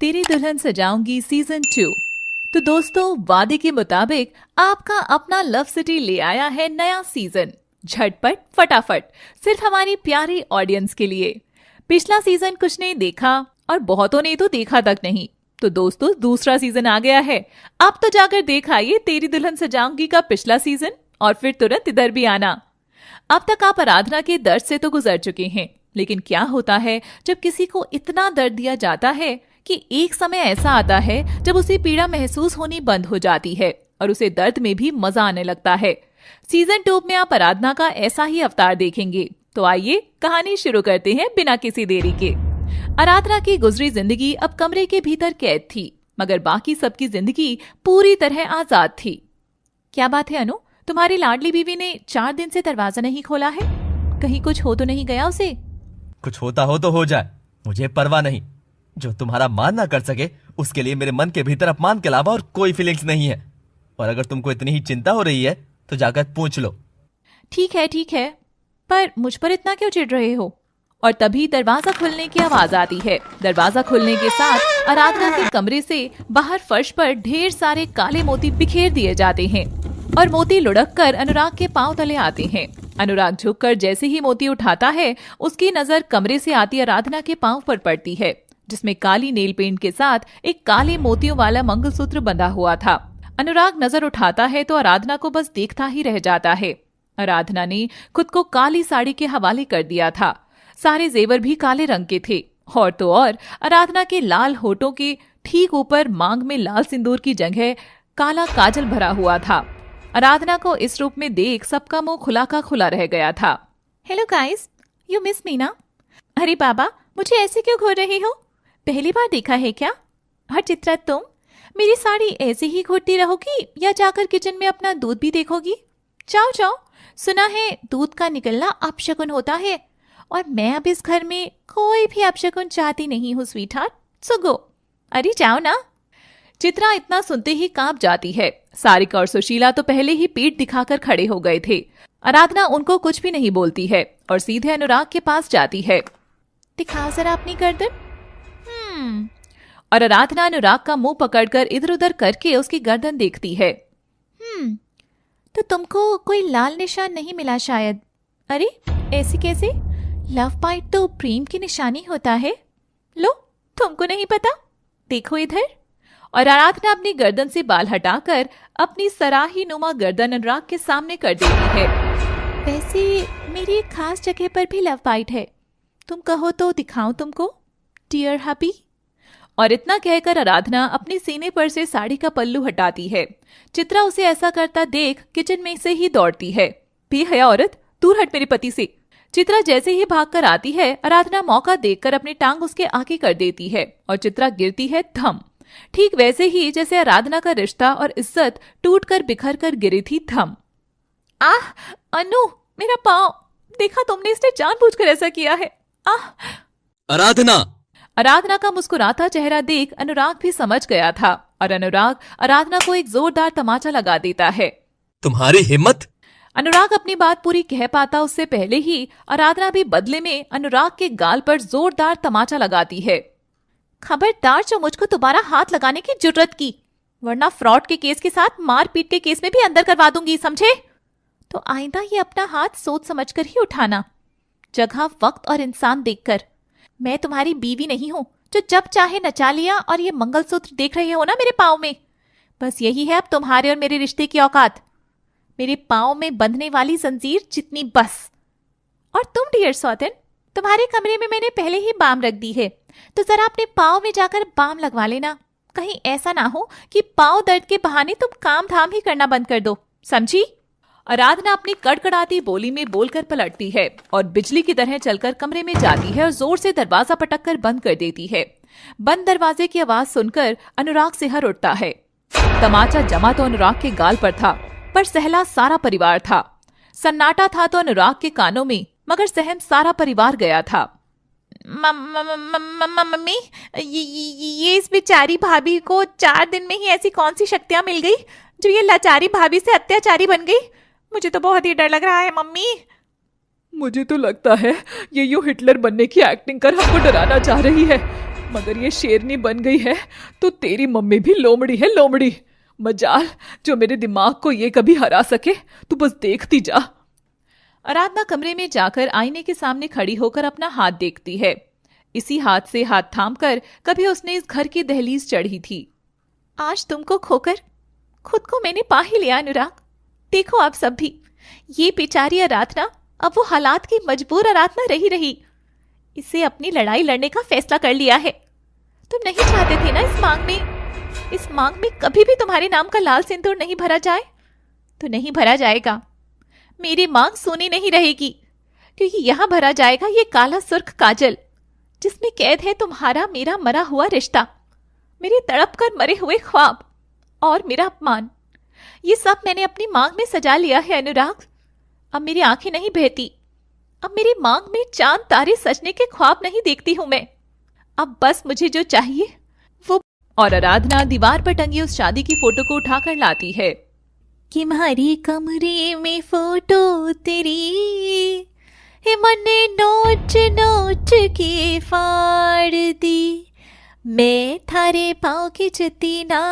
तेरी दुल्हन सजाऊंगी सीजन 2। तो दोस्तों, वादे के मुताबिक आपका अपना लव सिटी ले आया है नया सीजन। झटपट फटाफट, सिर्फ हमारी प्यारी ऑडियंस के लिए। पिछला सीजन कुछ नहीं देखा और बहुतों ने तो देखा तक नहीं, तो दोस्तों दूसरा सीजन आ गया है। अब तो जाकर देख आइए तेरी दुल्हन सजाऊंगी का पिछला सीजन और फिर तुरंत इधर भी आना। अब तक आप आराधना के दर्द से तो गुजर चुके हैं, लेकिन क्या होता है जब किसी को इतना दर्द दिया जाता है कि एक समय ऐसा आता है जब उसे पीड़ा महसूस होनी बंद हो जाती है और उसे दर्द में भी मजा आने लगता है। सीजन 2 में आप आराधना का ऐसा ही अवतार देखेंगे। तो आइए कहानी शुरू करते हैं बिना किसी देरी के। आराधना की गुजरी जिंदगी अब कमरे के भीतर कैद थी, मगर बाकी सबकी जिंदगी पूरी तरह आजाद थी। क्या बात है अनु, तुम्हारी लाडली बीवी ने 4 दिन से दरवाजा नहीं खोला है? कहीं कुछ हो तो नहीं गया उसे? कुछ होता हो तो हो जाए, मुझे परवाह नहीं। जो तुम्हारा मान ना कर सके उसके लिए मेरे मन के भीतर अपमान के अलावा और कोई फीलिंग्स नहीं है। और अगर तुमको इतनी ही चिंता हो रही है तो जाकर पूछ लो। ठीक है, पर मुझ पर इतना क्यों चिढ़ रहे हो? और तभी दरवाजा खुलने की आवाज आती है। दरवाजा खुलने के साथ आराधना के कमरे से बाहर फर्श पर ढेर सारे काले मोती बिखेर दिए जाते हैं और मोती लुढ़क कर अनुराग के पांव तले आते हैं। अनुराग झुककर जैसे ही मोती उठाता है, उसकी नजर कमरे से आती आराधना के पांव पर पड़ती है, जिसमें काली नेल पेंट के साथ एक काले मोतियों वाला मंगलसूत्र बंधा हुआ था। अनुराग नजर उठाता है तो आराधना को बस देखता ही रह जाता है। आराधना ने खुद को काली साड़ी के हवाले कर दिया था। सारे जेवर भी काले रंग के थे, और तो और आराधना के लाल होठों के ठीक ऊपर मांग में लाल सिंदूर की जगह काला काजल भरा हुआ था। आराधना को इस रूप में देख सबका मुंह खुला का खुला रह गया था। हेलो गाइस, यू मिस मी ना? अरे बाबा, मुझे ऐसे क्यों घूर रही हो? पहली बार देखा है क्या? और चित्रा, तुम मेरी साड़ी ऐसे ही घूरती रहोगी या जाकर किचन में अपना दूध भी देखोगी? जाओ, सुना है दूध का निकलना अपशकुन होता है, और मैं अब इस घर में कोई भी अपशकुन चाहती नहीं हूँ स्वीट हार्ट। सो गो। अरे जाओ ना। चित्रा इतना सुनते ही कांप जाती है। सारिका और सुशीला तो पहले ही पीठ दिखाकर खड़े हो गए थे। आराधना उनको कुछ भी नहीं बोलती है और सीधे अनुराग के पास जाती है। दिखाओ जरा अपनी गर्दन। और आराधना अनुराग का मुंह पकड़कर इधर उधर करके उसकी गर्दन देखती है। तो तुमको कोई लाल निशान नहीं मिला शायद? अरे ऐसे कैसे? लव बाइट तो प्रेम की निशानी होता है। लो, तुमको नहीं पता? देखो इधर। और आराधना अपनी गर्दन से बाल हटाकर अपनी सराही नुमा गर्दन अनुराग के सामने कर देती है। वैसे मेरी एक खास जगह पर भी लव बाइट है, तुम कहो तो दिखाऊं तुमको, डियर हबी। और इतना कहकर आराधना अपने सीने पर से साड़ी का पल्लू हटाती है। चित्रा उसे ऐसा करता देख किचन में से ही दौड़ती है। बेहया औरत, दूर हट मेरे पति से। चित्रा जैसे ही भागकर आती है, आराधना मौका देखकर अपनी टांग उसके आगे कर देती है और चित्रा गिरती है धम। ठीक वैसे ही जैसे आराधना का रिश्ता और इज्जत टूटकर बिखर कर गिरी थी धम। आह अनु, मेरा पाँव। देखा तुमने, इसने जानबूझकर ऐसा किया है। आह। आराधना का मुस्कुराता चेहरा देख अनुराग भी समझ गया था और अनुराग आराधना को एक जोरदार तमाचा लगा देता है। तुम्हारी हिम्मत! अनुराग अपनी बात पूरी कह पाता उससे पहले ही आराधना भी बदले में अनुराग के गाल पर जोरदार तमाचा लगाती है। खबरदार जो मुझको दोबारा हाथ लगाने की जुर्रत की, वरना फ्रॉड के केस के साथ मारपीट के केस में भी अंदर करवा दूंगी, समझे? तो आइंदा ये अपना हाथ सोच समझकर ही उठाना, जगह, वक्त और इंसान देखकर। मैं तुम्हारी बीवी नहीं हूँ जो जब चाहे नचा लिया। और ये मंगलसूत्र देख रहे हो ना मेरे पाँव में, बस यही है अब तुम्हारे और मेरे रिश्ते की औकात। मेरे पाँव में बंधने वाली जंजीर जितनी बस। और तुम डियर सौतन, तुम्हारे कमरे में मैंने पहले ही बाम रख दी है, तो जरा अपने पाँव में जाकर बाम लगवा लेना। कहीं ऐसा ना हो कि पाँव दर्द के बहाने तुम काम धाम ही करना बंद कर दो, समझी? आराधना अपनी कड़कड़ाती बोली में बोलकर पलटती है और बिजली की तरह चलकर कमरे में जाती है और जोर से दरवाजा पटककर बंद कर देती है। बंद दरवाजे की आवाज सुनकर अनुराग सिहर उठता है। तमाचा जमा तो अनुराग के गाल पर था, पर सहला सारा परिवार था। सन्नाटा था तो अनुराग के कानों में, मगर सहम सारा परिवार गया था। मम्मी, ये इस बेचारी भाभी को 4 दिन में ही ऐसी कौन सी शक्तियां मिल गई जो ये लाचारी भाभी से अत्याचारी बन गई? मुझे तो बहुत ही डर लग रहा है मम्मी। मुझे तो लगता है ये यूं हिटलर बनने की एक्टिंग कर हमको डराना चाह रही है। मगर ये शेरनी बन गई है तो तेरी मम्मी भी लोमड़ी है, लोमड़ी। मजाल जो मेरे दिमाग को ये कभी हरा सके, तू बस देखती जा। आराधना कमरे में जाकर आईने के सामने खड़ी होकर अपना हाथ देखती है। इसी हाथ से हाथ थामकर कभी उसने इस घर की दहलीज चढ़ी थी। आज तुमको खोकर खुद को मैंने पा ही लिया अनुराग। देखो आप सब भी, ये बेचारी आराधना अब वो हालात की मजबूर आराधना रही। इसे अपनी लड़ाई लड़ने का फैसला कर लिया है। तुम नहीं चाहते थे ना इस मांग में कभी भी तुम्हारे नाम का लाल सिंदूर नहीं भरा जाए, तो नहीं भरा जाएगा। मेरी मांग सोनी नहीं रहेगी, क्योंकि यहां भरा जाएगा ये काला सुर्ख काजल, जिसमें कैद है तुम्हारा मेरा मरा हुआ रिश्ता, मेरे तड़प कर मरे हुए ख्वाब और मेरा अपमान। ये सब मैंने अपनी मांग में सजा लिया है अनुराग। अब मेरी आंखें नहीं बहती, अब मेरी मांग में चांद तारे सजने के ख्वाब नहीं देखती हूं मैं। अब बस मुझे जो चाहिए वो। और आराधना दीवार पर टंगी उस शादी की फोटो को उठाकर लाती है कि हमारी कमरे में फोटो तेरी है, मने नोच नोच के फाड़ दी। मैं थारे पाँव की जती ना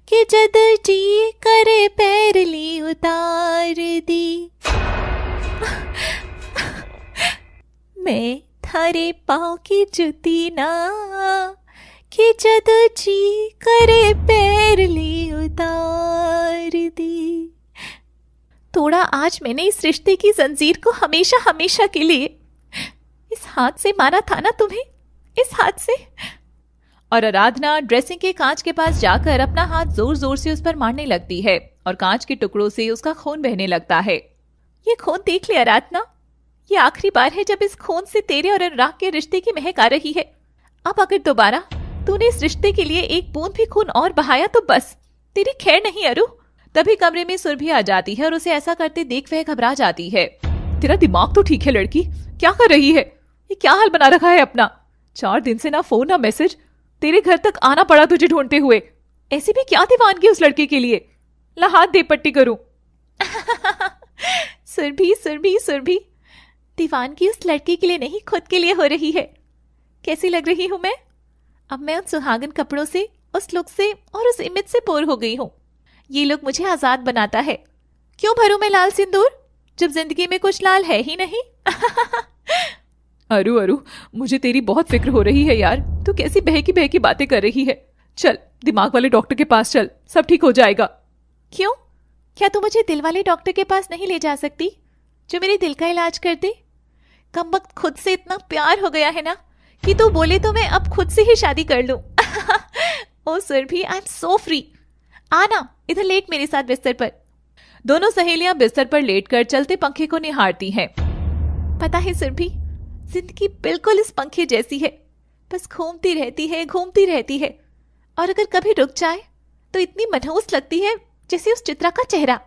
कि जद जी करे पैर ली उतार दी। मैं थारे पाँव की जुती ना कि जद जी करे पैर ली उतार दी। तोड़ा आज मैंने इस रिश्ते की जंजीर को हमेशा हमेशा के लिए। इस हाथ से मारा था ना तुम्हें, इस हाथ से। और आराधना ड्रेसिंग के कांच के पास जाकर अपना हाथ जोर जोर से उस पर मारने लगती है और कांच के टुकड़ों से उसका खून बहने लगता है। ये खून देख ले आराधना, ये आखिरी बार है जब इस खून से तेरे और अनुराग के रिश्ते की महक आ रही है। अब अगर दोबारा तूने इस रिश्ते के लिए एक बूंद भी खून और बहाया तो बस तेरी खैर नहीं अरु। तभी कमरे में सुरभि आ जाती है और उसे ऐसा करते देख वह घबरा जाती है। तेरा दिमाग तो ठीक है लड़की, क्या कर रही है? ये क्या हाल बना रखा है अपना? 4 दिन से ना फोन ना मैसेज, तेरे घर तक आना पड़ा तुझे ढूंढते हुए। ऐसी भी क्या दीवानगी उस लड़के के लिए? ला हाथ दे पट्टी करूं। सुरभि सुरभि सुरभि, दीवानगी उस लड़के के लिए नहीं खुद के लिए हो रही है। कैसी लग रही हूं मैं? अब मैं उन सुहागन कपड़ों से, उस लुक से और उस इमेज से बोर हो गई हूं। ये लुक मुझे आजाद बनाता है। क्यों भरूं मैं लाल सिंदूर जब जिंदगी में कुछ लाल है ही नहीं? अरु अरु, मुझे तेरी बहुत फिक्र हो रही है यार। तू कैसी बहकी बातें कर रही है। चल दिमाग वाले डॉक्टर के पास चल, सब ठीक हो जाएगा। क्यों? क्या तू मुझे दिल वाले डॉक्टर के पास नहीं ले जा सकती जो मेरे दिल का इलाज कर दे? कमबख्त खुद से इतना प्यार हो गया है ना कि तू बोले तो मैं अब खुद से ही शादी कर लूं। ओ Surabhi, I am so free. आना इधर लेट मेरे साथ बिस्तर पर। दोनों सहेलियां बिस्तर पर लेटकर चलते पंखे को निहारती हैं। पता है सुरभि, जिंदगी बिल्कुल इस पंखे जैसी है, बस घूमती रहती है और अगर कभी रुक जाए तो इतनी मनहूस लगती है जैसे उस चित्रा का चेहरा।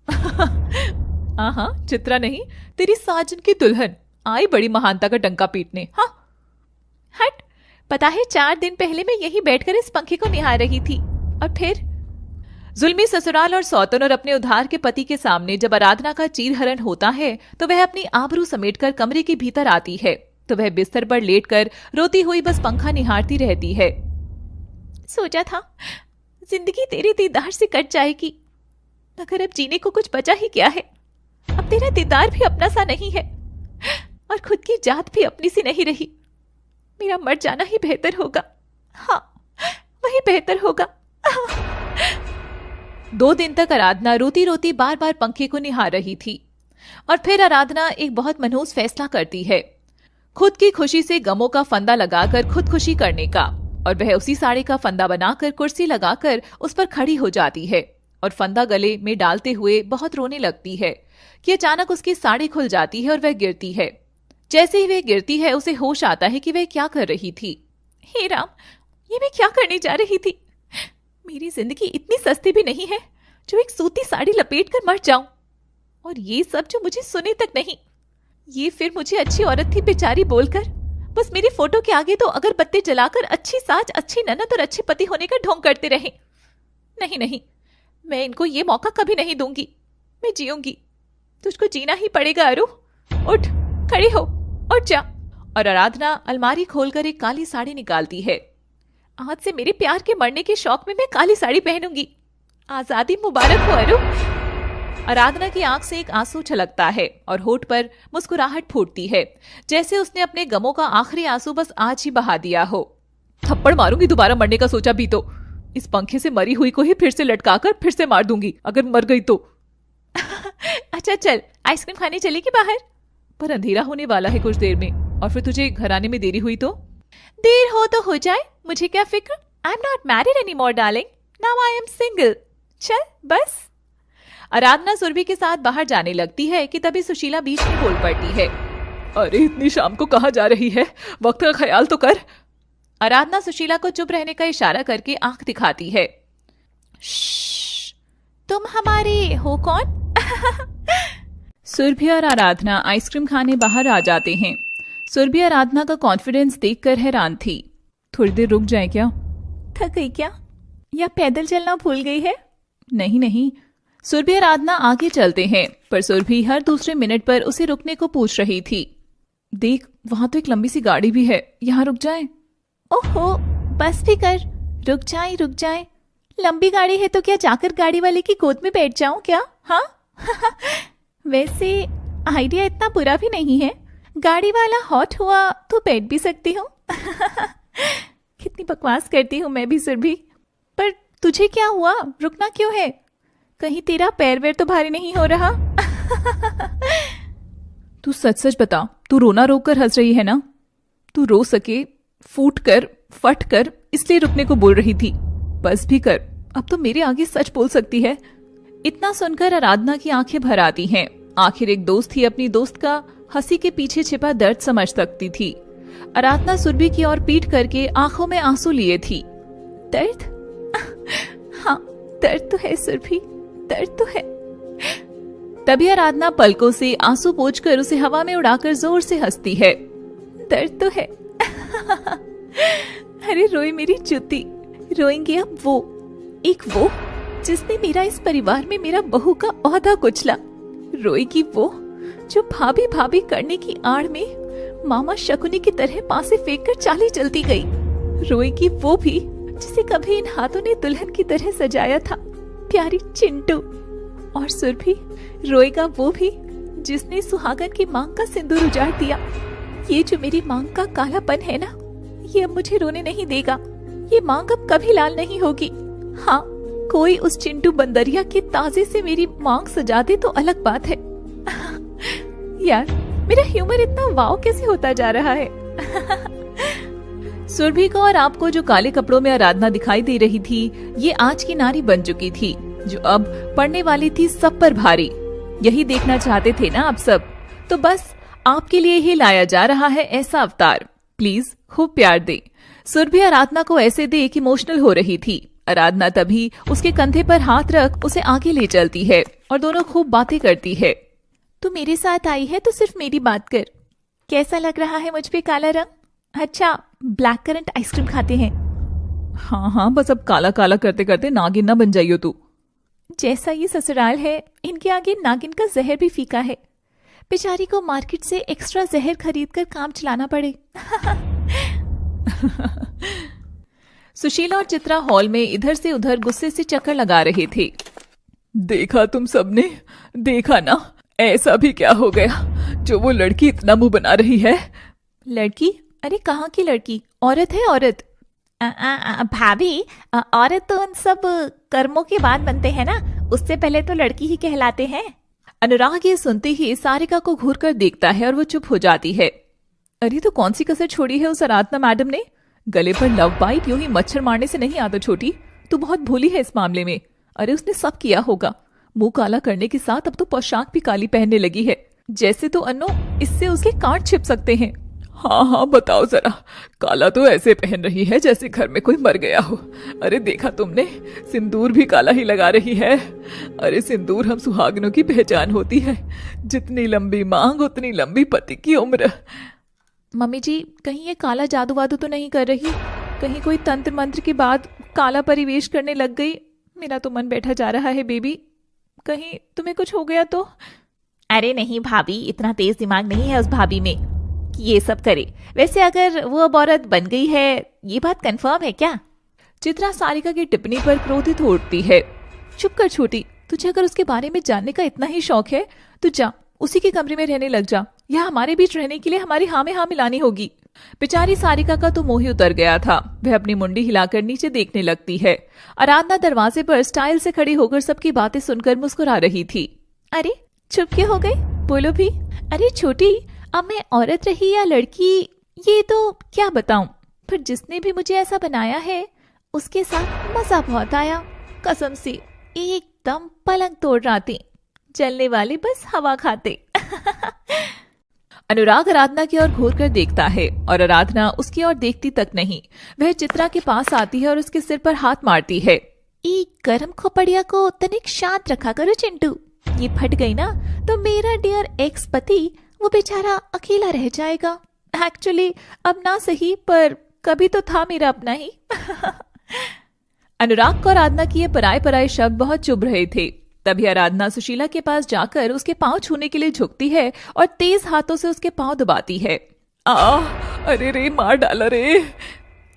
हाँ, चित्रा नहीं, तेरी साजन की दुल्हन आई बड़ी महानता का डंका पीटने। हाँ हट, पता है 4 दिन पहले मैं यही बैठकर इस पंखे को निहार रही थी और फिर जुल्मी ससुराल और सौतन और अपने उधार के पति के सामने जब आराधना का चीरहरण होता है तो वह अपनी आबरू समेटकर कमरे के भीतर आती है तो वह बिस्तर पर लेटकर रोती हुई बस पंखा निहारती रहती है। सोचा था जिंदगी तेरे दीदार से कट जाएगी, मगर अब जीने को कुछ बचा ही क्या है। अब तेरा दीदार भी अपना सा नहीं है और खुद की जात भी अपनी सी नहीं रही। मेरा मर जाना ही बेहतर होगा। हाँ, वही बेहतर होगा। 2 दिन तक आराधना रोती रोती बार बार पंखे को निहार रही थी और फिर आराधना एक बहुत मनहूस फैसला करती है, खुद की खुशी से गमों का फंदा लगाकर खुदकुशी करने का। और वह उसी साड़ी का फंदा बनाकर कुर्सी लगाकर उस पर खड़ी हो जाती है और फंदा गले में डालते हुए बहुत रोने लगती है कि अचानक उसकी साड़ी खुल जाती है और वह गिरती है। जैसे ही वह गिरती है उसे होश आता है कि वह क्या कर रही थी। हे राम, ये मैं क्या करने जा रही थी? मेरी जिंदगी इतनी सस्ती भी नहीं है जो एक सूती साड़ी लपेट कर मर जाऊं। और ये सब जो मुझे सुने तक नहीं। ये फिर मुझे अच्छी औरत थी बेचारी बोलकर बस मेरी फोटो के आगे तो अगरबत्ती जलाकर अच्छी साज, अच्छी ननद और अच्छे पति होने का ढोंग करते रहे। नहीं, मैं इनको ये मौका कभी नहीं दूंगी। मैं जीऊंगी, तुझको जीना ही पड़ेगा अरु। उठ, खड़ी हो, उठ जा और आराधना अलमारी खोलकर एक काली साड़ी निकालती है। आज से मेरे प्यार के मरने के शौक में मैं काली साड़ी पहनूंगी। आजादी मुबारक हो अरु। आराधना की आंख से एक आंसू छलकता है और होठ पर मुस्कुराहट फूटती है, जैसे उसने अपने गमों का आखिरी आंसू बस आज ही बहा दिया हो। थप्पड़ मारूंगी, दोबारा मरने का सोचा भी तो। इस पंखे से मरी हुई को ही फिर से लटकाकर फिर से मार दूंगी अगर मर गई तो। अच्छा चल, आइसक्रीम खाने चलेगी बाहर? पर अंधेरा होने वाला है कुछ देर में, और फिर तुझे घर आने में देरी हुई तो? देर हो तो हो जाए, मुझे क्या फिक्र। I am not married any more darling, now I am single. चल बस। आराधना सुरभि के साथ बाहर जाने लगती है कि तभी सुशीला बीच में बोल पड़ती है। अरे इतनी शाम को कहाँ जा रही है? वक्त का ख्याल तो कर। आराधना सुशीला को चुप रहने का इशारा करके आंख दिखाती है। तुम हमारे हो कौन? सुरभि और आराधना आइसक्रीम खाने बाहर आ जाते हैं। सुरभि आराधना का कॉन्फिडेंस देखकर हैरान थी। थोड़ी देर रुक जाए क्या? थक गई क्या? या पैदल चलना भूल गई है? नहीं नहीं। सुरभि आराधना आगे चलते हैं, पर सुरभि हर दूसरे मिनट पर उसे रुकने को पूछ रही थी। देख, वहां तो एक लंबी सी गाड़ी भी है, यहाँ रुक जाए। ओहो, बस भी कर। रुक जाए। लंबी गाड़ी है तो क्या जाकर गाड़ी वाले की गोद में बैठ जाऊं क्या? हाँ। वैसे आइडिया इतना बुरा भी नहीं है। गाड़ी वाला हॉट हुआ तो बैठ भी सकती हूँ। कितनी बकवास करती हूँ मैं भी सुरभि। पर तुझे क्या हुआ? रुकना क्यों है? कहीं तेरा पैर वैर तो भारी नहीं हो रहा? तू सच सच बता, तू रोना रोक कर हंस रही है ना? तू रो सके, फूट कर, फट कर, इसलिए रुकने को बोल रही थी। बस भी कर, अब तो मेरे आगे सच बोल सकती है। इतना सुनकर आराधना की आंखें भर आती हैं। आखिर एक दोस्त ही अपनी दोस्त का हंसी के पीछे छिपा दर्द समझ सकती थी। आराधना सुरभि की ओर पीठ करके आंखों में आंसू लिए थी। दर्द? हाँ, दर्द तो है सुरभि, दर्द तो है। तभी आराधना पलकों से आंसू पोंछकर उसे हवा में उड़ाकर जोर से हंसती है। दर्द तो है। अरे रोई मेरी जुती, रोएंगे अब वो, एक वो जिसने मेरा इस परिवार में मेरा बहू का ओहदा कुचला। रोएगी वो जो भाभी भाभी करने की आड़ में मामा शकुनी की तरह पासे फेंक कर चाली चलती गई। रोएगी वो भी जिसे कभी इन हाथों ने दुल्हन की तरह सजाया था, प्यारी चिंटू। और सुरभि, रोएगा वो भी जिसने सुहागन की मांग का सिंदूर उजाड़ दिया। ये जो मेरी मांग का कालापन है ना, ये अब मुझे रोने नहीं देगा। ये मांग अब कभी लाल नहीं होगी। हाँ, कोई उस चिंटू बंदरिया के ताजे से मेरी मांग सजा दे तो अलग बात है। यार, मेरा ह्यूमर इतना वाव कैसे होता जा रहा है? सुरभि को और आपको जो काले कपड़ों में आराधना दिखाई दे रही थी, ये आज की नारी बन चुकी थी, जो अब पड़ने वाली थी सब पर भारी। यही देखना चाहते थे ना आप सब? तो बस आपके लिए ही लाया जा रहा है ऐसा अवतार। प्लीज खूब प्यार दे। सुरभि आराधना को ऐसे देख इमोशनल हो रही थी। आराधना तभी उसके कंधे पर हाथ रख उसे आगे ले चलती है और दोनों खूब बातें करती है। तू मेरे साथ आई है तो सिर्फ मेरी बात कर। कैसा लग रहा है मुझ पे काला रंग? अच्छा, ब्लैक करंट आइसक्रीम खाते हैं। हाँ, बस अब काला काला करते करते नागिन ना बन जाइयो तू। जैसा ये ससुराल है, इनके आगे नागिन का जहर भी फीका है। बेचारी को मार्केट से एक्स्ट्रा जहर खरीद कर काम चलाना पड़े। सुशीला और चित्रा हॉल में इधर से उधर गुस्से से चक्कर लगा रहे थे। देखा तुम सबने? देखा ना, ऐसा भी क्या हो गया जो वो लड़की इतना मुंह बना रही है? लड़की? अरे कहाँ की लड़की? औरत है औरत। भाभी, औरत तो उन सब कर्मों के बाद बनते हैं ना, उससे पहले तो लड़की ही कहलाते हैं। अनुराग ये सुनते ही सारिका को घूर कर देखता है और वो चुप हो जाती है। अरे तो कौन सी कसर छोड़ी है उस आराधना मैडम ने? गले पर लव बाइट यूं ही मच्छर मारने से नहीं आता छोटी, तू बहुत भोली है इस मामले में। अरे उसने सब किया होगा, मुंह काला करने के साथ अब तो पोशाक भी काली पहनने लगी है। जैसे तो अन्नो, इससे उसके कांट छिप सकते हैं। हाँ, बताओ जरा, काला तो ऐसे पहन रही है जैसे घर में कोई मर गया हो। अरे देखा तुमने, सिंदूर भी काला ही लगा रही है। अरे सिंदूर हम सुहागनों की पहचान होती है। जितनी लंबी मांग उतनी लंबी पति की उम्र। मम्मी जी, कहीं ये काला जादू वादू तो नहीं कर रही? कहीं कोई तंत्र मंत्र के बाद काला परिवेश करने लग गई? मेरा तो मन बैठा जा रहा है बेबी, कहीं तुम्हें कुछ हो गया तो? अरे नहीं भाभी, इतना तेज दिमाग नहीं है उस भाभी में। कि ये सब करे। वैसे अगर वो अब औरत बन गई है, ये बात कंफर्म है क्या? चित्रा सारिका की टिप्पणी पर क्रोधित हो उठती है। चुप कर छोटी, तुझे अगर उसके बारे में जानने का इतना ही शौक है तो जा उसी के कमरे में रहने लग जा। यह हमारे बीच रहने के लिए हमारी हाँ में हाँ मिलानी होगी। बेचारी सारिका का तो मोह ही उतर गया था। वह अपनी मुंडी हिलाकर नीचे देखने लगती है। आराधना दरवाजे पर स्टाइल से खड़ी होकर सबकी बातें सुनकर मुस्कुरा रही थी। अरे चुप क्यों हो गई? बोलो भी। अरे छोटी, अब मैं औरत रही या लड़की ये तो क्या बताऊं, पर जिसने भी मुझे ऐसा बनाया है उसके साथ मजा बहुत आया। कसम से एकदम पलंग तोड़ रातें, जलने वाले बस हवा खाते। अनुराग आराधना की ओर घूर कर देखता है और आराधना उसकी ओर देखती तक नहीं। वह चित्रा के पास आती है और उसके सिर पर हाथ मारती है। एक गरम खोपड़िया को तनिक शांत रखा करो चिंटू, ये फट गई ना तो मेरा डियर एक्स पति वो बेचारा अकेला रह जाएगा। एक्चुअली अब ना सही पर कभी तो था मेरा अपना ही। अनुराग को आराधना की ये पराए पराए शब्द बहुत चुभ रहे थे। तभी आराधना सुशीला के पास जाकर उसके पांव छूने के लिए झुकती है और तेज हाथों से उसके पांव दबाती है। अरे रे, मार डाला रे।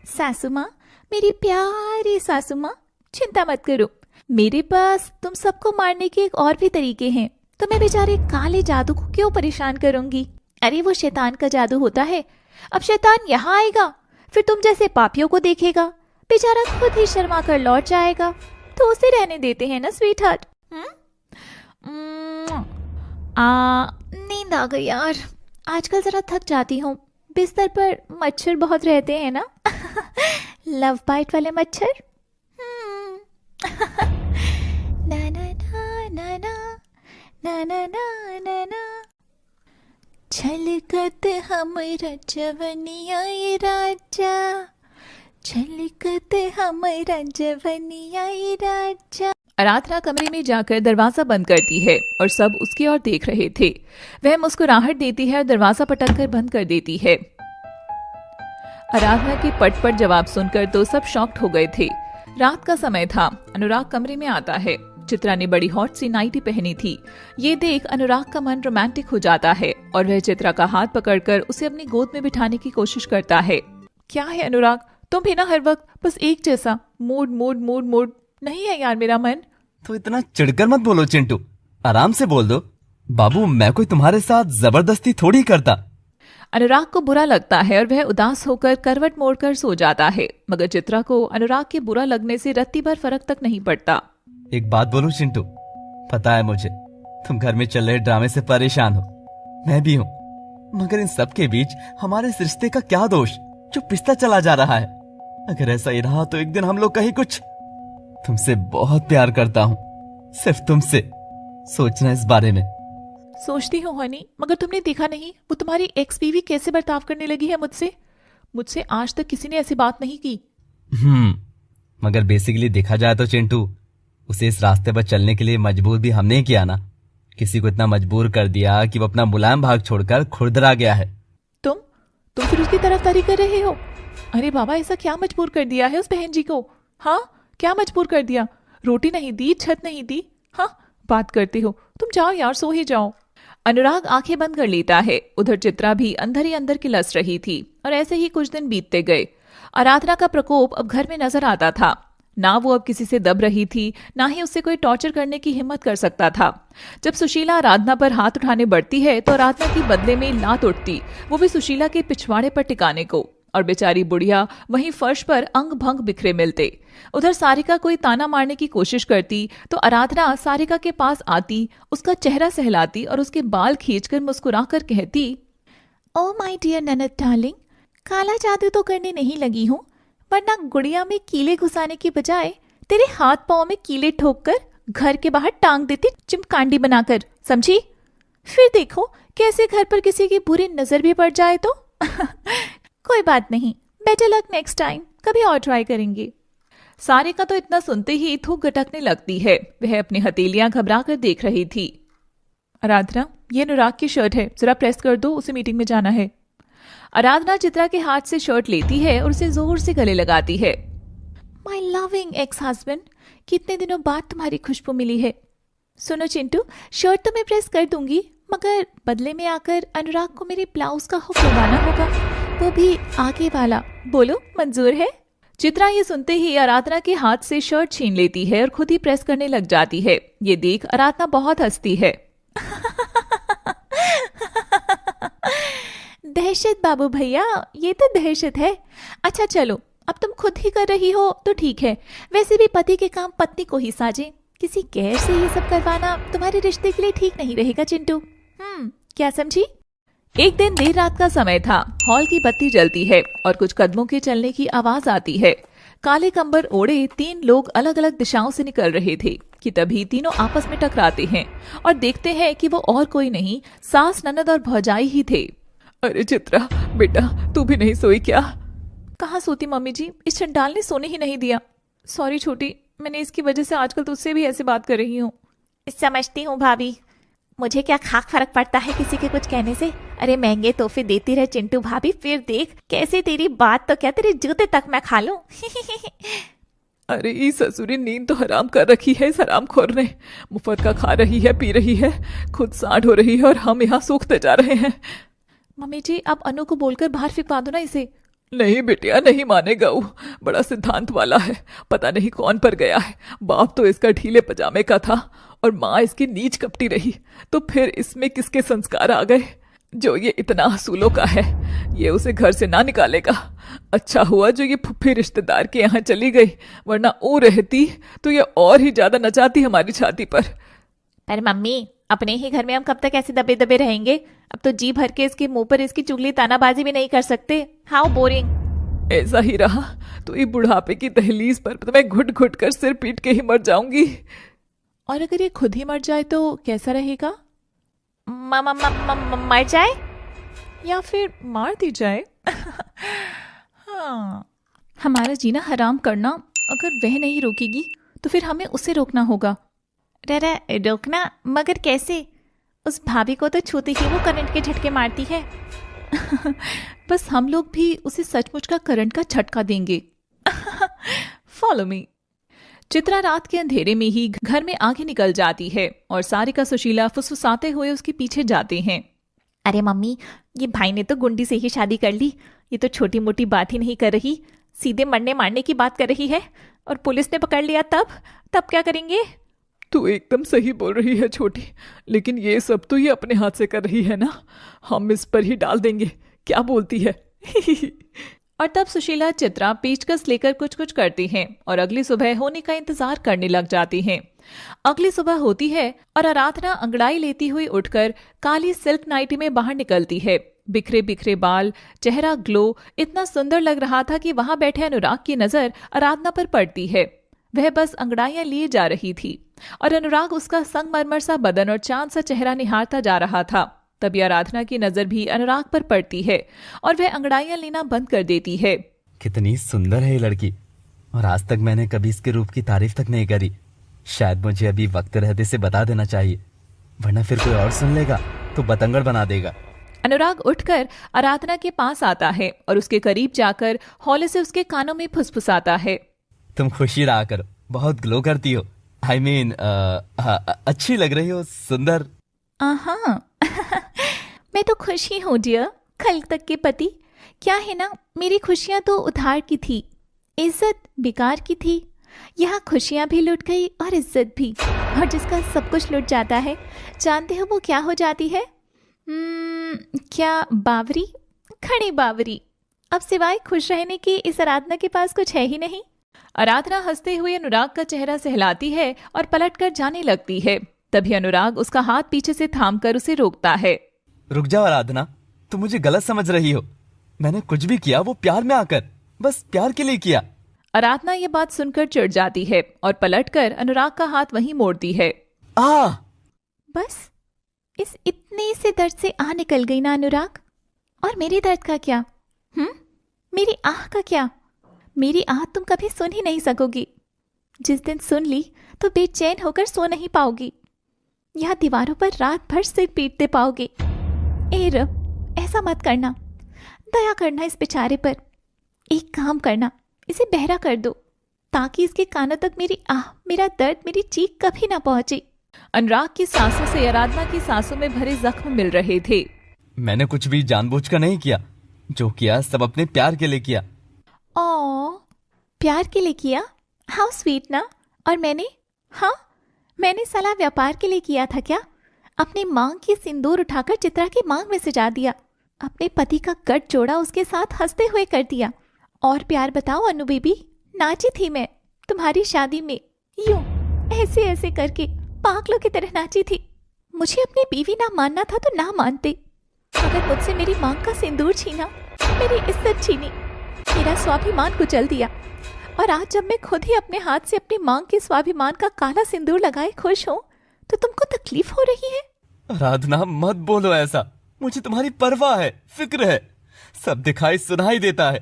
सासू माँ, मेरी प्यारी सासू माँ, चिंता मत करो, मेरे पास तुम सबको मारने के एक और भी तरीके हैं। तो मैं बेचारे काले जादू को क्यों परेशान करूंगी? अरे वो शैतान का जादू होता है। अब शैतान यहाँ आएगा, फिर तुम जैसे पापियों को देखेगा, बेचारा खुद ही शर्मा कर लौट जाएगा। तो उसे रहने देते हैं ना स्वीट हार्ट। नींद आ गई यार, आजकल जरा थक जाती हूँ। बिस्तर पर मच्छर बहुत रहते हैं ना। लव बाइट वाले मच्छर। ना ना ना ना ना ना ना ना ना छलकत हमरा जवनिया राजा, छलकत हमरा जवनिया राजा। आराधना कमरे में जाकर दरवाजा बंद करती है और सब उसकी ओर देख रहे थे। वह मुस्कुराहट देती है और दरवाजा पटक कर बंद कर देती है। आराधना के पट जवाब सुनकर तो सब शॉक्ड हो गए थे। रात का समय था। अनुराग कमरे में आता है। चित्रा ने बड़ी हॉट सी नाइटी पहनी थी। ये देख अनुराग का मन रोमांटिक हो जाता है और वह चित्रा का हाथ पकड़कर उसे अपनी गोद में बिठाने की कोशिश करता है। क्या है अनुराग, तुम भी ना हर वक्त बस एक जैसा मूड मूड मूड मूड नहीं है यार मेरा मन। तो इतना चिढ़कर मत बोलो चिंटू, आराम से बोल दो। बाबू, मैं कोई तुम्हारे साथ जबरदस्ती थोड़ी करता। अनुराग को बुरा लगता है और वह उदास होकर करवट मोड़कर सो जाता है, मगर चित्रा को अनुराग के बुरा लगने से रत्ती भर फर्क तक नहीं पड़ता। एक बात बोलूं चिंटू, पता है मुझे तुम घर में चल रहे ड्रामे से परेशान हो, मैं भी हूँ, मगर इन सब के बीच हमारे इस रिश्ते का क्या दोष जो पिसता चला जा रहा है। अगर ऐसा ही रहा तो एक दिन हम लोग कहीं कुछ। तुमसे बहुत प्यार करता हूँ, सिर्फ तुमसे। सोचना इस बारे में। सोचती हूँ हनी, मगर तुमने देखा नहीं वो तुम्हारी एक्स बीवी कैसे बर्ताव करने लगी है मुझसे आज तक किसी ने ऐसी बात नहीं की। मगर बेसिकली देखा जाए तो चिंटू, उसे इस रास्ते पर चलने के लिए मजबूर भी हमने किया ना। किसी को इतना मजबूर कर दिया कि वो अपना मुलायम भाग छोड़कर खुरदरा गया है। तुम फिर उसकी तरफदारी कर रहे हो? अरे बाबा, ऐसा क्या मजबूर कर दिया है उस बहन जी को? हाँ, क्या मजबूर कर दिया? रोटी नहीं दी, छत नहीं दी। हाँ, बात करती हो। तुम जाओ यार, सो ही जाओ। अनुराग आंखें बंद कर लेता है। उधर चित्रा भी अंदर ही अंदर किलस रही थी और ऐसे ही कुछ दिन बीतते गए। आराधना का प्रकोप अब घर में नजर आता था। ना वो अब किसी से दब रही थी, ना ही उससे कोई टॉर्चर करने की हिम्मत कर सकता था। जब सुशीला आराधना पर हाथ उठाने बढ़ती है तो आराधना की बदले में लात उठती, वो भी सुशीला के पिछवाड़े पर टिकाने को, और बेचारी बुढ़िया वहीं फर्श पर अंग भंग बिखरे मिलते। उधर सारिका कोई ताना मारने की कोशिश करती तो आराधना सारिका के पास आती, उसका चेहरा सहलाती और उसके बाल खींचकर मुस्कुराकर कहती, ओ माय डियर ननद डार्लिंग, काला जादू तो करने नहीं लगी हूँ, वरना गुड़िया में कीले घुसाने की बजाय तेरे हाथ पांव में कीले ठोककर घर के बाहर टांग देती चिमकांडी बनाकर, समझी? फिर देखो कैसे घर पर किसी की बुरी नजर भी पड़ जाए तो। कोई बात नहीं, बेटर लक नेक्स्ट टाइम, कभी और ट्राई करेंगे। सारिका तो इतना सुनते ही थूक गटकने लगती है। वह अपनी हथेलियां घबरा कर देख रही थी। आराधना, ये अनुराग की शर्ट है, जरा प्रेस कर दो, उसे मीटिंग में जाना है। आराधना चित्रा के हाथ से शर्ट लेती है और उसे जोर से गले लगाती है। माय लविंग एक्स हस्बैंड, कितने दिनों बाद तुम्हारी खुशबू मिली है। सुनो चिंटू, शर्ट तो मैं प्रेस कर दूंगी, मगर बदले में आकर अनुराग को मेरे ब्लाउज का हुक लगाना होगा, वो भी आगे वाला। बोलो मंजूर है? चित्रा ये सुनते ही आराधना के हाथ से शर्ट छीन लेती है और खुद ही प्रेस करने लग जाती है। ये देख आराधना बहुत हंसती है। दहशत बाबू भैया, ये तो दहशत है। अच्छा चलो, अब तुम खुद ही कर रही हो तो ठीक है, वैसे भी पति के काम पत्नी को ही साजे। किसी गैर से ये सब करवाना तुम्हारे रिश्ते के लिए ठीक नहीं रहेगा चिंटू। क्या समझी? एक दिन देर रात का समय था। हॉल की बत्ती जलती है और कुछ कदमों के चलने की आवाज आती है। काले कंबर ओढ़े 3 लोग अलग अलग दिशाओं से निकल रहे थे कि तभी तीनों आपस में टकराते हैं और देखते हैं कि वो और कोई नहीं, सास, ननद और भौजाई ही थे। अरे चित्रा बेटा, तू भी नहीं सोई क्या? कहाँ सोती मम्मी जी, इस चंडाल ने सोने ही नहीं दिया। सॉरी छोटी, मैंने इसकी वजह से आजकल तुझसे भी ऐसे बात कर रही हूँ। समझती हूँ भाभी, मुझे क्या खाक फर्क पड़ता है किसी के कुछ कहने से। अरे महंगे तोहफे देती रहे चिंटू भाभी, फिर देख कैसे तेरी बात तो क्या तेरे जूते तक मैं खा लूं। अरे ई ससुरी, नींद तो हराम कर रखी है इस हरामखोर ने। मुफ्त का खा रही है, पी रही है, खुद सांड हो रही है और हम यहाँ सूखते जा रहे हैं। मम्मी जी, आप अनु को बोलकर बाहर फिकवा दो ना इसे। नहीं बेटिया, नहीं मानेगा वो, बड़ा सिद्धांत वाला है, पता नहीं कौन पर गया है। बाप तो इसका ढीले पजामे का था और माँ इसकी नीच कपटी रही, तो फिर इसमें किसके संस्कार आ गए? जो ये इतना असूलों का है, ये उसे घर से ना निकालेगा। अच्छा हुआ जो ये फुफ्फी रिश्तेदार के यहाँ चली गई, वरना वो रहती तो ये और ही ज्यादा नचाती हमारी छाती पर। पर मम्मी, अपने ही घर में हम कब तक ऐसे दबे दबे रहेंगे? अब तो जी भर के इसके मुंह पर इसकी चुगली तानाबाजी भी नहीं कर सकते। How boring. ऐसा ही रहा तो ये बुढ़ापे की दहलीज पर तो मैं घुट घुट कर सिर पीट के ही मर जाऊंगी। और अगर ये खुद ही मर जाए तो कैसा रहेगा? मर जाए या फिर मार दी जाए? हाँ, हमारा जीना हराम करना अगर वह नहीं रोकेगी तो फिर हमें उसे रोकना होगा। रोकना? मगर कैसे? उस भाभी को तो छूते ही वो करंट के झटके मारती है। बस हम लोग भी उसे सचमुच का करंट का झटका देंगे। Follow me. चित्रा रात के अंधेरे में ही घर में आगे निकल जाती है और सारिका, सुशीला फुसफुसाते हुए उसके पीछे जाते हैं। अरे मम्मी, ये भाई ने तो गुंडी से ही शादी कर ली, ये तो छोटी मोटी बात ही नहीं कर रही, सीधे मरने मारने की बात कर रही है। और पुलिस ने पकड़ लिया तब क्या करेंगे? तू एकदम सही बोल रही है छोटी, लेकिन ये सब तो ये अपने हाथ से कर रही है ना, हम इस पर ही डाल देंगे, क्या बोलती है? और तब सुशीला, चित्रा पेचकस लेकर कुछ कुछ करती हैं और अगली सुबह होने का इंतजार करने लग जाती हैं। अगली सुबह होती है और आराधना अंगड़ाई लेती हुई उठकर काली सिल्क नाइटी में बाहर निकलती है। बिखरे बिखरे बाल, चेहरा ग्लो, इतना सुंदर लग रहा था कि वहां बैठे अनुराग की नजर आराधना पर पड़ती है। वह बस अंगड़ाइयां लिए जा रही थी और अनुराग उसका संगमरमर सा बदन और चांद सा चेहरा निहारता जा रहा था। तभी आराधना की नजर भी अनुराग पर पड़ती है और वह अंगड़ाइयां लेना बंद कर देती है। कितनी सुंदर है ये लड़की, और आज तक मैंने कभी इसके रूप की तारीफ तक नहीं करी। शायद मुझे अभी वक्त रहते से बता देना चाहिए, वरना फिर कोई और सुन लेगा तो बतंगड़ बना देगा। अनुराग उठकर आराधना के पास आता है और उसके करीब जाकर हौले से उसके कानों में फुसफुसाता है। तुम खुशी रहा करो, बहुत ग्लो करती हो। I mean, अच्छी लग रही हो, सुंदर। हाँ। मैं तो खुश ही हूँ डियर, खल तक के पति। क्या है ना, मेरी खुशियां तो उधार की थी, इज्जत बेकार की थी। यहाँ खुशियां भी लुट गई और इज्जत भी, और जिसका सब कुछ लुट जाता है, जानते हो वो क्या हो जाती है? क्या? बावरी, खड़ी बावरी। अब सिवाय खुश रहने की इस आराधना के पास कुछ है ही नहीं। आराधना हंसते हुए अनुराग का चेहरा सहलाती है और पलटकर जाने लगती है। तभी अनुराग उसका हाथ पीछे से थामकर उसे रोकता है। रुक जाओ आराधना, तुम मुझे गलत समझ रही हो। मैंने कुछ भी किया वो प्यार में आकर, बस प्यार के लिए किया। आराधना ये बात सुनकर चिढ़ जाती है और पलटकर अनुराग का हाथ वहीं मोड़ती है। बस इस इतने से दर्द से आह निकल गई ना अनुराग। और मेरे दर्द का क्या? मेरी आह का क्या? मेरी आह तुम कभी सुन ही नहीं सकोगी। जिस दिन सुन ली तो बेचैन होकर सो नहीं पाओगी, यहाँ दीवारों पर रात भर सिर पीटते पाओगे। ए रब, ऐसा मत करना, दया करना इस बेचारे पर। एक काम करना, इसे बहरा कर दो, ताकि इसके कानों तक मेरी आह, मेरा दर्द, मेरी चीख कभी ना पहुंचे। अनुराग की सांसों से आराधना की सांसों में भरे जख्म मिल रहे थे। मैंने कुछ भी जानबूझकर नहीं किया, जो किया सब अपने प्यार के लिए किया। ओ, प्यार के लिए किया? हाउ स्वीट ना। और मैंने? हाँ, मैंने साला व्यापार के लिए किया था क्या? अपनी मांग की सिंदूर उठाकर चित्रा की मांग में सजा दिया, अपने पति का गठ जोड़ा उसके साथ हंसते हुए कर दिया। और प्यार बताओ अनु बेबी, नाची थी मैं तुम्हारी शादी में, यूं ऐसे ऐसे करके पागलों की तरह नाची थी। मुझे अपनी बीवी ना मानना था तो ना मानते, मगर मुझसे मेरी मांग का सिंदूर छीना, मेरी इज्जत छीनी, मेरा स्वाभिमान कुचल दिया। और आज जब मैं खुद ही अपने हाथ से अपनी मांग के स्वाभिमान का काला सिंदूर लगाए खुश हूँ, तो तुमको तकलीफ हो रही है? आराधना मत बोलो ऐसा, मुझे तुम्हारी परवाह है, फिक्र है, सब दिखाई सुनाई देता है,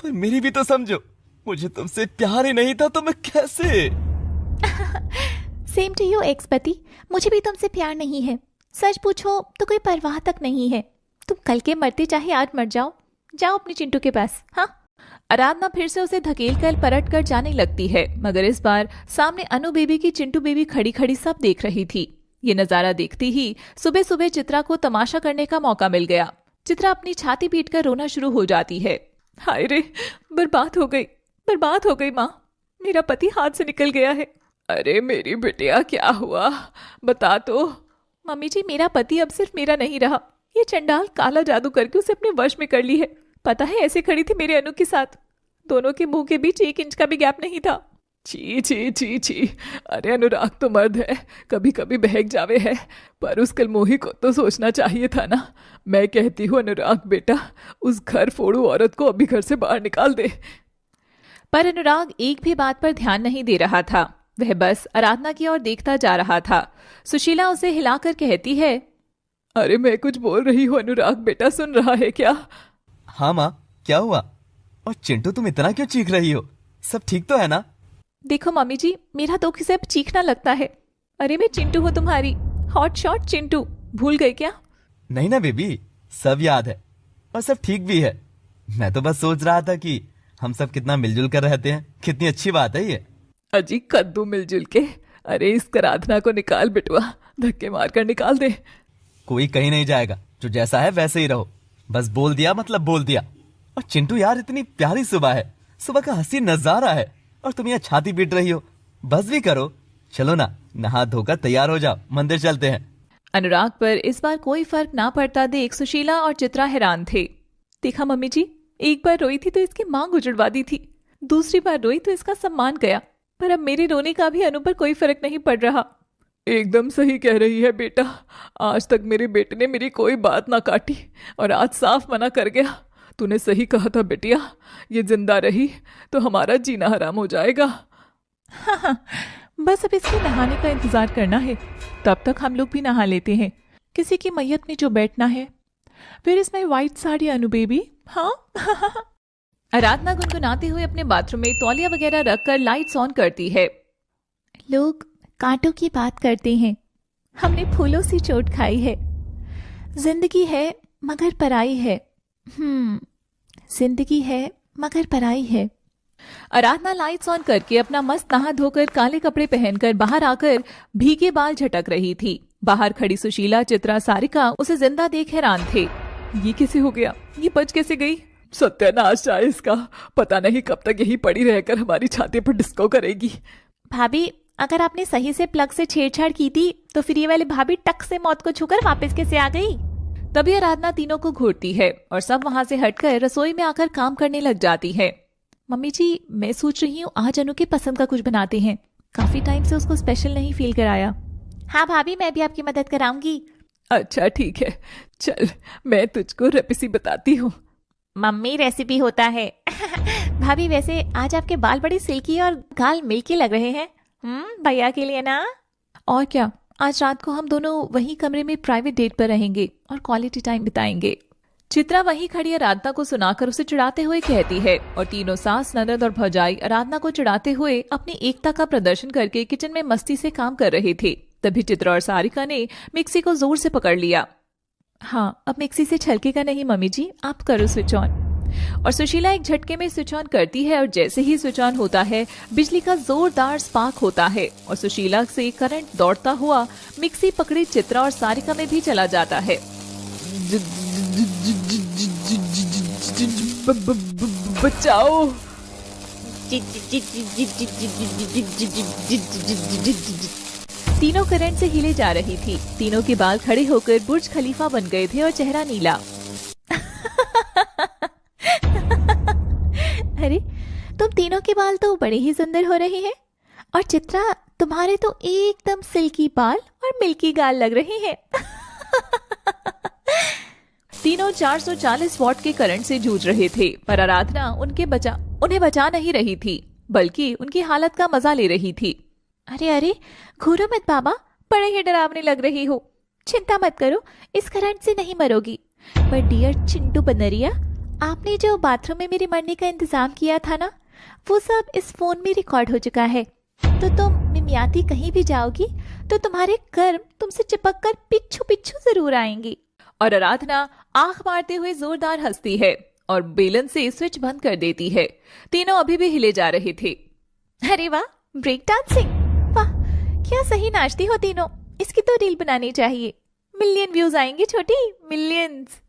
पर मेरी भी तो समझो, मुझे तुमसे प्यार ही नहीं था तो मैं कैसे। सेम टू यू एक्स पति, मुझे भी तुमसे प्यार नहीं है। सच पूछो तो कोई परवाह तक नहीं है। तुम कल के मरते चाहे आज मर जाओ, जाओ अपने चिंटू के पास। हाँ। आराधना फिर से उसे धकेल कर पलट कर जाने लगती है, मगर इस बार सामने अनु बेबी की चिंटू बेबी खड़ी खड़ी सब देख रही थी। ये नजारा देखती ही सुबह सुबह चित्रा को तमाशा करने का मौका मिल गया। चित्रा अपनी छाती पीट कर रोना शुरू हो जाती है। हाय रे, बर्बाद हो गई माँ, मेरा पति हाथ से निकल गया है। अरे मेरी बिटिया, क्या हुआ, बता तो। मम्मी जी, मेरा पति अब सिर्फ मेरा नहीं रहा, ये चंडाल काला जादू करके उसे अपने वश में कर ली है। पता है, ऐसे खड़ी थी मेरे अनु के साथ, दोनों के मुंह के बीच 1 इंच का भी गैप नहीं था। छी छी छी छी, अरे अनुराग तो मर्द है, कभी कभी बहक जावे है, पर उस कलमोही को तो सोचना चाहिए था ना। मैं कहती हूँ अनुराग बेटा, उस घर फोड़ू औरत को अभी घर से बाहर निकाल दे। पर अनुराग एक भी बात पर ध्यान नहीं दे रहा था, वह बस आराधना की ओर देखता जा रहा था। सुशीला उसे हिलाकर कहती है, अरे मैं कुछ बोल रही हूँ अनुराग बेटा, सुन रहा है क्या? हाँ माँ, क्या हुआ? और चिंटू तुम इतना क्यों चीख रही हो, सब ठीक तो है ना? देखो मम्मी जी, मेरा तो किसे अब चीखना लगता है। अरे मैं चिंटू हूँ तुम्हारी, हॉट शॉट चिंटू, भूल गए क्या? नहीं ना बेबी, सब याद है और सब ठीक भी है। मैं तो बस सोच रहा था कि हम सब कितना मिलजुल कर रहते हैं, कितनी अच्छी बात है ये। अजी कद्दू मिलजुल के, अरे इस आराधना को निकाल बिटवा, धक्के मारकर निकाल दे। कोई कहीं नहीं जाएगा, जो जैसा है वैसे ही रहो, बस बोल दिया मतलब बोल दिया। और चिंटू यार, इतनी प्यारी सुबह है, सुबह का हंसी नजारा है, और तुम यहाँ छाती पीट रही हो, बस भी करो। चलो ना, नहा धोकर तैयार हो जाओ, मंदिर चलते हैं। अनुराग पर इस बार कोई फर्क ना पड़ता देख सुशीला और चित्रा हैरान थे। देखा मम्मी जी, एक बार रोई थी तो इसकी मांग उजड़वा दी थी, दूसरी बार रोई तो इसका सम्मान गया, पर अब मेरे रोने का भी अनु पर कोई फर्क नहीं पड़ रहा। एकदम सही कह रही है बेटा, आज तक मेरे बेटे ने मेरी कोई बात ना काटी और आज साफ मना कर गया। तूने सही कहा था बेटिया, ये जिंदा रही तो हमारा जीना हराम हो जाएगा। हाँ, बस अब इसके नहाने का इंतजार करना है, तब तक हम लोग भी नहा लेते हैं। किसी की मैयत में जो बैठना है। फिर इसमें व्हाइट साड़ी अनु बेबी। हाँ। आराधना गुनगुनाते हुए अपने बाथरूम में तौलिया वगैरह रखकर लाइट्स ऑन करती है। लोग कांटों की बात करते हैं, हमने फूलों से चोट खाई है। जिंदगी है मगर पराई है। जिंदगी है मगर पराई है। आराधना लाइट्स ऑन करके अपना मस्त नहा धोकर काले कपड़े पहनकर बाहर आकर भीगे बाल झटक रही थी। बाहर खड़ी सुशीला, चित्रा, सारिका उसे जिंदा देख हैरान थे। ये कैसे हो गया, ये बच कैसे गई? सत्यानाश है इसका, पता नहीं कब तक यही पड़ी रहकर हमारी छाती पर डिस्को करेगी। भाभी, अगर आपने सही से प्लग से छेड़छाड़ की थी तो फिर ये वाली भाभी टक से मौत को छूकर वापस कैसे आ गई? तभी आराधना तीनों को घूरती है और सब वहां से हटकर रसोई में आकर काम करने लग जाती है। मम्मी जी, मैं सोच रही हूँ आज अनु के पसंद का कुछ बनाते हैं, काफी टाइम से उसको स्पेशल नहीं फील कराया। हाँ भाभी, मैं भी आपकी मदद कराऊंगी। अच्छा ठीक है, चल मैं तुझको रेसिपी बताती हूँ। मम्मी, रेसिपी होता है। भाभी, वैसे आज आपके बाल बड़ी सिल्की और गाल मिल्की लग रहे हैं। भैया के लिए ना। और क्या, आज रात को हम दोनों वही कमरे में प्राइवेट डेट पर रहेंगे और क्वालिटी टाइम बिताएंगे। चित्रा वहीं खड़ी आराधना को सुनाकर उसे चिढ़ाते हुए कहती है और तीनों सास, ननद और भौजाई आराधना को चिढ़ाते हुए अपनी एकता का प्रदर्शन करके किचन में मस्ती से काम कर रहे थे। तभी चित्रा और सारिका ने मिक्सी को जोर से पकड़ लिया। हाँ, अब मिक्सी से छलकेगा नहीं मम्मी जी, आप करो स्विच ऑन। और सुशीला एक झटके में स्विच ऑन करती है और जैसे ही स्विच ऑन होता है बिजली का जोरदार स्पार्क होता है और सुशीला से करंट दौड़ता हुआ मिक्सी पकड़ी चित्रा और सारिका में भी चला जाता है। बचाओ। तीनों करंट से हिले जा रही थी। तीनों के बाल खड़े होकर बुर्ज खलीफा बन गए थे और चेहरा नीला। अरे तुम तीनों के बाल तो बड़े ही सुंदर हो रहे हैं और चित्रा तुम्हारे तो एकदम सिल्की बाल और मिल्की गाल लग रहे हैं। तीनों 440 वॉट के करंट से जूझ रहे थे पर आराधना उन्हें बचा नहीं रही थी बल्कि उनकी हालत का मजा ले रही थी। अरे अरे घूरो मत बाबा, बड़े ही डरावने लग रही हो। चिंता मत करो, इस करंट से नहीं मरोगी। पर डियर चिंटू बनरिया, आपने जो बाथरूम में मेरे मरने का इंतजाम किया था ना, वो सब इस फोन में रिकॉर्ड हो चुका है। तो तुम मिमियाती कहीं भी जाओगी तो तुम्हारे कर्म तुमसे चिपक कर पिच्छू पिच्छू जरूर आएंगी। और आराधना आंख मारते हुए जोरदार हंसती है और बेलन से स्विच बंद कर देती है। तीनों अभी भी हिले जा रहे थे। अरे वाह, ब्रेक डांसिंग, वाह क्या सही नाचती हो तीनों। इसकी तो रील बनानी चाहिए, मिलियन व्यूज आएंगे छोटी, मिलियंस।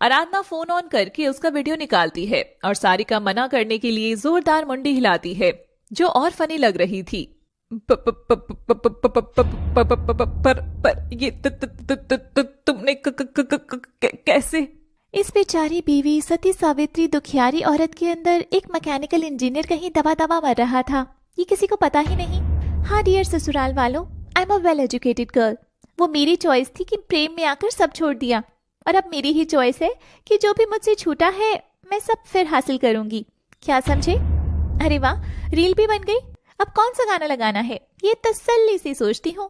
आराधना फोन ऑन करके उसका वीडियो निकालती है और सारिका मना करने के लिए जोरदार मुंडी हिलाती है जो और फनी लग रही थी। पर ये तुमने कैसे? इस बेचारी बीवी सती सावित्री दुखियारी औरत के अंदर एक मैकेनिकल इंजीनियर कहीं दबा दबा मर रहा था, ये किसी को पता ही नहीं। हाँ डियर ससुराल वालों, I am a well educated girl. वो मेरी चॉइस थी कि प्रेम में आकर सब छोड़ दिया और अब मेरी ही चॉइस है कि जो भी मुझसे छूटा है मैं सब फिर हासिल करूंगी। क्या समझे? अरे वाह, रील भी बन गई। अब कौन सा गाना लगाना है ये तसल्ली से सोचती हूँ।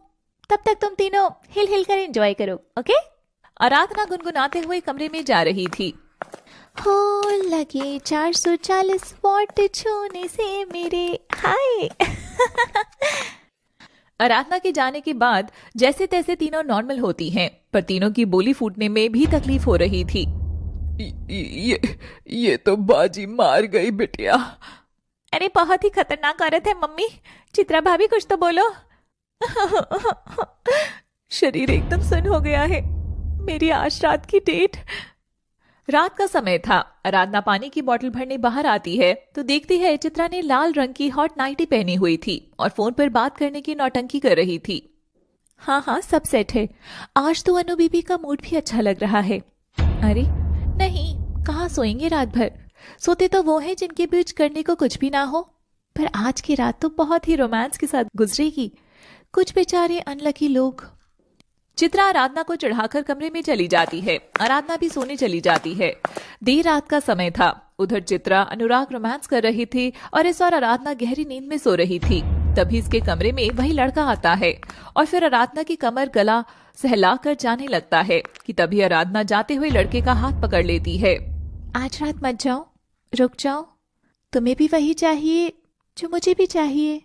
तब तक तुम तीनों हिल हिल कर एंजॉय करो, ओके? आराधना गुनगुनाते हुए कमरे में जा रही थी। हो लगे 440 वॉट छूने से मेरे हाय। आराधना के जाने के बाद जैसे तैसे तीनों नॉर्मल होती हैं, पर तीनों की बोली फूटने में भी तकलीफ हो रही थी। ये तो बाजी मार गई बिटिया। अरे बहुत ही खतरनाक औरत है मम्मी। चित्रा भाभी कुछ तो बोलो। शरीर एकदम सुन्न हो गया है। मेरी आज रात की डेट। रात का समय था। आराधना पानी की बोतल भरने बाहर आती है तो देखती है चित्रा ने लाल रंग की हॉट नाइटी पहनी हुई थी और फोन पर बात करने की नौटंकी कर रही थी। हाँ सब सेट है। आज तो अनु बीबी का मूड भी अच्छा लग रहा है। अरे नहीं, कहाँ सोएंगे रात भर। सोते तो वो हैं जिनके बीच करने को कुछ भी ना हो, पर आज की रात तो बहुत ही रोमांस के साथ गुजरेगी। कुछ बेचारे अनलकी लोग। चित्रा आराधना को चढ़ाकर कमरे में चली जाती है। आराधना भी सोने चली जाती है। देर रात का समय था। उधर चित्रा अनुराग रोमांस कर रही थी और इस और आराधना गहरी नींद में सो रही थी। तभी इसके कमरे में वही लड़का आता है और फिर आराधना की कमर गला सहलाकर जाने लगता है कि तभी आराधना जाते हुए लड़के का हाथ पकड़ लेती है। आज रात मत जाओ, रुक जाओ, तुम्हें भी वही चाहिए जो मुझे भी चाहिए।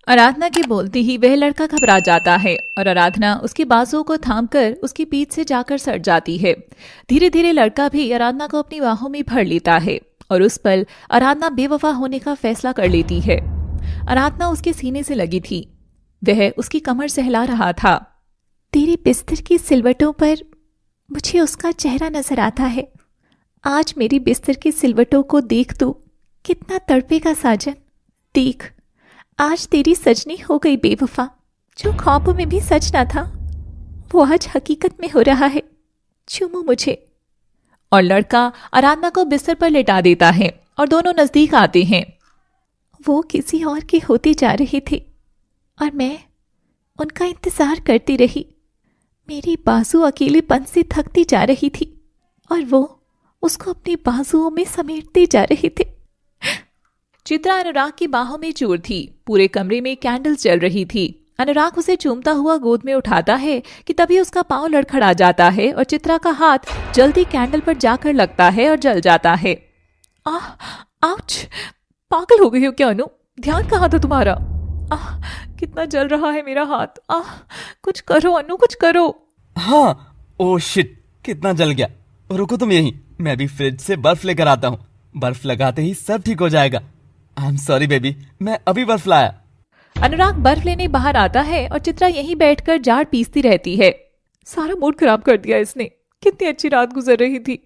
आराधना के बोलते ही वह लड़का घबरा जाता है और आराधना उसके बाजुओं को थामकर उसकी पीठ से जाकर सट जाती है। धीरे धीरे लड़का भी आराधना को अपनी बाहों में भर लेता है और उस पल आराधना बेवफा होने का फैसला कर लेती है। आराधना उसके सीने से लगी थी। वह उसकी कमर सहला रहा था। तेरे बिस्तर की सिलवटों पर मुझे उसका चेहरा नजर आता है। आज मेरी बिस्तर की सिलवटों को देख तू, कितना तड़पेगा साजन। देख, आज तेरी सजनी हो गई बेवफा। जो ख्वाबों में भी सच ना था वो आज हकीकत में हो रहा है। चूमो मुझे। और लड़का आराधना को बिस्तर पर लेटा देता है और दोनों नजदीक आते हैं। वो किसी और के होते जा रहे थे और मैं उनका इंतजार करती रही। मेरी बाजू अकेलेपन से थकती जा रही थी और वो उसको अपनी बाजुओं में समेटते जा रहे थे। चित्रा अनुराग की बाहों में चूर थी। पूरे कमरे में कैंडल्स जल रही थी। अनुराग उसे चूमता हुआ गोद में उठाता है कि तभी उसका पांव लड़खड़ा जाता है और चित्रा का हाथ जल्दी कैंडल पर जाकर लगता है और जल जाता है। आउच! पागल हो गई हो क्या अनु? ध्यान कहाँ था तुम्हारा? कितना जल रहा है मेरा हाथ। कुछ करो अनु, कुछ करो। हाँ, ओ शिट, कितना जल गया। रुको तुम यहीं, मैं भी फ्रिज से बर्फ लेकर आता हूँ। बर्फ लगाते ही सब ठीक हो जाएगा। आई एम सॉरी बेबी, मैं अभी बर्फ लाया। अनुराग बर्फ लेने बाहर आता है और चित्रा यहीं बैठकर जाड़ पीसती रहती है। सारा मूड खराब कर दिया इसने। कितनी अच्छी रात गुजर रही थी।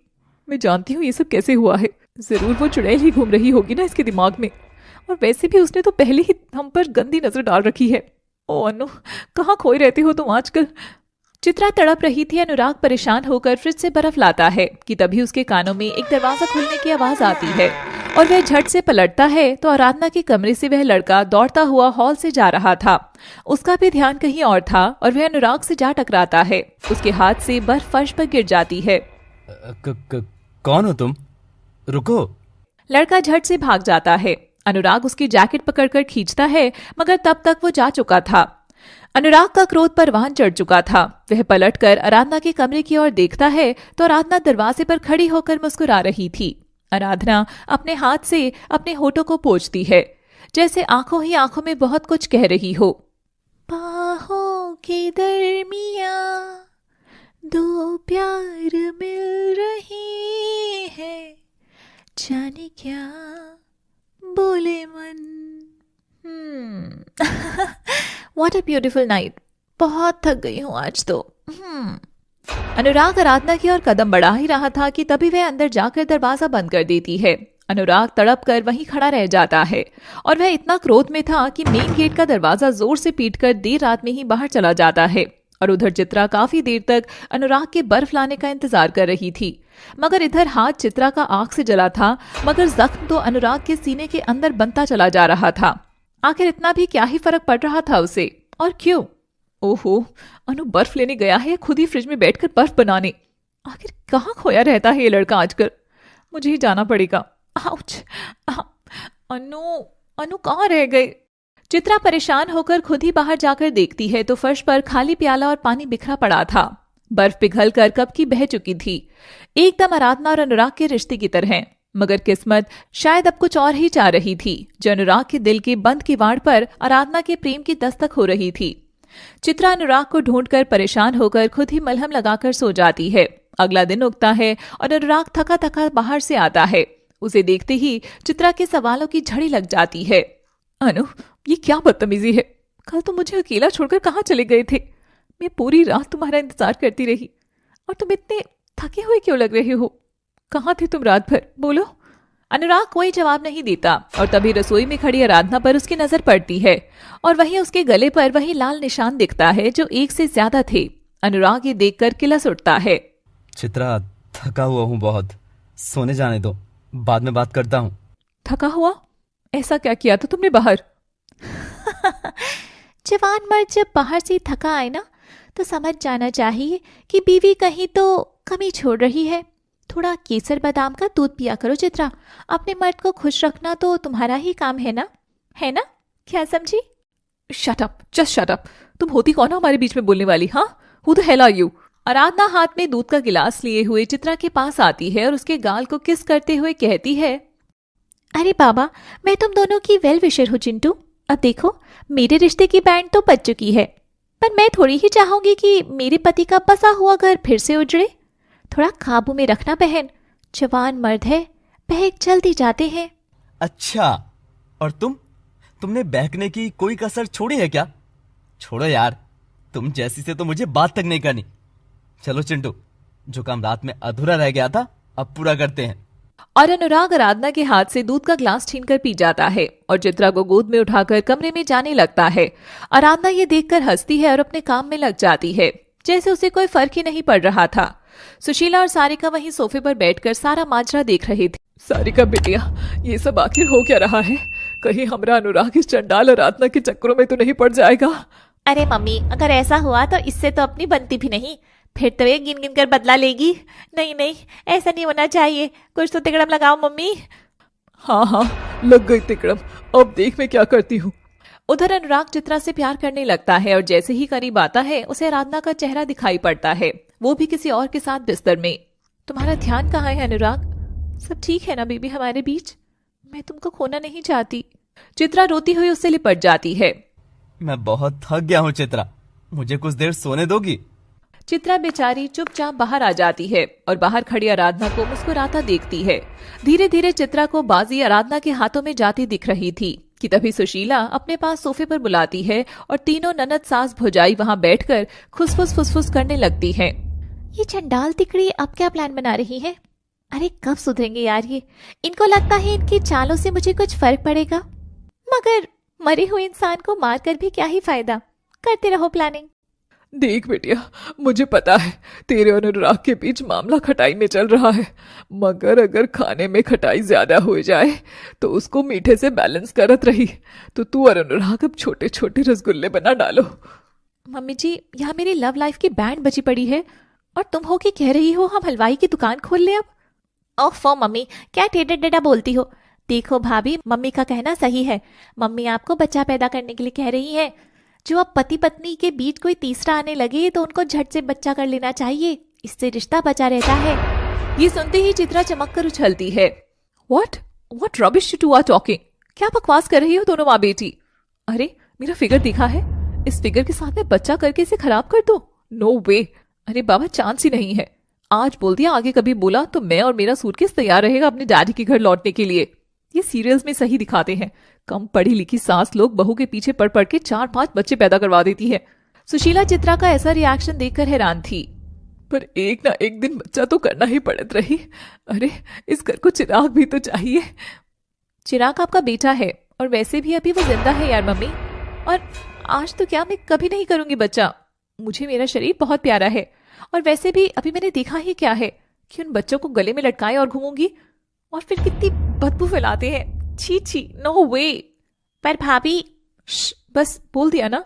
मैं जानती हूँ ये सब कैसे हुआ है। जरूर वो चुड़ैल ही घूम रही होगी ना इसके दिमाग में। और वैसे भी उसने तो पहले ही हम पर गंदी नजर डाल रखी है। ओ अनु, कहाँ खोई रहती हो तुम आजकल। चित्रा तड़प रही थी। अनुराग परेशान होकर फ्रिज से बर्फ लाता है कि तभी उसके कानों में एक दरवाजा खुलने की आवाज आती है और वह झट से पलटता है तो आराधना के कमरे से वह लड़का दौड़ता हुआ हॉल से जा रहा था। उसका भी ध्यान कहीं और था और वह अनुराग से जा टकराता है। उसके हाथ से बर्फ फर्श पर गिर जाती है। कौन हो तुम? रुको। लड़का झट से भाग जाता है। अनुराग उसकी जैकेट पकड़कर खींचता है मगर तब तक वो जा चुका था। अनुराग का क्रोध परवान चढ़ चुका था। वह पलटकर आराधना के कमरे की ओर देखता है तो आराधना दरवाजे पर खड़ी होकर मुस्कुरा रही थी। आराधना अपने हाथ से अपने होठों को पोंछती है, जैसे आंखों ही आंखों में बहुत कुछ कह रही हो। बाहों के दरमियां दो प्यार मिल रहे हैं, जाने क्या बोले मन। What a beautiful night. बहुत थक गई हूँ आज तो। अनुराग आराधना की ओर कदम बढ़ा ही रहा था कि तभी वह अंदर जाकर दरवाजा बंद कर देती है। अनुराग तड़प कर वहीं खड़ा रह जाता है और वह इतना क्रोध में था कि मेन गेट का दरवाजा जोर से पीटकर देर रात में ही बाहर चला जाता है। और उधर चित्रा काफी देर तक अनुराग के बर्फ लाने का इंतजार कर रही थी, मगर इधर हाथ चित्रा का आग से जला था, मगर जख्म तो अनुराग के सीने के अंदर बनता चला जा रहा था। आखिर इतना भी क्या ही फर्क पड़ रहा था उसे, और क्यों? ओहो, अनु बर्फ लेने गया है या खुद ही फ्रिज में बैठकर बर्फ बनाने? आखिर कहाँ खोया रहता है ये लड़का आजकल? मुझे ही जाना पड़ेगा। आउच! अनु कहाँ रह गए? चित्रा परेशान होकर खुद ही बाहर जाकर देखती है तो फर्श पर खाली प्याला और पानी बिखरा पड़ा था। बर्फ पिघल कर कब की बह चुकी थी, एकदम आराधना और अनुराग के रिश्ते की तरह। मगर किस्मत शायद अब कुछ और ही चाह रही थी, जो अनुराग के दिल के बंद किवाड़ पर आराधना के प्रेम की दस्तक हो रही थी। चित्रा अनुराग को ढूंढकर परेशान होकर खुद ही मलहम लगाकर सो जाती है। अगला दिन उगता है और अनुराग थका थका बाहर से आता है। उसे देखते ही चित्रा के सवालों की झड़ी लग जाती है। अनु, ये क्या बदतमीजी है? कल तुम मुझे अकेला छोड़कर कहाँ चले गए थे? मैं पूरी रात तुम्हारा इंतजार करती रही और तुम इतने थके हुए क्यों लग रहे हो? कहाँ थे तुम रात भर? बोलो। अनुराग कोई जवाब नहीं देता और तभी रसोई में खड़ी आराधना पर उसकी नजर पड़ती है और वहीं उसके गले पर वही लाल निशान दिखता है जो एक से ज्यादा थे। अनुराग ये देखकर किलस उठता है। चित्रा, थका हुआ हूँ बहुत, सोने जाने दो, बाद में बात करता हूँ। थका हुआ? ऐसा क्या किया था तुमने बाहर? जवान मर्द जब बाहर से थका आए ना तो समझ जाना चाहिए कि बीवी कहीं तो कमी छोड़ रही है। थोड़ा केसर बादाम का दूध पिया करो चित्रा, अपने मर्द को खुश रखना तो तुम्हारा ही काम है ना? क्या समझी? Shut up, just shut up. तुम होती कौन हो हमारे बीच में बोलने वाली? हाँ, who the hell are you? Aradhana हाथ में दूध का गिलास लिए हुए चित्रा के पास आती है और उसके गाल को किस करते हुए कहती है, अरे बाबा, मैं तुम दोनों की वेल विशर हूँ चिंटू। अब देखो, मेरे रिश्ते की बैंड तो बज चुकी है, पर मैं थोड़ी ही चाहूंगी कि मेरे पति का बसा हुआ घर फिर से उजड़े। थोड़ा काबू में रखना बहन, जवान मर्द है, बहक जल्दी जाते हैं। अच्छा, और तुमने बहकने की कोई कसर छोड़ी है क्या? छोड़ो यार, तुम जैसी से तो मुझे बात तक नहीं करनी। चलो चिंटू, जो काम रात में अधूरा रह गया था अब पूरा करते हैं। और अनुराग आराधना के हाथ से दूध का ग्लास छीनकर पी जाता है और चित्रा को गोद में उठाकर कमरे में जाने लगता है। आराधना ये देखकर हंसती है और अपने काम में लग जाती है, जैसे उसे कोई फर्क ही नहीं पड़ रहा था। सुशीला और सारिका वहीं सोफे पर बैठकर सारा माजरा देख रही थी। सारिका बिटिया, ये सब आखिर हो क्या रहा है? कहीं हमरा अनुराग इस चंडाल आराधना के चक्करों में तो नहीं पड़ जाएगा? अरे मम्मी, अगर ऐसा हुआ तो इससे तो अपनी बनती भी नहीं, फिर तो ये गिन गिन कर बदला लेगी। नहीं, ऐसा नहीं होना चाहिए, कुछ तो तिकड़म लगाओ मम्मी। हाँ, लग गई तिकड़म, अब देख मैं क्या करती हूँ। उधर अनुराग चित्रा से प्यार करने लगता है और जैसे ही करीब आता है उसे आराधना का चेहरा दिखाई पड़ता है, वो भी किसी और के साथ बिस्तर में। तुम्हारा ध्यान कहाँ है अनुराग? सब ठीक है ना बीबी हमारे बीच? मैं तुमको खोना नहीं चाहती। चित्रा रोती हुई उससे लिपट जाती है। मैं बहुत थक गया हूँ चित्रा, मुझे कुछ देर सोने दोगी? चित्रा बेचारी चुपचाप बाहर आ जाती है और बाहर खड़ी आराधना को मुस्कुराता देखती है। धीरे धीरे चित्रा को बाजी आराधना के हाथों में जाती दिख रही थी कि तभी सुशीला अपने पास सोफे पर बुलाती है और तीनों ननद सास भौजाई वहां बैठकर खुसफुस फुसफुस करने लगती हैं। ये चंडाल तिकड़ी अब क्या प्लान बना रही है? अरे कब सुधरेंगे यार ये। इनको लगता है इनकी चालों से मुझे कुछ फर्क पड़ेगा, मगर मरे हुए इंसान को मारकर भी क्या ही फायदा। करते रहो प्लानिंग। देख बेटिया, मुझे पता है तेरे और अनुराग के बीच मामला खटाई में चल रहा है, मगर अगर खाने में खटाई ज्यादा हो जाए तो उसको मीठे से बैलेंस करत रही तो तू और अनुराग अब छोटे छोटे रसगुल्ले बना डालो। मम्मी जी, यहाँ मेरी लव लाइफ की बैंड बची पड़ी है और तुम हो कि कह रही हो हम हलवाई की दुकान खोल ले अब। ओफो मम्मी, क्या टेढ़ा टेढ़ा बोलती हो। देखो भाभी, मम्मी का कहना सही है। मम्मी आपको बच्चा पैदा करने के लिए कह रही है। जो अब पति पत्नी के बीच कोई तीसरा आने लगे तो उनको झट से बच्चा कर लेना चाहिए, इससे रिश्ता बचा रहता है। ये सुनते ही चित्रा चमक कर उछलती है। What rubbish you two are talking? क्या बकवास कर रही हो दोनों माँ बेटी? अरे मेरा फिगर दिखा है, इस फिगर के साथ में बच्चा करके इसे खराब कर दो? नो वे। अरे बाबा, चांस ही नहीं है। आज बोल दिया, आगे कभी बोला तो मैं और मेरा सूटकेस तैयार रहेगा अपने डैडी के घर लौटने के लिए। ये सीरियल्स में सही दिखाते हैं, कम पढ़ी लिखी सास लोग बहू के पीछे पड़ पड़ के 4-5 बच्चे पैदा करवा देती है। सुशीला चित्रा का ऐसा रिएक्शन देखकर हैरान थी। पर एक ना एक दिन बच्चा तो करना ही पड़त रही। अरे इस घर को चिराग भी तो चाहिए। चिराग आपका बेटा है और वैसे भी अभी वो जिंदा है यार मम्मी। और आज तो क्या, मैं कभी नहीं करूंगी बच्चा। मुझे मेरा शरीर बहुत प्यारा है और वैसे भी अभी मैंने देखा ही क्या है कि उन बच्चों को गले में लटकाए और घूमूंगी और फिर कितनी बदबू फैलाते हैं। छी छी, नो वे। पर भाभी, बस बोल दिया ना।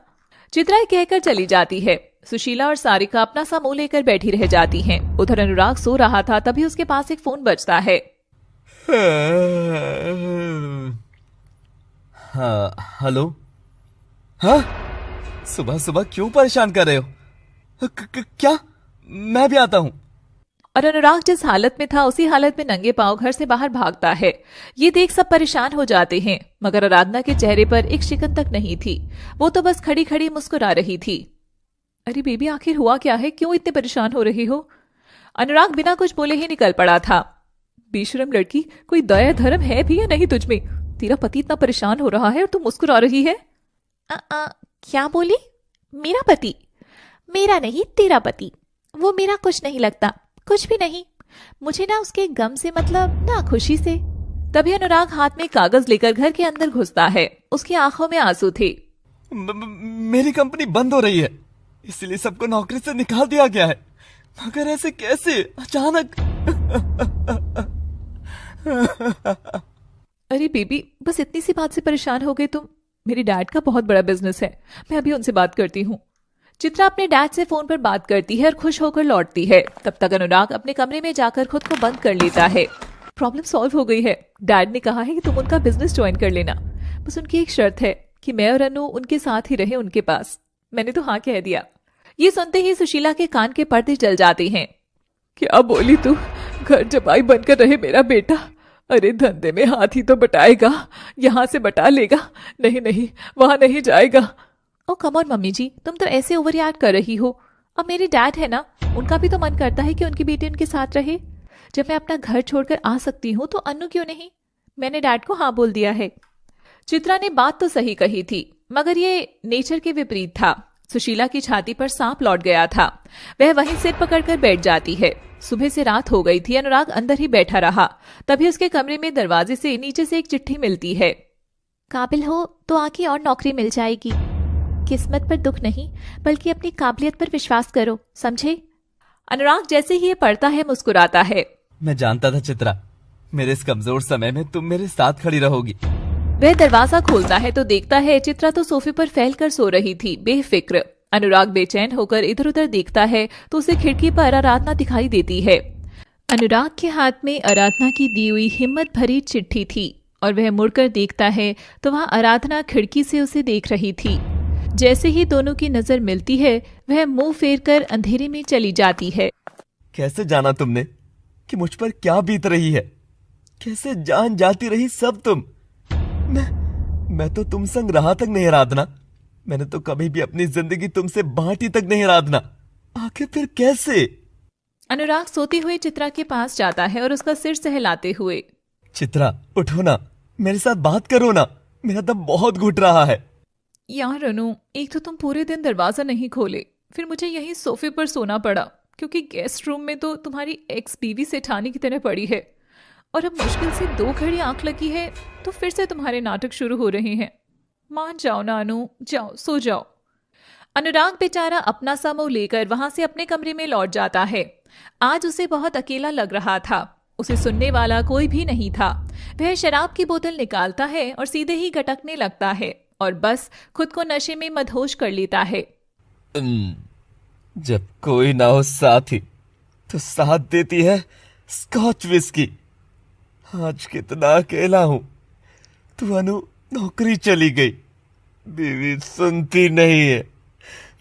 चित्रा कहकर चली जाती है। सुशीला और सारिका अपना सा मुंह लेकर बैठी रह जाती हैं। उधर अनुराग सो रहा था, तभी उसके पास एक फोन बजता है। हाँ, हेलो। हाँ, सुबह सुबह क्यों परेशान कर रहे हो? क्या? मैं भी आता हूं। और अनुराग जिस हालत में था उसी हालत में नंगे पांव घर से बाहर भागता है। ये देख सब परेशान हो जाते हैं, मगर आराधना के चेहरे पर एक शिकन तक नहीं थी। वो तो बस खड़ी खड़ी मुस्कुरा रही थी। अरे बेबी, आखिर हुआ क्या है? क्यों इतने परेशान हो रही हो? अनुराग बिना कुछ बोले ही निकल पड़ा था। बेशरम लड़की, कोई दया धर्म है भी या नहीं तुझमें? तेरा पति इतना परेशान हो रहा है और तू मुस्कुरा रही है। क्या बोली? मेरा पति? मेरा नहीं, तेरा पति। वो मेरा कुछ नहीं लगता, कुछ भी नहीं। मुझे ना उसके गम से मतलब, ना खुशी से। तभी अनुराग हाथ में कागज लेकर घर के अंदर घुसता है। उसकी आंखों में आंसू थे। मेरी कंपनी बंद हो रही है, इसलिए सबको नौकरी से निकाल दिया गया है। मगर ऐसे कैसे अचानक? अरे बेबी, बस इतनी सी बात से परेशान हो गए तुम? मेरे डैड का बहुत बड़ा बिजनेस है, मैं अभी उनसे बात करती हूँ। चित्रा अपने डैड से फोन पर बात करती है और खुश होकर लौटती है। तब तक अनुराग अपने कमरे में जाकर खुद को बंद कर लेता है। प्रॉब्लम सॉल्व हो गई है। डैड ने कहा है कि तुम उनका बिजनेस ज्वाइन कर लेना। बस उनकी एक शर्त है कि मैं और अनु उनके साथ ही रहे उनके पास। मैंने तो हाँ कह दिया। ये सुनते ही सुशीला के कान के पर्दे जल जाते हैं। क्या बोली तू? घर जबाई बनकर रहे मेरा बेटा? अरे धंधे में हाथ ही तो बटाएगा, यहाँ से बटा लेगा। नहीं नहीं, वहां नहीं जाएगा। ओ कम ऑन मम्मी जी, तुम तो ऐसे ओवर रिएक्ट कर रही हो। अब मेरे डैड है ना, उनका भी तो मन करता है कि उनकी बेटी उनके साथ रहे। जब मैं अपना घर छोड़कर आ सकती हूँ तो अनु क्यों नहीं? मैंने डैड को हाँ बोल दिया है। चित्रा ने बात तो सही कही थी, मगर ये नेचर के विपरीत था। सुशीला की छाती पर सांप लौट गया था। वह वहीं सिर पकड़कर बैठ जाती है। सुबह से रात हो गई थी। अनुराग अंदर ही बैठा रहा। तभी उसके कमरे में दरवाजे से नीचे से एक चिट्ठी मिलती है। काबिल हो तो आगे और नौकरी मिल जाएगी। किस्मत पर दुख नहीं, बल्कि अपनी काबिलियत पर विश्वास करो, समझे? अनुराग जैसे ही ये पढ़ता है मुस्कुराता है। मैं जानता था चित्रा, मेरे इस कमजोर समय में तुम मेरे साथ खड़ी रहोगी। वह दरवाजा खोलता है तो देखता है चित्रा तो सोफे पर फैलकर सो रही थी, बेफिक्र। अनुराग बेचैन होकर इधर उधर देखता है तो उसे खिड़की पर आराधना दिखाई देती है। अनुराग के हाथ में आराधना की दी हुई हिम्मत भरी चिट्ठी थी और वह मुड़कर देखता है तो वहां आराधना खिड़की से उसे देख रही थी। जैसे ही दोनों की नजर मिलती है वह मुंह फेरकर अंधेरे में चली जाती है। कैसे जाना तुमने कि मुझ पर क्या बीत रही है? कैसे जान जाती रही सब तुम? मैं तो तुम संग रहा तक नहीं आराधना। मैंने तो कभी भी अपनी जिंदगी तुमसे बांटी तक नहीं आराधना। आखिर फिर कैसे? अनुराग सोती हुई चित्रा के पास जाता है और उसका सिर सहलाते हुए। चित्रा, उठो ना, मेरे साथ बात करो ना, मेरा दम बहुत घुट रहा है। यार अनु, एक तो तुम पूरे दिन दरवाजा नहीं खोले, फिर मुझे यहीं सोफे पर सोना पड़ा क्योंकि गेस्ट रूम में तो तुम्हारी एक्स बीवी सेठानी की तरह पड़ी है, और अब मुश्किल से 2 घड़ी आंख लगी है तो फिर से तुम्हारे नाटक शुरू हो रहे हैं। मान जाओ ना अनु, जाओ सो जाओ। अनुराग बेचारा अपना सा मुंह लेकर वहां से अपने कमरे में लौट जाता है। आज उसे बहुत अकेला लग रहा था। उसे सुनने वाला कोई भी नहीं था। वह शराब की बोतल निकालता है और सीधे ही गटकने लगता है और बस खुद को नशे में मदहोश कर लेता है। जब कोई ना हो साथी तो साथ देती है स्कॉच विस्की। आज कितना अकेला हूं। तू अनु नौकरी चली गई, बीवी सुनती नहीं है,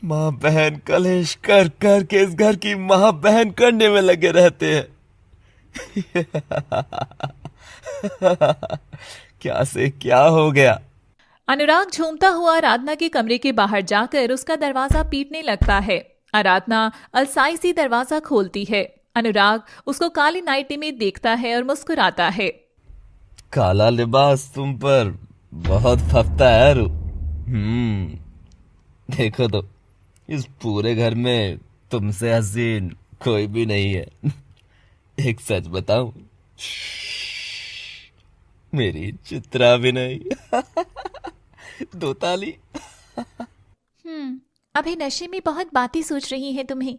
माँ बहन कलेश कर कर के इस घर की माँ बहन करने में लगे रहते हैं। क्या से क्या हो गया। अनुराग झूमता हुआ आराधना के कमरे के बाहर जाकर उसका दरवाजा पीटने लगता है। आराधना अलसाई सी दरवाजा खोलती है। अनुराग उसको काली नाइटी में देखता है और मुस्कुराता है। काला लिबास तुम पर बहुत फपता है अरु। देखो तो, इस पूरे घर में तुमसे हसीन कोई भी नहीं है। एक सच बताऊं, मेरी चित्रा भी नहीं। 2 ताली। अभी नशे में बहुत बातें सोच रही हैं तुम्हें।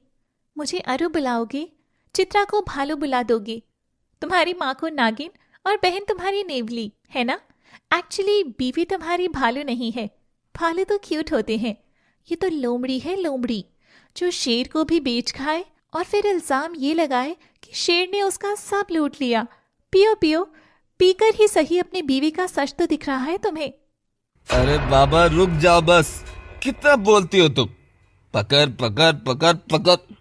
मुझे अरु बुलाओगे, चित्रा को भालू बुला दोगे, तुम्हारी माँ को नागिन और बहन तुम्हारी नेवली, है ना? एक्चुअली बीवी तुम्हारी भालू नहीं है। भालू तो क्यूट होते हैं, ये तो लोमड़ी है, लोमड़ी, जो शेर को भी बेच खाए और फिर इल्जाम ये लगाए कि शेर ने उसका सब लूट लिया। पियो पियो, पीकर ही सही अपनी बीवी का सच तो दिख रहा है तुम्हें। अरे बाबा रुक जाओ बस, कितना बोलती हो तुम। पकड़ पकड़ पकड़ पकड़।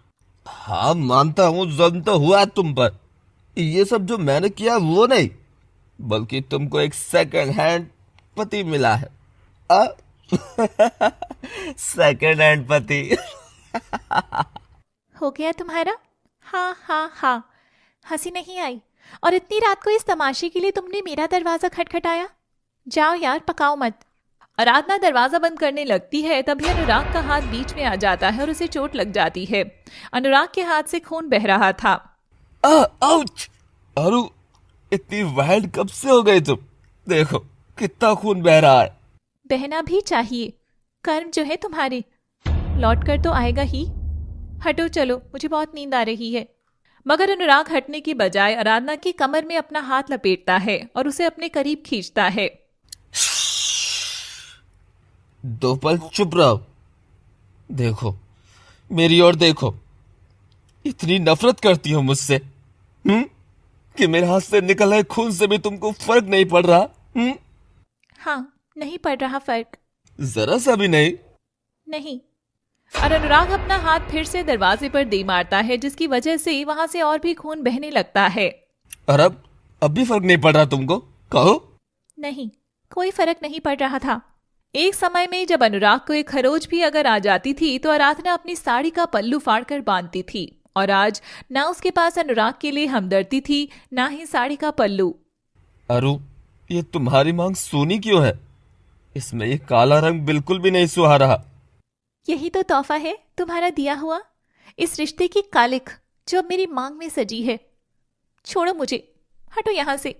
हाँ मानता हूँ जुल्म तो हुआ तुम पर। ये सब जो मैंने किया वो नहीं, बल्कि तुमको एक सेकंड हैंड पति मिला है। सेकंड हैंड पति। हो गया तुम्हारा? हाँ हाँ हाँ, हंसी नहीं आई? और इतनी रात को इस तमाशे के लिए तुमने मेरा दरवाजा खटखटाया? जाओ यार, पकाओ मत। आराधना दरवाजा बंद करने लगती है, तभी अनुराग का हाथ बीच में आ जाता है और उसे चोट लग जाती है। अनुराग के हाथ से खून बह रहा था। आउच! अरु, इतनी वाइल्ड कब से हो गई तुम? देखो कितना खून बह रहा है। बहना भी चाहिए, कर्म जो है तुम्हारे लौट कर तो आएगा ही। हटो चलो, मुझे बहुत नींद आ रही है। मगर अनुराग हटने की बजाय आराधना की कमर में अपना हाथ लपेटता है और उसे अपने करीब खींचता है। 2 पल चुप रहो। देखो, मेरी ओर देखो। इतनी नफरत करती हो मुझसे कि मेरे हाथ से निकल रहे खून से भी तुमको फर्क नहीं पड़ रहा? हाँ, नहीं पड़ रहा फर्क, जरा सा भी नहीं। नहीं। और अनुराग अपना हाथ फिर से दरवाजे पर दे मारता है, जिसकी वजह से वहां से और भी खून बहने लगता है। और अब भी फर्क नहीं पड़ रहा तुमको? कहो। नहीं, कोई फर्क नहीं पड़ रहा था। एक समय में जब अनुराग को एक खरोच भी अगर आ जाती थी तो आराधना अपनी साड़ी का पल्लू फाड़कर बांधती थी, और आज ना उसके पास अनुराग के लिए हमदर्दी थी, ना ही साड़ी का पल्लू। अरु, ये तुम्हारी मांग सोनी क्यों है? इसमें ये काला रंग बिल्कुल भी नहीं सुहा रहा। यही तो तोहफा है तुम्हारा दिया हुआ, इस रिश्ते की कालिक जो अब मेरी मांग में सजी है। छोड़ो मुझे, हटो यहां से।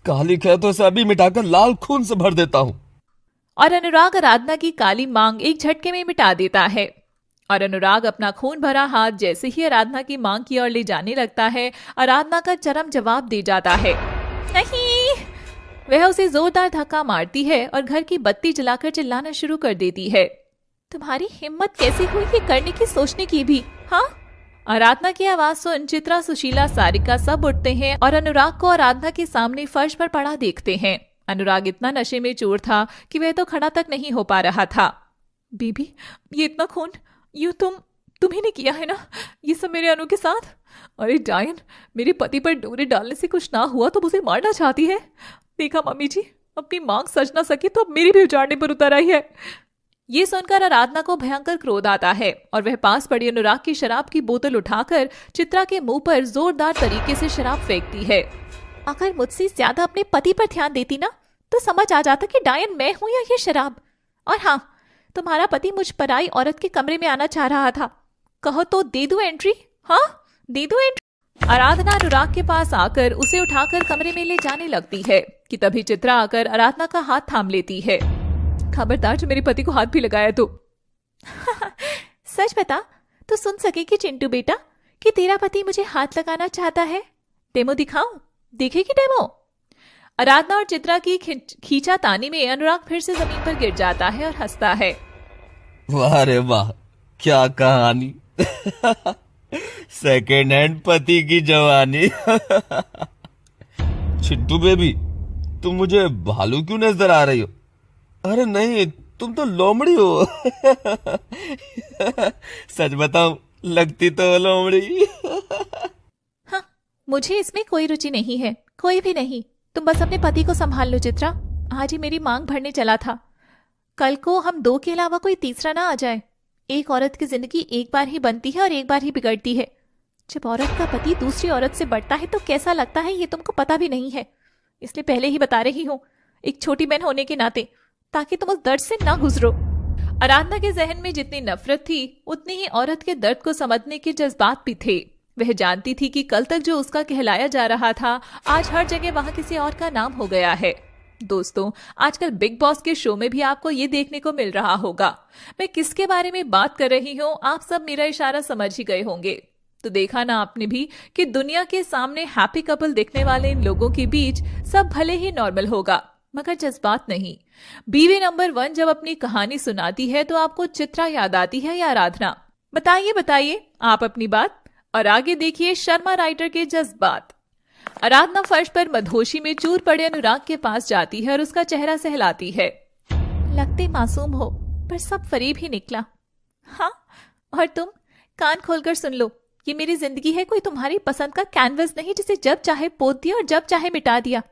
काली है तो इसे अभी मिटाकर लाल खून से भर देता हूं। और अनुराग आराधना की काली मांग एक झटके में मिटा देता है। और अनुराग अपना खून भरा हाथ जैसे ही आराधना की मांग की ओर ले जाने लगता है, आराधना का चरम जवाब दे जाता है। नहीं! वह उसे जोरदार धक्का मारती है और घर की बत्ती जलाकर चिल्लाना शुरू कर देती है। तुम्हारी हिम्मत कैसे हुई ये करने की, सोचने की भी? हाँ? आराधना की आवाज सुन चित्रा, सुशीला, सारिका सब उठते हैं और अनुराग को आराधना के सामने फर्श पर पड़ा देखते हैं। अनुराग इतना नशे में चूर था कि वह तो खड़ा तक नहीं हो पा रहा था। बीबी, ये इतना खून यूं तुम्ही ने किया है ना, ये सब मेरे अनु के साथ? अरे डायन, मेरे पति पर डोरे डालने से कुछ ना हुआ तो मुझे मारना चाहती है। देखा मम्मी जी, अपनी मांग सज ना सकी तो अब मेरी भी उजाड़ने पर उतर आई है। ये सुनकर आराधना को भयंकर क्रोध आता है और वह पास पड़ी अनुराग की शराब की बोतल उठाकर चित्रा के मुंह पर जोरदार तरीके से शराब फेंकती है। अगर मुझसे ज्यादा अपने पति पर ध्यान देती ना तो समझ आ जाता कि डायन मैं हूं या ये शराब। और हाँ, तुम्हारा पति मुझ पराई औरत के कमरे में आना चाह रहा था, कहो तो दे दूं एंट्री? हाँ, दे दूं एंट्री? आराधना अनुराग के पास आकर उसे उठाकर कमरे में ले जाने लगती है कि तभी चित्रा आकर आराधना का हाथ थाम लेती है। खबरदार जो मेरे पति को हाथ भी लगाया तो। सच बता, तो सुन सकेगी चिंटू बेटा कि तेरा पति मुझे हाथ लगाना चाहता है। डेमो दिखाऊं? देखेगी डेमो? आराधना और चित्रा की खींचातानी में अनुराग फिर से जमीन पर गिर जाता है और हंसता है। वाह रे वाह, क्या कहानी। सेकेंड हैंड पति की जवानी। चिट्टू बेबी, तुम मुझे भालू क्यों नजर आ रही हो? अरे नहीं, तुम तो लोमड़ी हो। सच बताऊं, लगती तो लोमड़ी। हाँ, मुझे इसमें कोई रुचि नहीं है, कोई भी नहीं। तुम बस अपने पति को संभाल लो चित्रा। आज ही मेरी मांग भरने चला था, कल को हम दो के अलावा कोई तीसरा ना आ जाए। एक औरत की जिंदगी एक बार ही बनती है और एक बार ही बिगड़ती है। जब औरत का पति दूसरी औरत से बढ़ता है तो कैसा लगता है ये तुमको पता भी नहीं है, इसलिए पहले ही बता रही हूँ, एक छोटी बहन होने के नाते, ताकि तुम उस दर्द से ना गुजरो। आराधना के जहन में जितनी नफरत थी उतनी ही औरत के दर्द को समझने के जज्बात भी थे। वह जानती थी कि कल तक जो उसका कहलाया जा रहा था आज हर जगह वहां किसी और का नाम हो गया है। दोस्तों, आजकल बिग बॉस के शो में भी आपको ये देखने को मिल रहा होगा। मैं किसके बारे में बात कर रही हूँ आप सब मेरा इशारा समझ ही गए होंगे। तो देखा ना आपने भी कि दुनिया के सामने हैप्पी कपल दिखने वाले इन लोगों के बीच सब भले ही नॉर्मल होगा मगर जज्बात नहीं। बीवी नंबर 1 जब अपनी कहानी सुनाती है तो आपको चित्रा याद आती है या आराधना? बताइए बताइए आप अपनी बात, और आगे देखिए शर्मा राइटर के जज्बात। आराधना फर्श पर मधोशी में चूर पड़े अनुराग के पास जाती है और उसका चेहरा सहलाती है। लगते मासूम हो पर सब फरेब ही निकला। हाँ, और तुम कान खोलकर सुन लो, ये मेरी जिंदगी है, कोई तुम्हारी पसंद का कैनवस नहीं जिसे जब चाहे पोत दिया और जब चाहे मिटा दिया।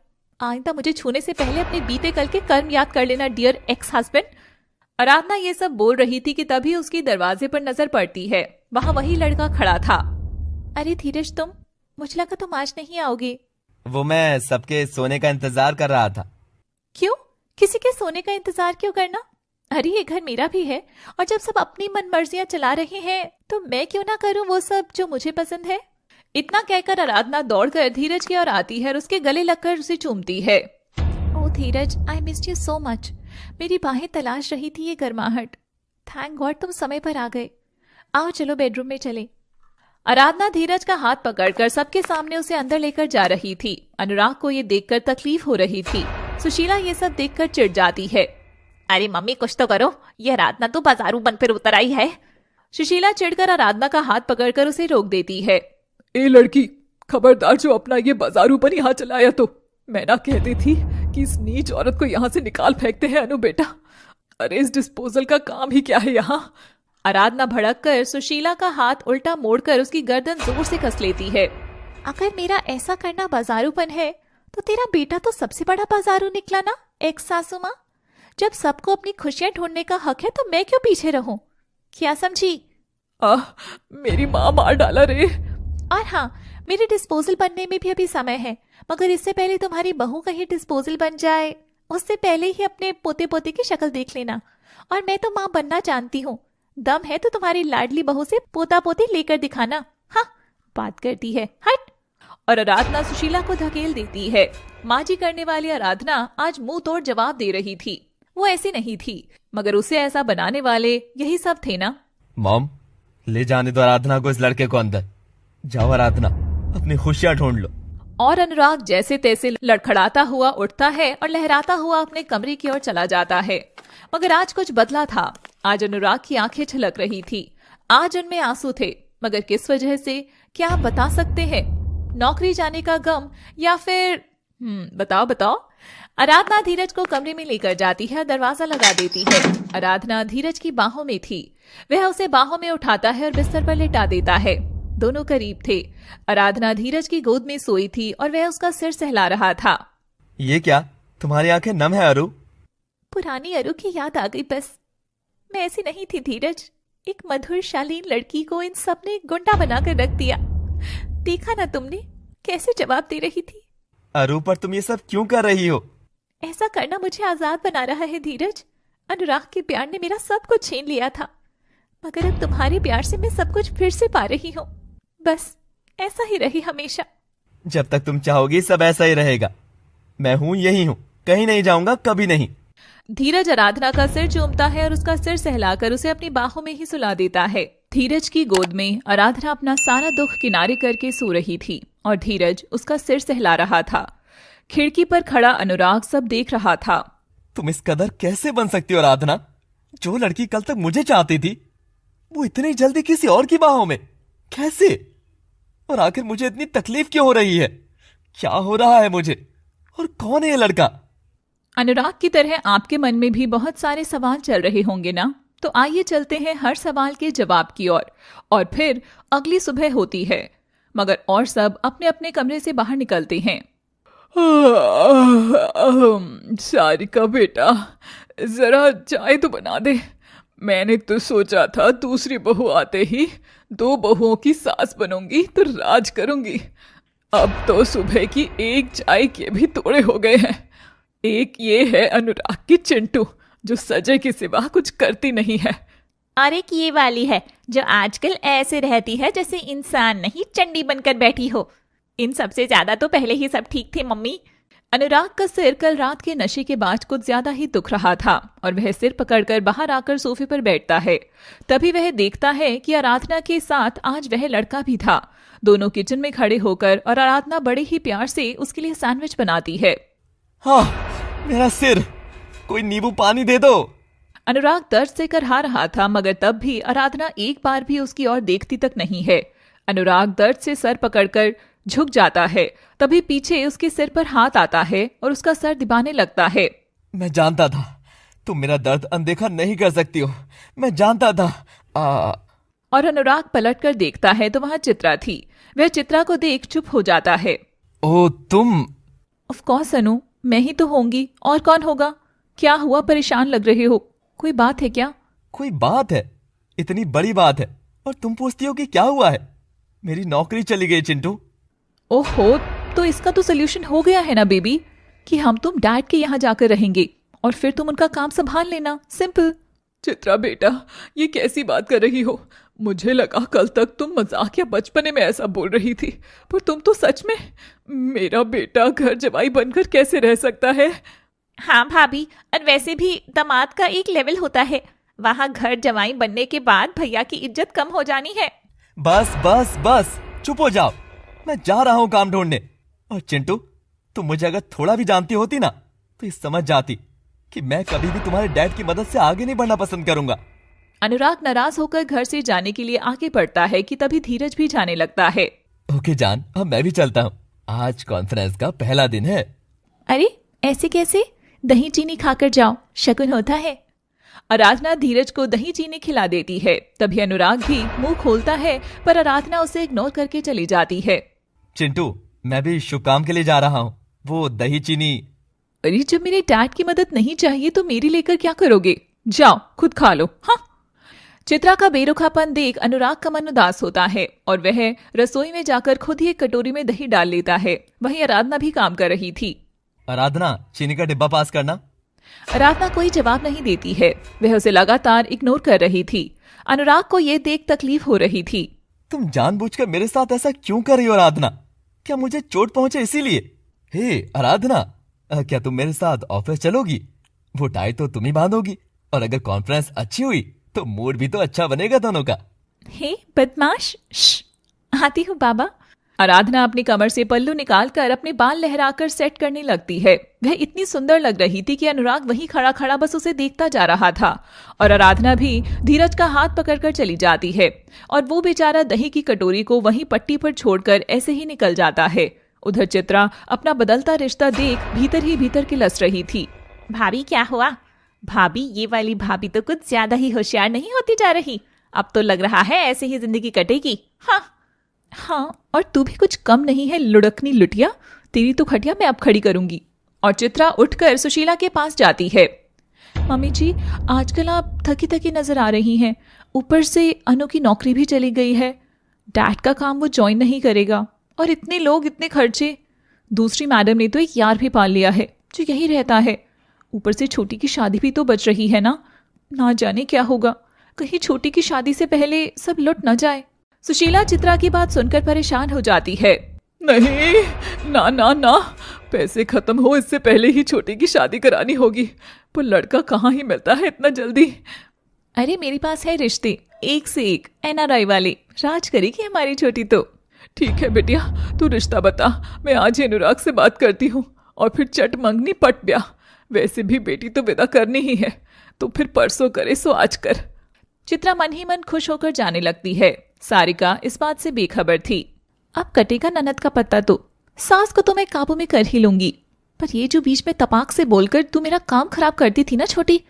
आइंदा मुझे छूने से पहले अपने बीते कल के कर्म याद कर लेना डियर एक्स हस्बैंड। आराधना ये सब बोल रही थी कि तभी उसकी दरवाजे पर नजर पड़ती है। वहां वही लड़का खड़ा था। अरे धीरज, तुम, मुझे लगा तुम आज नहीं आओगे। वो मैं सबके सोने का इंतजार कर रहा था। क्यों? किसी के सोने का इंतजार क्यों करना? अरे ये घर मेरा भी है, और जब सब अपनी मन मर्जियां चला रहे हैं तो मैं क्यों ना करूं वो सब जो मुझे पसंद है। इतना कहकर आराधना दौड़कर धीरज की ओर आती है और उसके गले लगकर उसे चूमती है। Oh Dheeraj, I missed you so much. मेरी बाहें तलाश रही थी ये गर्माहट। थैंक गॉड तुम समय पर आ गए। आओ चलो बेडरूम में चले। आराधना धीरज का हाथ पकड़कर सबके सामने उसे अंदर लेकर जा रही थी। अनुराग को ये देखकर तकलीफ हो रही थी। सुशीला ये सब देखकर चिढ़ जाती है। अरे मम्मी कुछ तो करो, ये आराधना तो बाजारू बन पर उतर आई है। सुशीला चिढ़कर आराधना का हाथ पकड़कर उसे रोक देती है। ए लड़की, खबरदार जो अपना ये बाजारूपन यहाँ चलाया तो। मैं ना कहती थी कि इस नीच औरत को यहाँ से निकाल फेंकते हैं अनु बेटा। अरे इस डिस्पोजल का काम ही क्या है यहाँ। आराधना भड़ककर सुशीला का हाथ उल्टा मोड़कर उसकी गर्दन जोर से कस लेती है। अगर मेरा ऐसा करना बाजारूपन है तो तेरा बेटा तो सबसे बड़ा बाजारू निकला ना एक्स सासू माँ। जब सबको अपनी खुशियां ढूंढने का हक है तो मैं क्यों पीछे रहूं? क्या समझी? मेरी माँ मार डाला रे। और हाँ, मेरे डिस्पोजल बनने में भी अभी समय है, मगर इससे पहले तुम्हारी बहू कहीं डिस्पोजल बन जाए उससे पहले ही अपने पोते पोते की शक्ल देख लेना। और मैं तो माँ बनना जानती हूँ, दम है तो तुम्हारी लाडली बहू से पोता पोती लेकर दिखाना। हाँ, बात करती है, हट। और आराधना सुशीला को धकेल देती है। माँ जी करने वाली आराधना आज मुंह तोड़ जवाब दे रही थी। वो ऐसी नहीं थी, मगर उसे ऐसा बनाने वाले यही सब थे ना। मॉम, ले जाने दो आराधना को, इस लड़के को अंदर। जाओ आराधना, अपनी खुशियां ढूंढ लो। और अनुराग जैसे तैसे लड़खड़ाता हुआ उठता है और लहराता हुआ अपने कमरे की ओर चला जाता है। मगर आज कुछ बदला था। आज अनुराग की आंखें छलक रही थी। आज उनमें आंसू थे, मगर किस वजह से, क्या आप बता सकते हैं? नौकरी जाने का गम या फिर बताओ बताओ। आराधना धीरज को कमरे में लेकर जाती है, दरवाजा लगा देती है। आराधना धीरज की बाहों में थी। वह उसे बाहों में उठाता है और बिस्तर पर लेटा देता है। दोनों करीब थे। आराधना धीरज की गोद में सोई थी और वह उसका सिर सहला रहा था। ये क्या, तुम्हारी आंखें नम है अरु? पुरानी अरु की याद आ गई बस। मैं ऐसी नहीं थी धीरज। एक मधुर शालीन लड़की को इन सब ने गुंडा बनाकर रख दिया। देखा ना तुमने कैसे जवाब दे रही थी। अरू, पर तुम ये सब क्यों कर रही हो? ऐसा करना मुझे आजाद बना रहा है धीरज। अनुराग के प्यार ने मेरा सब कुछ छीन लिया था, मगर अब तुम्हारे प्यार से मैं सब कुछ फिर से पा रही हूँ। बस ऐसा ही रही हमेशा। जब तक तुम चाहोगी सब ऐसा ही रहेगा। मैं हूँ, यही हूँ, कहीं नहीं जाऊंगा, कभी नहीं। धीरज आराधना का सिर चूमता है और उसका सिर सहलाकर उसे अपनी बाहों में ही सुला देता है। धीरज की गोद में आराधना अपना सारा दुख किनारे करके सो रही थी और धीरज उसका सिर सहला रहा था। खिड़की पर खड़ा अनुराग सब देख रहा था। तुम इस कदर कैसे बन सकती हो आराधना? जो लड़की कल तक मुझे चाहती थी, वो इतनी जल्दी किसी और की बाहों में कैसे? और आखिर मुझे इतनी तकलीफ क्यों हो रही है? क्या हो रहा है मुझे? और कौन है ये लड़का? अनुराग की तरह आपके मन में भी बहुत सारे सवाल चल रहे होंगे ना, तो आइए चलते हैं हर सवाल के जवाब की ओर। और फिर अगली सुबह होती है, मगर और सब अपने अपने कमरे से बाहर निकलते हैं। सारिका बेटा, जरा चाय तो बना दे। मैंने तो सोचा था दूसरी बहू आते ही 2 बहुओं की सास बनूंगी तो राज करूंगी। अब तो सुबह की एक चाय के भी तोड़े हो गए हैं। एक ये है अनुराग की चिंटू, जो सजे के सिवा कुछ करती नहीं है। और एक ये वाली है जो आजकल ऐसे रहती है जैसे इंसान नहीं चंडी बनकर बैठी हो। इन सबसे ज्यादा तो पहले ही सब ठीक थे मम्मी। अनुराग का सिर कल रात के नशे के बाद कुछ ज्यादा ही दुख रहा था और वह सिर पकड़कर बाहर आकर सोफे पर बैठता है। तभी वह देखता है कि आराधना के साथ आज वह लड़का भी था। दोनों किचन में खड़े होकर और आराधना बड़े ही प्यार से उसके लिए सैंडविच बनाती है। हाँ, मेरा सिर, कोई नींबू पानी दे दो। अनुराग दर्द से करहा रहा था, मगर तब भी आराधना एक बार भी उसकी ओर देखती तक नहीं है। अनुराग दर्द से सर पकड़कर झुक जाता है। तभी पीछे उसके सिर पर हाथ आता है और उसका सर दबाने लगता है। मैं जानता था तुम मेरा दर्द अनदेखा नहीं कर सकती हो, मैं जानता था। और अनुराग पलटकर देखता है तो वहां चित्रा थी। वह चित्रा को देख चुप हो जाता है। ओ तुम? ऑफ कोर्स अनु, मैं ही तो होंगी, और कौन होगा? क्या हुआ, परेशान लग रहे हो? कोई बात है क्या? कोई बात है, इतनी बड़ी बात है और तुम पूछती हो कि क्या हुआ है? मेरी नौकरी चली गई चिंटू। ओहो, तो इसका तो सोल्यूशन हो गया है ना बेबी, कि हम तुम डैड के यहाँ जाकर रहेंगे और फिर तुम उनका काम संभाल लेना। सिंपल। चित्रा बेटा, ये कैसी बात कर रही हो? मुझे लगा कल तक तुम मजाक या बचपने में ऐसा बोल रही थी, पर तुम तो सच में। मेरा बेटा घर जवाई बनकर कैसे रह सकता है? हाँ भाभी, और वैसे भी दामाद का एक लेवल होता है, वहाँ घर जवाई बनने के बाद भैया की इज्जत कम हो जानी है। बस बस बस, चुप हो जाओ, मैं जा रहा हूँ काम ढूंढने। और चिंटू, तुम मुझे अगर थोड़ा भी जानती होती ना, तो ये समझ जाती कि मैं कभी भी तुम्हारे डैड की मदद से आगे नहीं बढ़ना पसंद करूंगा। अनुराग नाराज होकर घर से जाने के लिए आगे बढ़ता है कि तभी धीरज भी जाने लगता है। ओके जान, अब मैं भी चलता हूँ, आज कॉन्फ्रेंस का पहला दिन है। अरे ऐसे कैसे? दही चीनी खाकर जाओ, शगुन होता है। आराधना धीरज को दही चीनी खिला देती है। तभी अनुराग भी मुंह खोलता है, पर आराधना उसे इग्नोर करके चली जाती है। चिंटू, मैं भी शुभ काम के लिए जा रहा हूँ, वो दही चीनी। अरे जब मेरे डैड की मदद नहीं चाहिए तो मेरी लेकर क्या करोगे? जाओ खुद खा लो। हाँ। चित्रा का बेरुखापन देख अनुराग का मन उदास होता है और वह रसोई में जाकर खुद ही एक कटोरी में दही डाल लेता है। वहीं आराधना भी काम कर रही थी। आराधना, चीनी का डिब्बा पास करना। आराधना कोई जवाब नहीं देती है, वह उसे लगातार इग्नोर कर रही थी। अनुराग को ये देख तकलीफ हो रही थी। तुम जानबूझकर मेरे साथ ऐसा क्यों कर रही हो आराधना? क्या मुझे चोट पहुंचे इसीलिए? हे आराधना, क्या तुम मेरे साथ ऑफिस चलोगी? वो टाई तो तुम ही बांधोगी, और अगर कॉन्फ्रेंस अच्छी हुई तो मूड भी तो अच्छा बनेगा दोनों का। हे बदमाश, आती हूँ बाबा। आराधना अपनी कमर से पल्लू निकालकर अपने बाल लहराकर सेट करने लगती है। वह इतनी सुंदर लग रही थी कि अनुराग वहीं खड़ा खड़ा बस उसे देखता जा रहा था। और आराधना भी धीरज का हाथ पकड़कर चली जाती है और वो बेचारा दही की कटोरी को वहीं पट्टी पर छोड़कर ऐसे ही निकल जाता है। उधर चित्रा अपना बदलता रिश्ता देख भीतर ही भीतर किलस रही थी। भाभी क्या हुआ? भाभी, ये वाली भाभी तो कुछ ज्यादा ही होशियार नहीं होती जा रही। अब तो लग रहा है ऐसे ही जिंदगी कटेगी। हाँ, और तू भी कुछ कम नहीं है लुढ़कनी लुटिया। तेरी तो खटिया मैं अब खड़ी करूंगी। और चित्रा उठकर सुशीला के पास जाती है। मम्मी जी, आजकल आप थकी थकी नजर आ रही हैं। ऊपर से अनु की नौकरी भी चली गई है। डैड का काम वो ज्वाइन नहीं करेगा, और इतने लोग, इतने खर्चे। दूसरी मैडम ने तो एक यार भी पाल लिया है जो यही रहता है। ऊपर से छोटी की शादी भी तो बच रही है ना जाने क्या होगा, कहीं छोटी की शादी से पहले सब लुट न जाए। सुशीला चित्रा की बात सुनकर परेशान हो जाती है। नहीं, ना ना ना, पैसे खत्म हो इससे पहले ही छोटी की शादी करानी होगी। पर लड़का कहाँ ही मिलता है इतना जल्दी। अरे मेरे पास है रिश्ते, एक से एक NRI वाले। राज करेगी हमारी छोटी तो। ठीक है बेटिया, तू रिश्ता बता, मैं आज ही अनुराग से बात करती हूँ, और फिर चट मंगनी पट ब्याह। वैसे भी बेटी तो विदा करनी ही है, तो फिर परसों करे सो आज कर। चित्रा मन ही मन खुश होकर जाने लगती है। सारिका इस बात से बेखबर थी। अब कटेगा ननद का पत्ता तो सास को तो मैं काबू में कर ही लूंगी, पर ये जो बीच में तपाक से बोलकर तू मेरा काम खराब करती थी ना छोटी,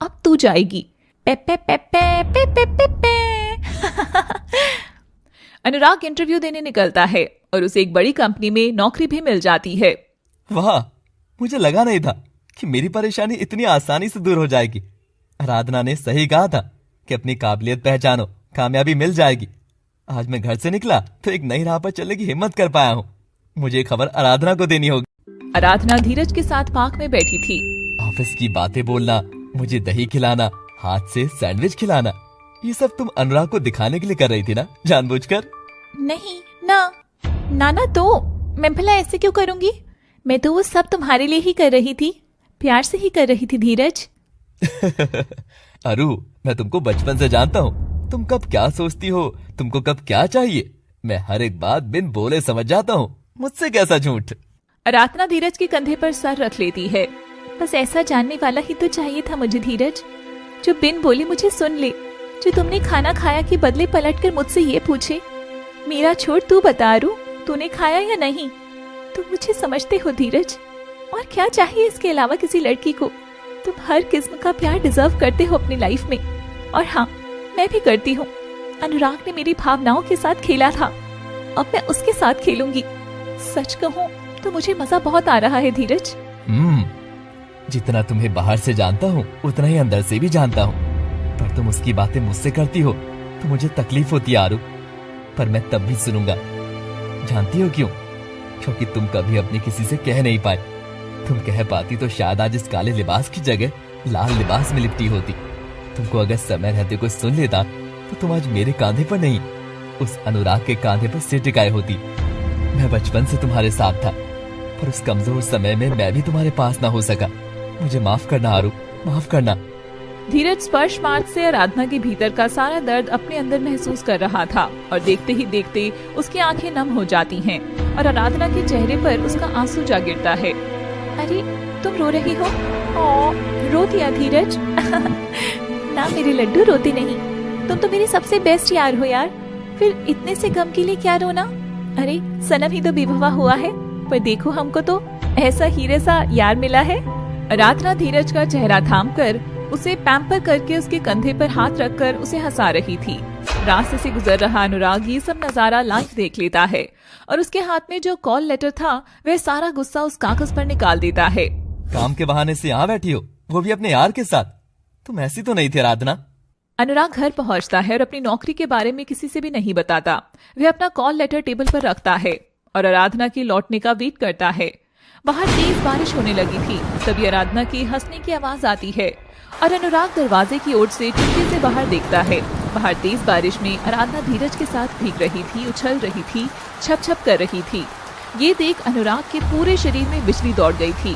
अब तू जाएगी। पे पे पे पे पे पे पे पे। अनुराग इंटरव्यू देने निकलता है और उसे एक बड़ी कंपनी में नौकरी भी मिल जाती है। वाह, मुझे लगा नहीं था कि मेरी परेशानी इतनी आसानी से दूर हो जाएगी। आराधना ने सही कहा था कि अपनी काबिलियत पहचानो, कामयाबी मिल जाएगी। आज मैं घर से निकला तो एक नई राह पर चलने की हिम्मत कर पाया हूँ। मुझे खबर आराधना को देनी होगी। आराधना धीरज के साथ पार्क में बैठी थी। ऑफिस की बातें बोलना, मुझे दही खिलाना, हाथ से सैंडविच खिलाना, ये सब तुम अनुराग को दिखाने के लिए कर रही थी ना, जानबूझकर? नहीं ना तो मैं भला ऐसे क्यों करूंगी? मैं तो वो सब तुम्हारे लिए ही कर रही थी, प्यार से ही कर रही थी धीरज। अरु, मैं तुमको बचपन से जानता हूँ। तुम कब क्या सोचती हो, तुमको कब क्या चाहिए, मैं हर एक बात बिन बोले समझ जाता हूँ। मुझसे कैसा झूठ। आराधना धीरज के कंधे पर सर रख लेती है। बस ऐसा जानने वाला ही तो चाहिए था मुझे धीरज, जो बिन बोले मुझे सुन ले, जो तुमने खाना खाया के बदले पलटकर मुझसे ये पूछे, मेरा छोड़ तू बता अरु, तूने खाया या नहीं? तुम मुझे समझते हो धीरज, और क्या चाहिए इसके अलावा किसी लड़की को? तुम हर किस्म का प्यार डिजर्व करते हो अपनी लाइफ में, और हाँ, मैं भी करती हूँ। अनुराग ने मेरी भावनाओं के साथ खेला था, अब मैं उसके साथ खेलूंगी। सच कहूँ तो मुझे मजा बहुत आ रहा है धीरज। जितना तुम्हें बाहर से जानता हूँ उतना ही अंदर से भी जानता हूँ, पर तुम उसकी बातें मुझसे करती हो तो मुझे तकलीफ होती है आरू, पर मैं तब भी सुनूंगा। जानती हो क्यों? क्योंकि तुम कभी अपने किसी से कह नहीं पाए। तुम कह पाती तो शायद आज इस काले लिबास की जगह लाल लिबास में लिपटी होती। तुमको अगर समय रहते कोई सुन लेता तो तुम आज मेरे कांधे पर नहीं, उस अनुराग के कांधे पर सिर टिकाए होती। मैं बचपन से तुम्हारे साथ था, पर उस कमजोर समय में मैं भी तुम्हारे पास ना हो सका। मुझे माफ करना आरू, माफ करना। धीरज स्पर्श मार्ग से आराधना के भीतर का सारा दर्द अपने अंदर महसूस कर रहा था, और देखते ही देखते उसकी आंखें नम हो जाती हैं और आराधना के चेहरे पर उसका आंसू जा गिरता है। अरे तुम रो रही हो? रो दिया धीरज? ना मेरे लड्डू, रोते नहीं। तुम तो मेरे सबसे बेस्ट यार हो यार, फिर इतने से गम के लिए क्या रोना? अरे सनम ही तो बेवफा हुआ है, पर देखो हमको तो ऐसा हीरे सा यार मिला है। आराधना धीरज का चेहरा थामकर उसे पैम्पर करके उसके कंधे पर हाथ रखकर उसे हंसा रही थी। रास्ते से गुजर रहा अनुराग ये सब नजारा लाइव देख लेता है, और उसके हाथ में जो कॉल लेटर था वह सारा गुस्सा उस कागज पर निकाल देता है। काम के बहाने से यहाँ बैठी हो, वो भी अपने यार के साथ। तुम ऐसी तो नहीं थी आराधना। अनुराग घर पहुंचता है और अपनी नौकरी के बारे में किसी से भी नहीं बताता। वह अपना कॉल लेटर टेबल पर रखता है और आराधना के लौटने का वेट करता है। बाहर तेज बारिश होने लगी थी, तभी आराधना की हंसने की आवाज आती है और अनुराग दरवाजे की ओर से चुपके से बाहर देखता है। बाहर तेज बारिश में आराधना धीरज के साथ भीग रही थी, उछल रही थी, छप छप कर रही थी। ये देख अनुराग के पूरे शरीर में बिजली दौड़ गई थी।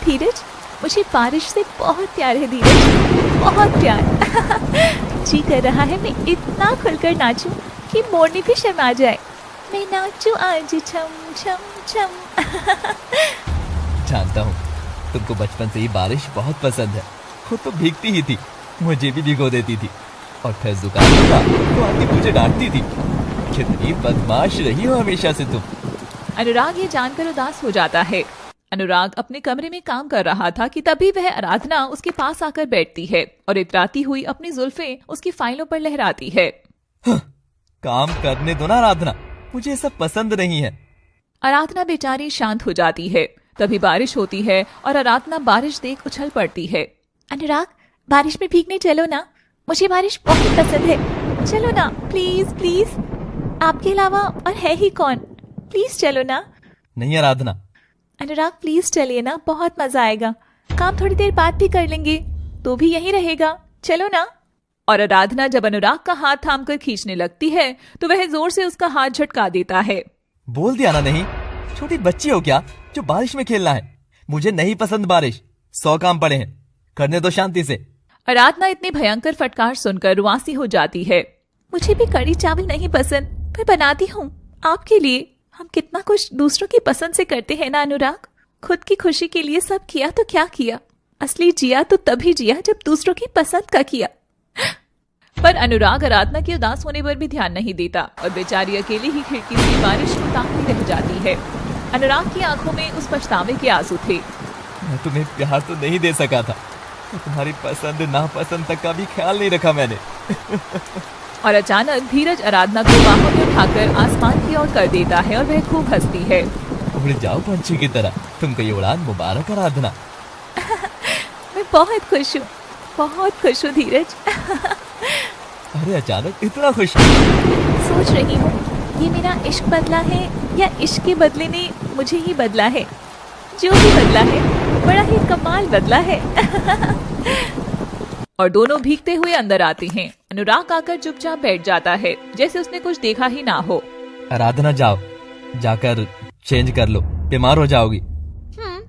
धीरज, मुझे बारिश से बहुत प्यार है धीरज, बहुत प्यार। जी कर रहा है मैं इतना खुलकर नाचूं कि मोरनी भी शर्मा जाए। मैं नाचूं आज छम छम छम। जानता हूँ तुमको बचपन से ही बारिश बहुत पसंद है। खुद तो भीगती ही थी, मुझे भी भिगो देती थी, और फिर जुकाम होता तो आके मुझे डांटती थी। कितनी बदमाश रही हो हमेशा से तुम। अनुराग ये जानकर उदास हो जाता है। अनुराग अपने कमरे में काम कर रहा था कि तभी वह आराधना उसके पास आकर बैठती है और इतराती हुई अपनी जुल्फें उसकी फाइलों पर लहराती है। काम करने दो ना आराधना, मुझे सब पसंद नहीं है। आराधना बेचारी शांत हो जाती है। तभी बारिश होती है और आराधना बारिश देख उछल पड़ती है। अनुराग, बारिश में भीगने चलो ना, मुझे बारिश बहुत पसंद है। चलो ना प्लीज प्लीज, आपके अलावा और है ही कौन, प्लीज चलो ना। नहीं आराधना। अनुराग प्लीज चलिए ना, बहुत मजा आएगा। काम थोड़ी देर बाद भी कर लेंगे, तो भी यहीं रहेगा, चलो ना। और आराधना जब अनुराग का हाथ थामकर खींचने लगती है तो वह जोर से उसका हाथ झटका देता है। बोल दिया ना नहीं, छोटी बच्ची हो क्या जो बारिश में खेलना है? मुझे नहीं पसंद बारिश, 100 काम पड़े हैं, करने दो शांति से। आराधना इतनी भयंकर फटकार सुनकर रुआंसी हो जाती है। मुझे भी कड़ी चावल नहीं पसंद, मैं बनाती हूँ आपके लिए। हम कितना कुछ दूसरों की पसंद से करते हैं ना अनुराग। खुद की खुशी के लिए सब किया तो क्या किया, असली जिया तो तभी जिया जब दूसरों की पसंद का किया। पर अनुराग आराधना के उदास होने पर भी ध्यान नहीं देता और बेचारी अकेली ही खिड़की से बारिश को ताकती रह जाती है। अनुराग की आंखों में उस पछतावे के आंसू थे। मैं तुम्हें प्यार तो नहीं दे सका था, तुम्हारी पसंद नापसंद तक का भी ख्याल नहीं रखा मैंने। और अचानक धीरज आराधना को बाहों में उठाकर आसमान की ओर कर देता है और वह खूब हंसती है। उड़ जाओ पंछी की तरह, तुमको ये उड़ान मुबारक आराधना। मैं बहुत खुश हूँ धीरज। अरे अचानक इतना खुश? सोच रही हूँ ये मेरा इश्क बदला है या इश्क के बदले ने मुझे ही बदला है। जो भी बदला है बड़ा ही कमाल बदला है। और दोनों भीगते हुए अंदर आते हैं। अनुराग आकर चुपचाप बैठ जाता है जैसे उसने कुछ देखा ही ना हो। आराधना जाओ, जाकर चेंज कर लो, बीमार हो जाओगी।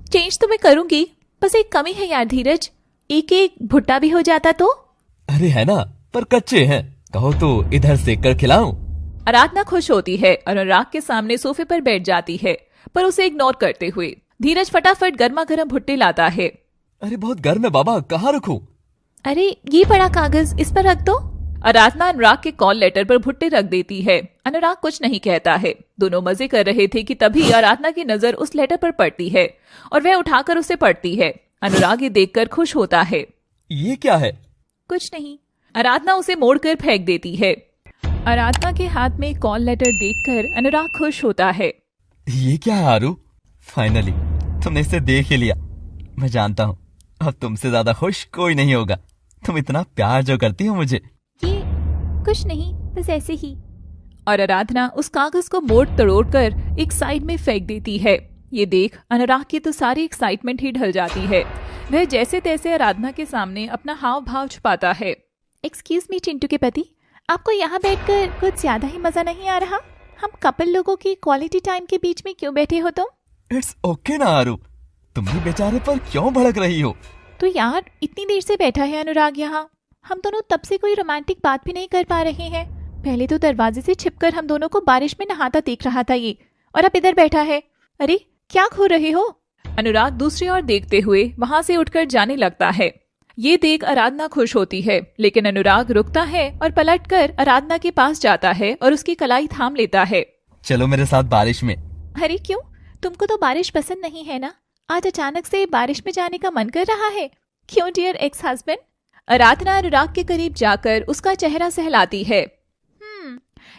चेंज तो मैं करूंगी, बस एक कमी है यार धीरज, एक भुट्टा भी हो जाता तो। अरे है ना, पर कच्चे हैं, कहो तो इधर सेक कर खिलाऊं। आराधना खुश होती है और अनुराग के सामने सोफे पर बैठ जाती है, पर उसे इग्नोर करते हुए धीरज फटाफट गर्मा गर्म भुट्टे लाता है। अरे बहुत गर्म है बाबा, कहाँ रखूं? अरे ये बड़ा कागज, इस पर रख दो। आराधना अनुराग के कॉल लेटर पर भुट्टे रख देती है। अनुराग कुछ नहीं कहता है। दोनों मजे कर रहे थे कि तभी आराधना की नजर उस लेटर पर पड़ती है और वह उठाकर उसे पढ़ती है। अनुराग ये देखकर खुश होता है। ये क्या है? कुछ नहीं। आराधना उसे मोड़कर फेंक देती है। आराधना के हाथ में कॉल लेटर देखकर अनुराग खुश होता है। ये क्या है आरू? फाइनली तुमने इसे देख ही लिया। मैं जानता हूँ अब तुमसे ज्यादा खुश कोई नहीं होगा। तुम इतना प्यार जो करती हो मुझे। ये कुछ नहीं, बस ऐसे ही। और आराधना उस कागज को मोड़ तोड़ कर एक साइड में फेंक देती है। ये देख अनुराग की तो सारी एक्साइटमेंट ही ढल जाती है। वह जैसे तैसे आराधना के सामने अपना हाव भाव छुपाता है। एक्सक्यूज मी चिंटू के पति, आपको यहाँ बैठकर कुछ ज्यादा ही मजा नहीं आ रहा? हम कपल लोगों की क्वालिटी टाइम के बीच में क्यों बैठे हो तुम? इट्स ओके ना आरू, तुम भी बेचारे पर क्यों भड़क रही हो? तो यार इतनी देर से बैठा है अनुराग यहाँ, हम दोनों तब से कोई रोमांटिक बात भी नहीं कर पा रहे हैं। पहले तो दरवाजे से छिपकर हम दोनों को बारिश में नहाता देख रहा था ये, और अब इधर बैठा है। अरे क्या खो रहे हो? अनुराग दूसरी ओर देखते हुए वहां से उठकर जाने लगता है। ये देख आराधना खुश होती है, लेकिन अनुराग रुकता है और पलटकर आराधना के पास जाता है और उसकी कलाई थाम लेता है। चलो मेरे साथ बारिश में। अरे क्यों, तुमको तो बारिश पसंद नहीं है ना? आज अचानक से बारिश में जाने का मन कर रहा है, क्यों डियर एक्स हस्बैंड? आराधना अनुराग के करीब जाकर उसका चेहरा सहलाती है।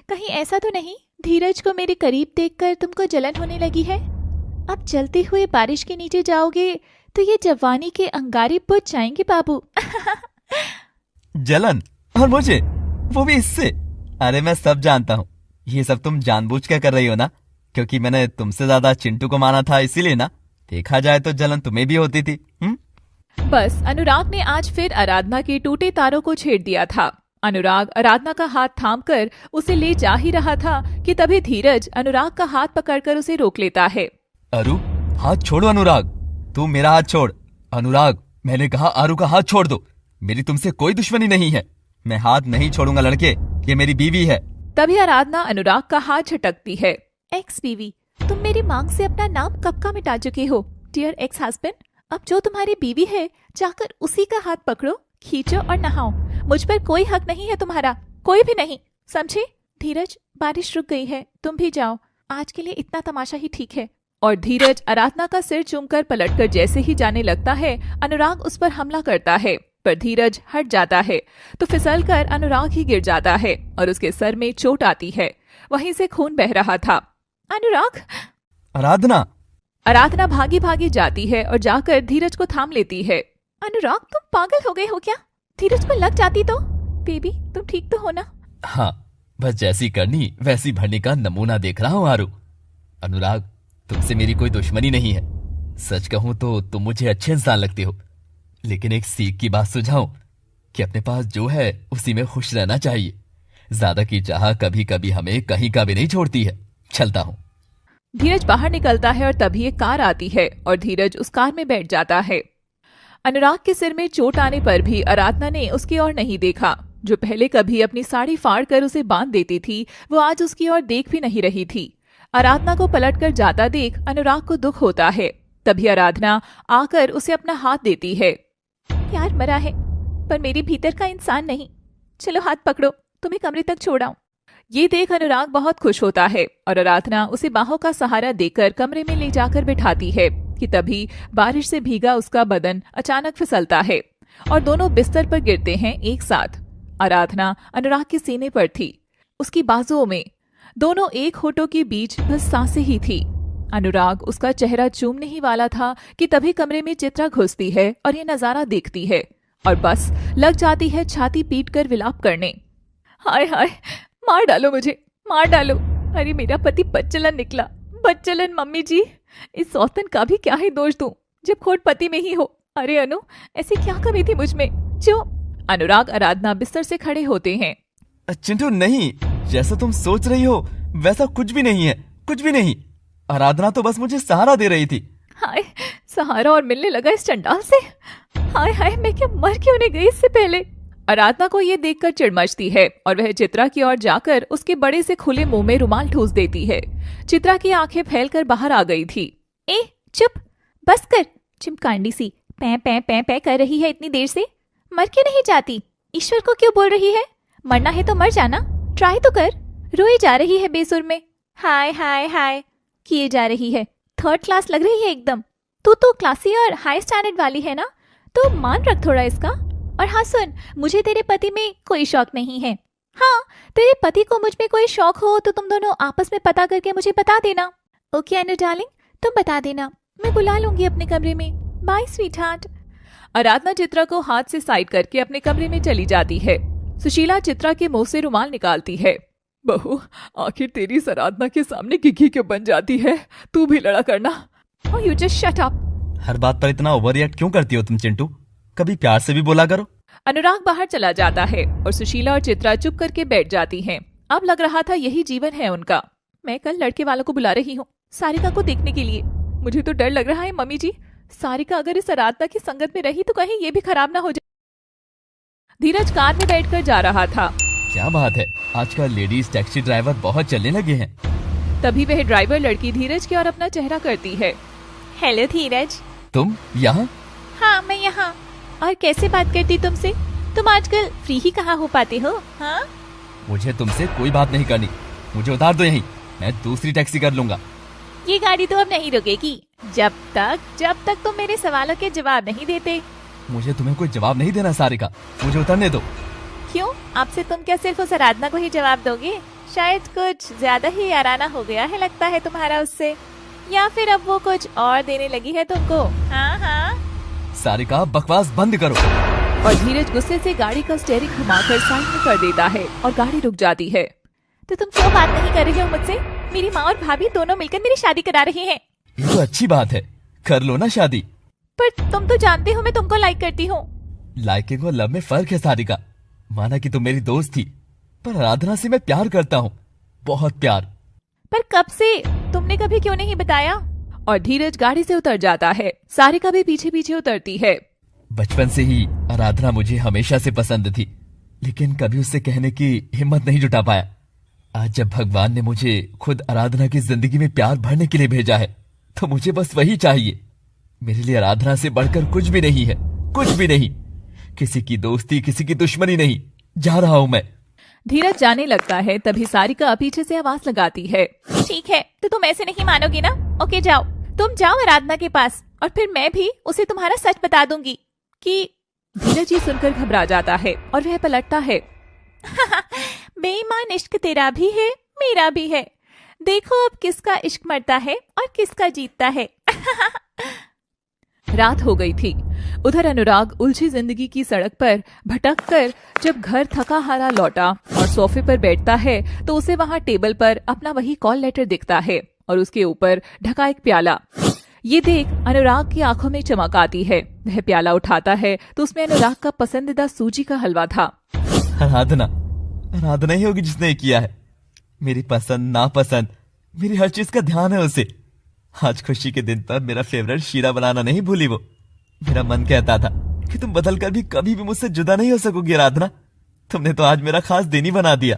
कहीं ऐसा तो नहीं धीरज को मेरे करीब देखकर तुमको जलन होने लगी है? अब चलते हुए बारिश के नीचे जाओगे तो ये जवानी के अंगारे बुझ जाएंगे बाबू। जलन? और मुझे, वो भी इससे? अरे मैं सब जानता हूँ, ये सब तुम जानबूझ कर रही हो ना, क्योंकि मैंने तुमसे ज्यादा चिंटू को माना था इसीलिए ना। देखा जाए तो जलन तुम्हें भी होती थी। बस अनुराग ने आज फिर आराधना के टूटे तारों को छेड़ दिया था। अनुराग आराधना का हाथ थामकर उसे ले जा ही रहा था कि तभी धीरज अनुराग का हाथ पकड़कर उसे रोक लेता है। अरु, हाथ छोड़ो अनुराग, तू मेरा हाथ छोड़। अनुराग, मैंने कहा आरू का हाथ छोड़ दो। मेरी तुमसे कोई दुश्मनी नहीं है, मैं हाथ नहीं छोड़ूंगा लड़के, ये मेरी बीवी है। तभी आराधना अनुराग का हाथ झटकती है। एक्स बीवी, तुम मेरी मांग से अपना नाम कब का मिटा चुके हो डियर एक्स हस्बैंड। अब जो तुम्हारी बीवी है जाकर उसी का हाथ पकड़ो, खींचो और नहाओ। मुझ पर कोई हक नहीं है तुम्हारा, कोई भी नहीं, समझे? धीरज, बारिश रुक गई है, तुम भी जाओ, आज के लिए इतना तमाशा ही ठीक है। और धीरज आराधना का सिर चूमकर पलटकर जैसे ही जाने लगता है, अनुराग उस पर हमला करता है, पर धीरज हट जाता है तो फिसलकर अनुराग ही गिर जाता है और उसके सर में चोट आती है। वहीं से खून बह रहा था। अनुराग! आराधना! आराधना भागी भागी जाती है और जाकर धीरज को थाम लेती है। अनुराग, तुम पागल हो गए हो क्या? धीरज को लग जाती तो? बेबी, तुम ठीक तो हो ना? हाँ, बस जैसी करनी वैसी भरने का नमूना देख रहा हूँ आरू। अनुराग, तुमसे मेरी कोई दुश्मनी नहीं है। सच कहूं तो तुम मुझे अच्छे इंसान लगते हो, लेकिन एक सीख की बात सुझाऊं कि अपने पास जो है उसी में खुश रहना चाहिए। ज्यादा की चाह कभी कभी हमें कहीं का भी नहीं छोड़ती है। चलता हूँ। धीरज बाहर निकलता है और तभी एक कार आती है और धीरज उस कार में बैठ जाता है। अनुराग के सिर में चोट आने पर भी आराधना ने उसकी ओर नहीं देखा। जो पहले कभी अपनी साड़ी फाड़ कर उसे बांध देती थी, वो आज उसकी ओर देख भी नहीं रही थी। आराधना को पलटकर जाता देख अनुराग को दुख होता है। तभी आराधना आकर उसे अपना हाथ देती है। यार मरा है, पर मेरे भीतर का इंसान नहीं। चलो हाथ पकड़ो, तुम्हें कमरे तक छोड़ाऊं। ये देख अनुराग बहुत खुश होता है और आराधना उसे बाहों का सहारा देकर कमरे में ले जाकर बिठाती है कि तभी बारिश से भीगा उसका बदन अचानक फिसलता है और दोनों बिस्तर पर गिरते हैं एक साथ। आराधना अनुराग के सीने पर थी, उसकी बाजुओं में, दोनों एक होठों के बीच बस सांसें ही थी। अनुराग उसका चेहरा चूमने ही वाला था कि तभी कमरे में चित्रा घुसती है और ये नजारा देखती है और बस लग जाती है छाती पीट कर विलाप करने। हाय हाय, मार डालो मुझे, मार डालो। अरे मेरा पति बच्चलन निकला, बच्चलन। मम्मी जी, इस सौतन का भी क्या ही दोष दूं जब खोट पति में ही हो। अरे अनु, ऐसी क्या कमी थी मुझ में जो। अनुराग आराधना बिस्तर से खड़े होते हैं। चिंटू, नहीं, जैसा तुम सोच रही हो वैसा कुछ भी नहीं है, कुछ भी नहीं। आराधना तो बस मुझे सहारा दे रही थी। हाय, सहारा और मिलने लगा इस चंडाल से। हाय हाय, मैं क्या मर क्यों नहीं गई इससे पहले। आराधना को ये देखकर चिढ़ मचती है और वह चित्रा की ओर जाकर उसके बड़े से खुले मुंह में रुमाल ठूस देती है। चित्रा की आंखें फैलकर बाहर आ गई थी। ए चुप, बस कर। चिमकांडी सी पै पै पै पै कर रही है इतनी देर से। मर क्यों नहीं जाती? ईश्वर को क्यों बोल रही है? मरना है तो मर जाना, ट्राई तो कर। रोई जा रही है बेसुर में। हाय हाय हाय किए जा रही है। थर्ड क्लास लग रही है एकदम। तू तो क्लासी और हाई स्टैंडर्ड वाली है ना, तो मान रख थोड़ा इसका। और हाँ सुन, मुझे तेरे पति में कोई शौक नहीं है। हाँ, तेरे पति को मुझ में कोई शौक हो तो तुम दोनों आपस में पता करके मुझे बता देना। ओके अनु डार्लिंग, तुम बता देना, मैं बुला लूंगी अपने कमरे में। Bye sweetheart. Aradhana Chitra को हाथ से साइड करके अपने कमरे में चली जाती है। सुशीला चित्रा के मुंह से रुमाल निकालती है। बहू, आखिर तेरी इस आराधना के सामने घिघी क्यों बन जाती है? तू भी लड़ा करना। Oh, you just shut up। हर बात पर इतना ओवर रिएक्ट क्यों करती हो तुम चिंटू? कभी प्यार से भी बोला करो। अनुराग बाहर चला जाता है और सुशीला और चित्रा चुप करके बैठ जाती हैं। अब लग रहा था यही जीवन है उनका। मैं कल लड़के वालों को बुला रही हूँ, सारिका को देखने के लिए। मुझे तो डर लग रहा है मम्मी जी, सारिका अगर इस आराधना की संगत में रही तो कहीं ये भी खराब ना हो जाए। धीरज कार में बैठकर जा रहा था। क्या बात है, आजकल लेडीज टैक्सी ड्राइवर बहुत चलने लगे हैं। तभी वह ड्राइवर लड़की धीरज की ओर अपना चेहरा करती है। हेलो धीरज। तुम यहाँ? हाँ मैं यहाँ। और कैसे बात करती तुमसे? तुम आजकल फ्री ही कहाँ हो पाते हो? हाँ, मुझे तुमसे कोई बात नहीं करनी, मुझे उतार दो यहीं, मैं दूसरी टैक्सी कर लूंगा। ये गाड़ी तो अब नहीं रुकेगी जब तक तुम मेरे सवालों के जवाब नहीं देते। मुझे तुम्हें कोई जवाब नहीं देना सारिका, मुझे उतरने दो। क्यों, आपसे तुम क्या सिर्फ उस आराधना को ही जवाब दोगे? शायद कुछ ज्यादा ही याराना हो गया है लगता है तुम्हारा उससे, या फिर अब वो कुछ और देने लगी है तुमको? हाँ हाँ सारिका, बकवास बंद करो। और धीरज गुस्से से गाड़ी का स्टीयरिंग घुमाकर साइड में कर देता है और गाड़ी रुक जाती है। तो तुम क्यों बात नहीं कर रही हो मुझसे? मेरी माँ और भाभी दोनों मिलकर मेरी शादी करा रही हैं। ये तो अच्छी बात है, कर लो ना शादी। पर तुम तो जानते हो मैं तुमको लाइक करती हूँ। लाइकिंग और लव में फर्क है सारिका। माना कि तुम मेरी दोस्त थी, पर आराधना से मैं प्यार करता हूँ, बहुत प्यार। पर कब से? तुमने कभी क्यों नहीं बताया? और धीरज गाड़ी से उतर जाता है। सारिका भी पीछे पीछे उतरती है। बचपन से ही आराधना मुझे हमेशा से पसंद थी, लेकिन कभी उससे कहने की हिम्मत नहीं जुटा पाया। आज जब भगवान ने मुझे खुद आराधना की जिंदगी में प्यार भरने के लिए भेजा है, तो मुझे बस वही चाहिए। मेरे लिए आराधना से बढ़कर कुछ भी नहीं है, कुछ भी नहीं। किसी की दोस्ती, किसी की दुश्मनी नहीं। जा रहा हूँ मैं। धीरज जाने लगता है, तभी सारिका पीछे से आवाज लगाती है। ठीक है, तो तुम ऐसे नहीं मानोगी ना? ओके जाओ, तुम जाओ आराधना के पास, और फिर मैं भी उसे तुम्हारा सच बता दूंगी कि। धीरज ये सुनकर घबरा जाता है और वह पलटता है। बेईमान इश्क तेरा भी है, मेरा भी है। देखो अब किसका इश्क मरता है और किसका जीतता है। रात हो गई थी। उधर अनुराग उलझी जिंदगी की सड़क पर भटक कर जब घर थका हारा लौटा और सोफे पर बैठता है तो उसे वहां टेबल पर अपना वही कॉल लेटर दिखता है और उसके ऊपर ढका एक प्याला। ये देख अनुराग की आंखों में चमक आती है। वह प्याला उठाता है तो उसमें अनुराग का पसंदीदा सूजी का हलवा था। आराधना ही होगी जिसने किया है। मेरी पसंद नापसंद मेरी हर चीज का ध्यान है उसे। आज खुशी के दिन पर मेरा फेवरेट शीरा बनाना नहीं भूली वो। मेरा मन कहता था कि तुम बदल कर भी कभी भी मुझसे जुदा नहीं हो सकोगी आराधना। तुमने तो आज मेरा खास दिन ही बना दिया।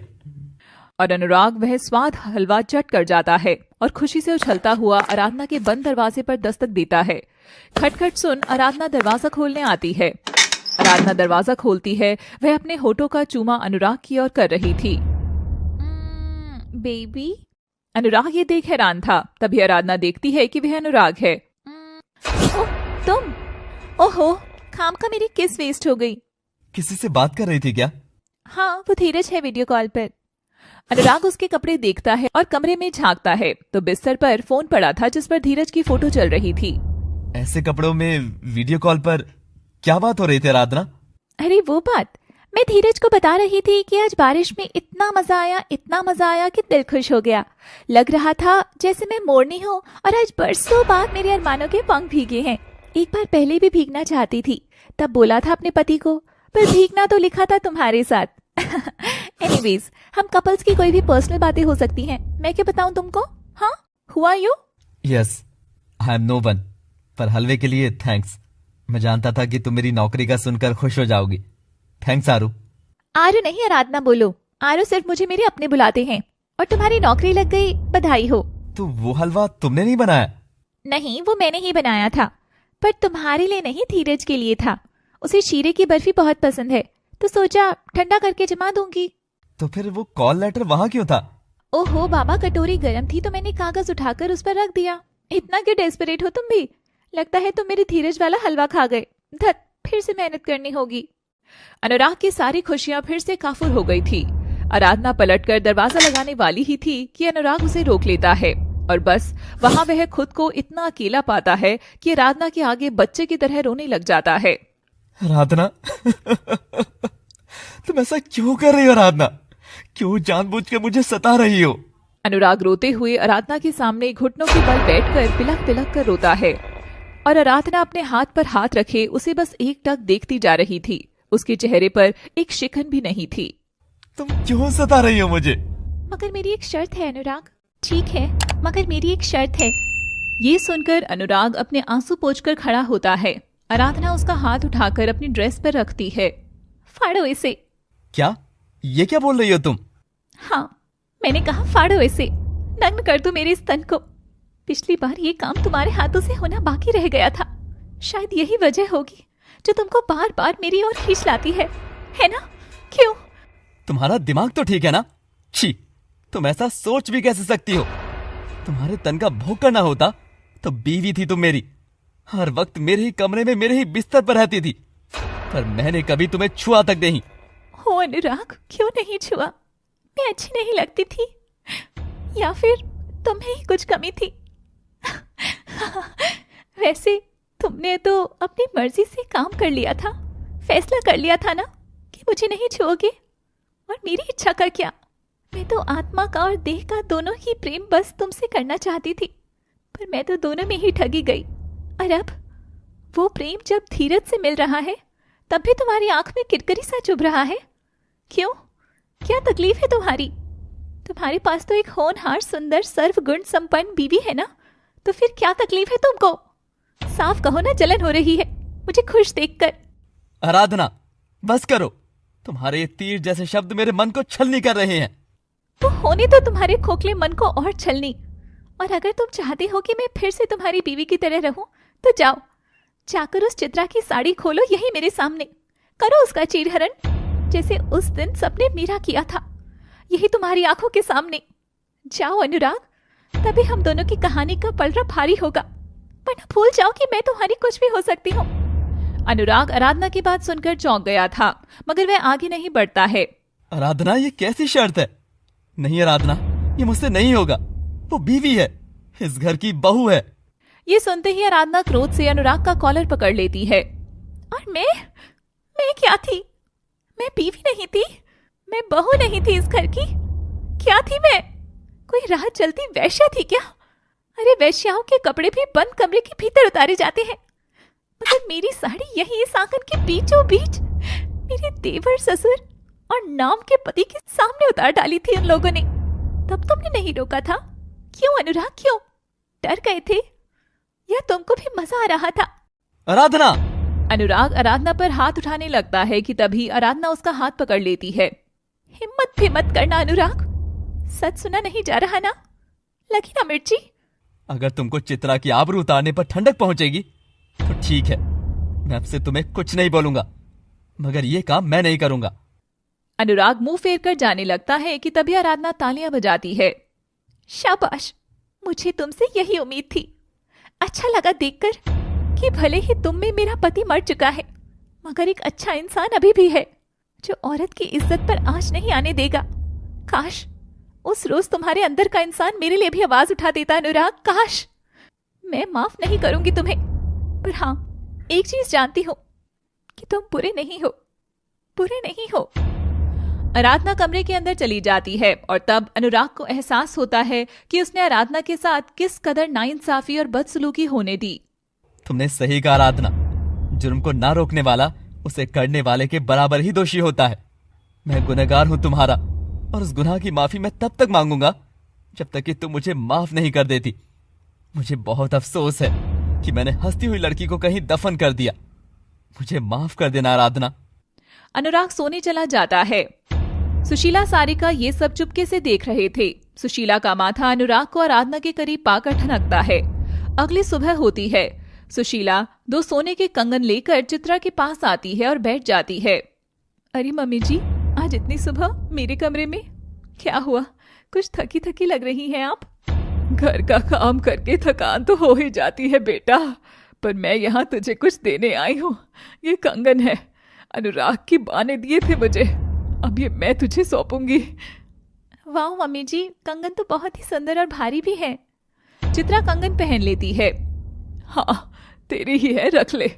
और अनुराग वह स्वाद हलवा चट कर जाता है और खुशी से उछलता हुआ आराधना के बंद दरवाजे पर दस्तक देता है। खटखट सुन आराधना दरवाजा खोलने आती है। आराधना दरवाजा खोलती है। वह अपने होठों का चूमा अनुराग की ओर कर रही थी। बेबी। अनुराग ये देख हैरान था। तभी आराधना देखती है कि वह अनुराग है। तुम। ओहो, खाम का मेरी किस वेस्ट हो गई। किसी से बात कर रही थी क्या? हाँ, वो धीरज है वीडियो कॉल पर। अनुराग उसके कपड़े देखता है और कमरे में झांकता है तो बिस्तर पर फोन पड़ा था जिस पर धीरज की फोटो चल रही थी। ऐसे कपड़ों में वीडियो कॉल पर क्या बात हो रही थी आराधना? अरे वो बात, मैं धीरज को बता रही थी कि आज बारिश में इतना मजा आया कि दिल खुश हो गया। लग रहा था जैसे मैं मोरनी हूँ और आज बरसों बाद मेरे अरमानों के पंख भीगे हैं। एक बार पहले भी भीगना चाहती थी, तब बोला था अपने पति को, पर भीगना तो लिखा था तुम्हारे साथ। एनीवेज, हम कपल्स की कोई भी पर्सनल बातें हो सकती हैं। मैं क्या बताऊं तुमको? हाँ, who are you? Yes, I am no one. पर हलवे के लिए थैंक्स। मैं जानता था कि तुम मेरी नौकरी का सुनकर खुश हो जाओगी। थैंक्स आरू। आरू नहीं आराधना बोलो। आरू सिर्फ मुझे मेरे अपने बुलाते हैं। और तुम्हारी नौकरी लग गई, बधाई हो। तो वो हलवा तुमने नहीं बनाया? नहीं, वो मैंने ही बनाया था, पर तुम्हारे लिए नहीं, धीरज के लिए था। उसे शीरे की बर्फी बहुत पसंद है तो सोचा ठंडा करके जमा दूंगी। तो फिर वो कॉल लेटर वहां क्यों था? ओहो बाबा, कटोरी गर्म थी तो मैंने कागज उठाकर उस पर रख दिया। इतना क्यों डेस्परेट हो तुम भी? लगता है तुम मेरे धीरज वाला हलवा खा गए। धत, फिर से मेहनत करनी होगी। अनुराग की सारी खुशियां फिर से काफुर हो गई थी। आराधना पलटकर दरवाजा लगाने वाली ही थी कि अनुराग उसे रोक लेता है और बस वहां वह खुद को इतना अकेला पाता है कि आराधना के आगे बच्चे की तरह रोने लग जाता है। आराधना तुम ऐसा क्यों कर रही हो आराधना? क्यों जानबूझकर मुझे सता रही हो? अनुराग रोते हुए आराधना के सामने घुटनों के बल बैठकर बिलख बिलख कर रोता है और आराधना अपने हाथ पर हाथ रखे उसे बस एकटक देखती जा रही थी। उसके चेहरे पर एक शिकन भी नहीं थी। तुम क्यों सता रही हो मुझे? मगर मेरी एक शर्त है अनुराग। ठीक है, मगर मेरी एक शर्त है। ये सुनकर अनुराग अपने आंसू पोंछकर खड़ा होता है। आराधना उसका हाथ उठाकर अपनी ड्रेस पर रखती है। फाड़ो इसे। क्या? ये क्या बोल रही हो तुम? हाँ, मैंने कहा फाड़ो इसे, नग्न कर दो मेरे स्तन को। पिछली बार ये काम तुम्हारे हाथों से होना बाकी रह गया था। शायद यही वजह होगी जो तुमको बार बार मेरी ओर खींच लाती है ना? क्यों? तुम्हारा दिमाग तो ठीक है ना? छी, तुम ऐसा सोच भी कैसे सकती हो? तुम्हारे तन का भोग करना होता तो बीवी थी तुम मेरी। हर वक्त मेरे ही कमरे में मेरे ही बिस्तर पर रहती थी, पर मैंने कभी तुम्हें छुआ तक नहीं। हो अनुराग, क्यों नहीं छुआ? मैं अच्छी नहीं लगती थी या फिर तुम्हें ही कुछ कमी थी? वैसे तुमने तो अपनी मर्जी से काम कर लिया था, फैसला कर लिया था ना कि मुझे नहीं छुओगे। और मेरी इच्छा का क्या? मैं तो आत्मा का और देह का दोनों ही प्रेम बस तुमसे करना चाहती थी, पर मैं तो दोनों में ही ठगी गई। और अब वो प्रेम जब धीरज से मिल रहा है तब भी तुम्हारी आंख में किरकिरी सा चुभ रहा है। क्यों? क्या तकलीफ है तुम्हारी? तुम्हारे पास तो एक होनहार, सुंदर, सर्वगुण संपन्न बीवी है ना, तो फिर क्या तकलीफ है तुमको? साफ कहो ना, जलन हो रही है मुझे खुश देखकर। आराधना, बस करो। तुम्हारे तीर जैसे शब्द मेरे मन को छलनी कर रहे हैं। तो होने तो तुम्हारे खोखले मन को और छलनी। और अगर तुम चाहते हो कि मैं फिर से तुम्हारी बीवी की तरह रहूं तो जाओ, जाकर उस चित्रा की साड़ी खोलो यही मेरे सामने, करो उसका चीरहरण जैसे उस दिन सबने मेरा किया था, यही तुम्हारी आंखों के सामने। जाओ अनुराग, तभी हम दोनों की कहानी का पलड़ा भारी होगा, वरना भूल जाओ कि मैं तुम्हारी कुछ भी हो सकती हूँ। अनुराग आराधना की बात सुनकर चौंक गया था, मगर वह आगे नहीं बढ़ता है। आराधना, ये कैसी शर्त है? नहीं आराधना, ये मुझसे नहीं होगा। वो बीवी है, इस घर की बहू है। ये सुनते ही आराधना क्रोध से अनुराग का कॉलर पकड़ लेती है। और मैं क्या थी? मैं बीवी नहीं थी, मैं बहू नहीं थी इस घर की। क्या थी मैं? कोई राह चलती वैश्या थी क्या? अरे वैश्याओं के कपड़े भी बंद कमरे के भीतर उतारे जाते हैं, मगर मेरी साड़ी यही इस आंगन के बीचों बीच मेरे देवर ससुर और नाम के पति के सामने उतार डाली थी उन लोगों ने। तब तुमने नहीं रोका था? क्यों अनुराग, क्यों? डर गए थे या तुमको भी मजा आ रहा था? आराधना! अनुराग आराधना पर हाथ उठाने लगता है कि तभी आराधना उसका हाथ पकड़ लेती है। हिम्मत भी मत करना अनुराग, सच सुना नहीं जा रहा ना? लगी ना मिर्ची? अगर तुमको चित्रा की आबरू उतारने पर ठंडक पहुंचेगी तो ठीक है, मैं अब से तुम्हें कुछ नहीं बोलूंगा, मगर ये काम मैं नहीं करूंगा। अनुराग मुंह फेर कर जाने लगता है कि तभी आराधना तालियां बजाती है। शाबाश, मुझे तुमसे यही उम्मीद थी। अच्छा लगा देखकर कि भले ही तुम में मेरा पति मर चुका है, मगर एक अच्छा इंसान अभी भी है जो औरत की इज्जत पर आंच नहीं आने देगा। काश उस रोज तुम्हारे अंदर का इंसान मेरे लिए भी आवाज उठा देता अनुराग, काश। मैं माफ नहीं करूंगी तुम्हें, पर हाँ एक चीज जानती हूं कि तुम बुरे नहीं हो, बुरे नहीं हो। आराधना कमरे के अंदर चली जाती है और तब अनुराग को एहसास होता है कि उसने आराधना के साथ किस कदर नाइंसाफी और बदसलूकी होने दी। तुमने सही कहा आराधना, जुर्म को ना रोकने वाला उसे करने वाले के बराबर ही दोषी होता है। मैं गुनहगार हूं तुम्हारा, और उस गुनाह की माफी मैं तब तक मांगूंगा जब तक कि तुम मुझे माफ नहीं कर देती। मुझे बहुत अफसोस है कि मैंने हंसती हुई लड़की को कहीं दफन कर दिया। मुझे माफ कर देना आराधना। अनुराग सोने चला जाता है। सुशीला सारिका ये सब चुपके से देख रहे थे। सुशीला का माथा अनुराग को आराधना के करीब पाकर ठनकता है। अगली सुबह होती है। सुशीला 2 सोने के कंगन लेकर चित्रा के पास आती है और बैठ जाती है। अरे मम्मी जी, आज इतनी सुबह मेरे कमरे में क्या हुआ? कुछ थकी थकी लग रही हैं आप। घर का काम करके थकान तो हो ही जाती है बेटा, पर मैं यहाँ तुझे कुछ देने आई हूँ। ये कंगन है, अनुराग की बा ने दिए थे मुझे, अब ये मैं तुझे सौंपूंगी। वाह मम्मी जी, कंगन तो बहुत ही सुंदर और भारी भी है। चित्रा कंगन पहन लेती है। हाँ, तेरी ही है, रख ले।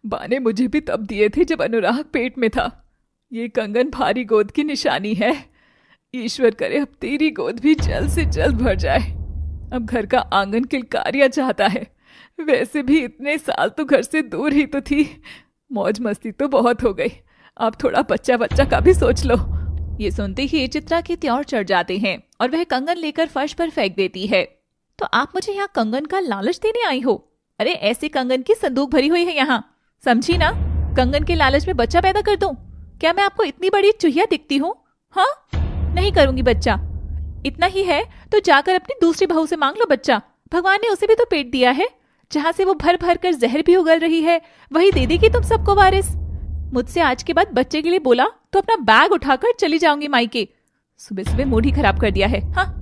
बा ने मुझे भी तब दिए थे जब अनुराग पेट में था। ये कंगन भारी गोद की निशानी है। ईश्वर करे अब तेरी गोद भी जल्द से जल्द भर जाए। अब घर का आंगन किलकारियां चाहता है। वैसे भी इतने साल तो घर से दूर ही तो थी। मौज मस्ती तो बहुत हो गई, अब थोड़ा बच्चा बच्चा का भी सोच लो। ये सुनते ही चित्रा के त्योर चढ़ जाते हैं और वह कंगन लेकर फर्श पर फेंक देती है। तो आप मुझे यहाँ कंगन का लालच देने आई हो? अरे ऐसे कंगन की संदूक भरी हुई है यहाँ, समझी ना? कंगन के लालच में बच्चा पैदा कर दूं? क्या मैं आपको इतनी बड़ी चुहिया दिखती हूँ? हाँ, नहीं करूंगी बच्चा। इतना ही है तो जाकर अपनी दूसरी बहू से मांग लो बच्चा। भगवान ने उसे भी तो पेट दिया है, जहां से वो भर भर कर जहर भी उगल रही है, वही दे देगी तुम सबको वारिस। मुझसे आज के बाद बच्चे के लिए बोला तो अपना बैग उठाकर चली जाऊंगी मायके। सुबह सुबह मूड ही खराब कर दिया है। हाँ।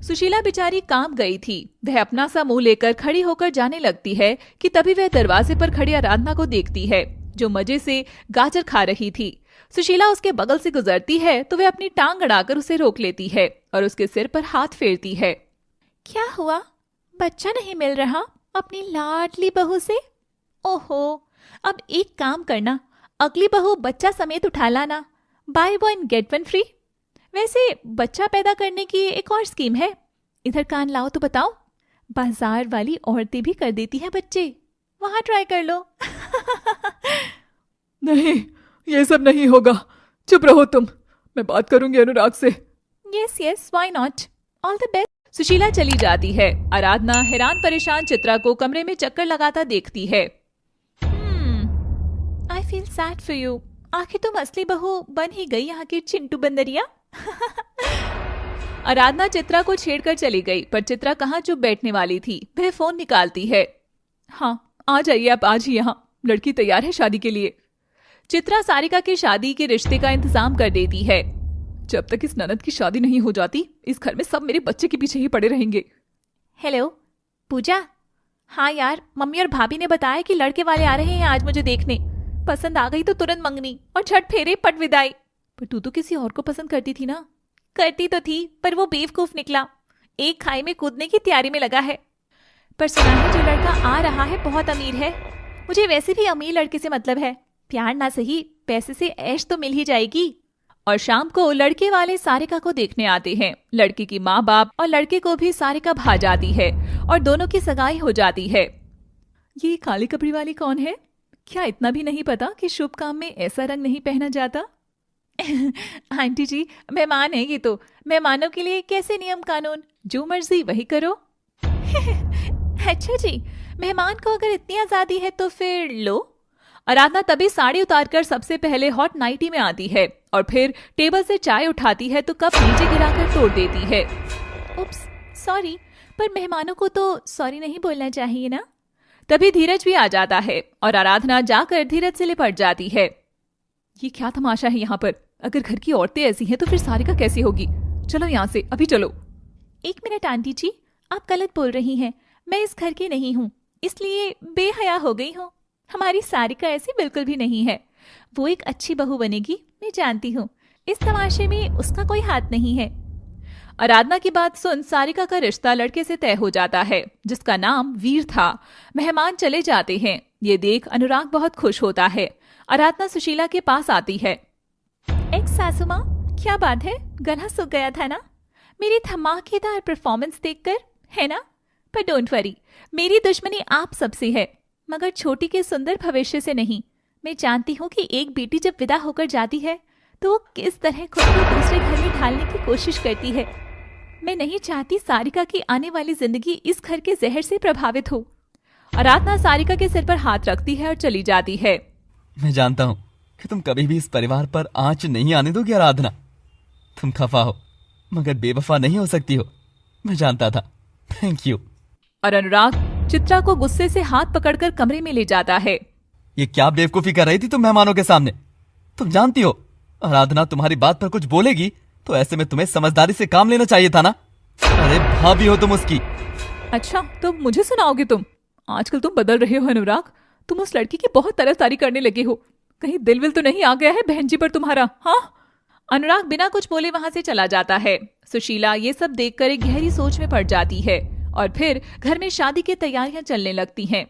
सुशीला बेचारी काम गई थी। वह अपना सा मुंह लेकर खड़ी होकर जाने लगती है कि तभी वह दरवाजे पर खड़ी आराधना को देखती है, जो मजे से गाजर खा रही थी। सुशीला उसके बगल से गुजरती है तो वह अपनी टांग अड़ाकर उसे रोक लेती है और उसके सिर पर हाथ फेरती है। क्या हुआ? बच्चा नहीं मिल रहा अपनी लाडली बहू से? ओहो, अब एक काम करना, अगली बहू बच्चा समेत उठा लाना। By one get one free. वैसे बच्चा पैदा करने की एक और स्कीम है, इधर कान लाओ तो बताओ। बाजार वाली औरतें भी कर देती हैं बच्चे, वहां ट्राई कर लो। नहीं, ये सब नहीं होगा। चुप रहो तुम, मैं बात करूंगी अनुराग से। Yes yes, why not, all the best. Sushila चली जाती है। आराधना हैरान परेशान चित्रा को कमरे में चक्कर लगाता देखती है। I feel sad for you. आखिर तुम असली बहू बन ही गई यहाँ की चिंटू बंदरिया। आराधना चित्रा को छेड़कर चली गई, पर चित्रा कहाँ चुप बैठने वाली थी। वह फोन निकालती है। हाँ, आ जाइए आप आज ही यहाँ, लड़की तैयार है शादी के लिए। चित्रा सारिका की शादी के रिश्ते का इंतजाम कर देती है। जब तक इस ननद की शादी नहीं हो जाती, इस घर में सब मेरे बच्चे के पीछे ही पड़े रहेंगे। हेलो पूजा। हाँ यार, मम्मी और भाभी ने बताया कि लड़के वाले आ रहे हैं आज मुझे देखने। पसंद आ गई तो तुरंत मंगनी और झट फेरे पट विदाई। पर तू तो किसी और को पसंद करती थी ना? करती तो थी, पर वो बेवकूफ निकला, एक खाई में कूदने की तैयारी में लगा है। पर सुना है जो लड़का आ रहा है बहुत अमीर है। मुझे वैसे भी अमीर लड़के से मतलब है, प्यार ना सही पैसे से ऐश तो मिल ही जाएगी। और शाम को लड़के वाले सारिका को देखने आते हैं। लड़के की माँ बाप और लड़के को भी सारिका भा जाती है और दोनों की सगाई हो जाती है। ये काले कपड़े वाली कौन है? क्या इतना भी नहीं पता कि शुभ काम में ऐसा रंग नहीं पहना जाता? आंटी जी, मेहमान है ये तो, मेहमानों के लिए कैसे नियम कानून, जो मर्जी वही करो। अच्छा जी, मेहमान को अगर इतनी आजादी है तो फिर लो। आराधना तभी साड़ी उतारकर सबसे पहले हॉट नाइटी में आती है और फिर टेबल से चाय उठाती है तो कप नीचे गिराकर तोड़ देती है। उप्स, सॉरी, पर मेहमानों को तो सॉरी नहीं बोलना चाहिए ना। तभी धीरज भी आ जाता है और आराधना जाकर धीरज से लिपट जाती है। ये क्या तमाशा है यहाँ पर? अगर घर की औरतें ऐसी हैं तो फिर सारिका कैसी होगी? चलो यहाँ से, अभी चलो। एक मिनट आंटी जी, आप गलत बोल रही हैं। मैं इस घर की नहीं हूँ, इसलिए बेहया हो गई हूँ। हमारी सारिका ऐसी बिल्कुल भी नहीं है। वो एक अच्छी बहू बनेगी, मैं जानती हूँ। इस तमाशे में उसका कोई हाथ नहीं है। आराधना की बात सुन सारिका का रिश्ता लड़के से तय हो जाता है, जिसका नाम वीर था। मेहमान चले जाते हैं। ये देख अनुराग बहुत खुश होता है। आराधना सुशीला के पास आती है। एक सासू माँ, क्या बात है, गला सूख गया था ना मेरी धमाकेदार परफॉर्मेंस देखकर, है ना? पर डोंट वरी, मेरी दुश्मनी आप सबसे है, मगर छोटी के सुंदर भविष्य से नहीं। मैं जानती हूँ कि एक बेटी जब विदा होकर जाती है तो वो किस तरह खुद को दूसरे घर में ढालने की कोशिश करती है। मैं नहीं चाहती सारिका की आने वाली जिंदगी इस घर के जहर से प्रभावित हो। आराधना सारिका के सिर पर हाथ रखती है और चली जाती है। मैं जानता हूँ कि तुम कभी भी इस परिवार पर आंच नहीं आने दोगी आराधना। तुम खफा हो मगर बेवफा नहीं हो सकती हो, मैं जानता था। Thank you. और अनुराग चित्रा को गुस्से से हाथ पकड़कर कमरे में ले जाता है। ये क्या बेवकूफी कर रही थी तुम मेहमानों के सामने? तुम जानती हो आराधना तुम्हारी बात पर कुछ बोलेगी तो ऐसे में तुम्हें समझदारी से काम लेना चाहिए था ना। अरे भाभी हो तुम उसकी। अच्छा, तो मुझे सुनाओगे तुम? आजकल तुम बदल रहे हो अनुराग, तुम उस लड़की की बहुत तरफदारी करने लगे हो। कहीं दिल विल तो नहीं आ गया है बहन जी पर तुम्हारा? हाँ। अनुराग बिना कुछ बोले वहां से चला जाता है। सुशीला ये सब देखकर एक गहरी सोच में पड़ जाती है और फिर घर में शादी की तैयारियां चलने लगती हैं।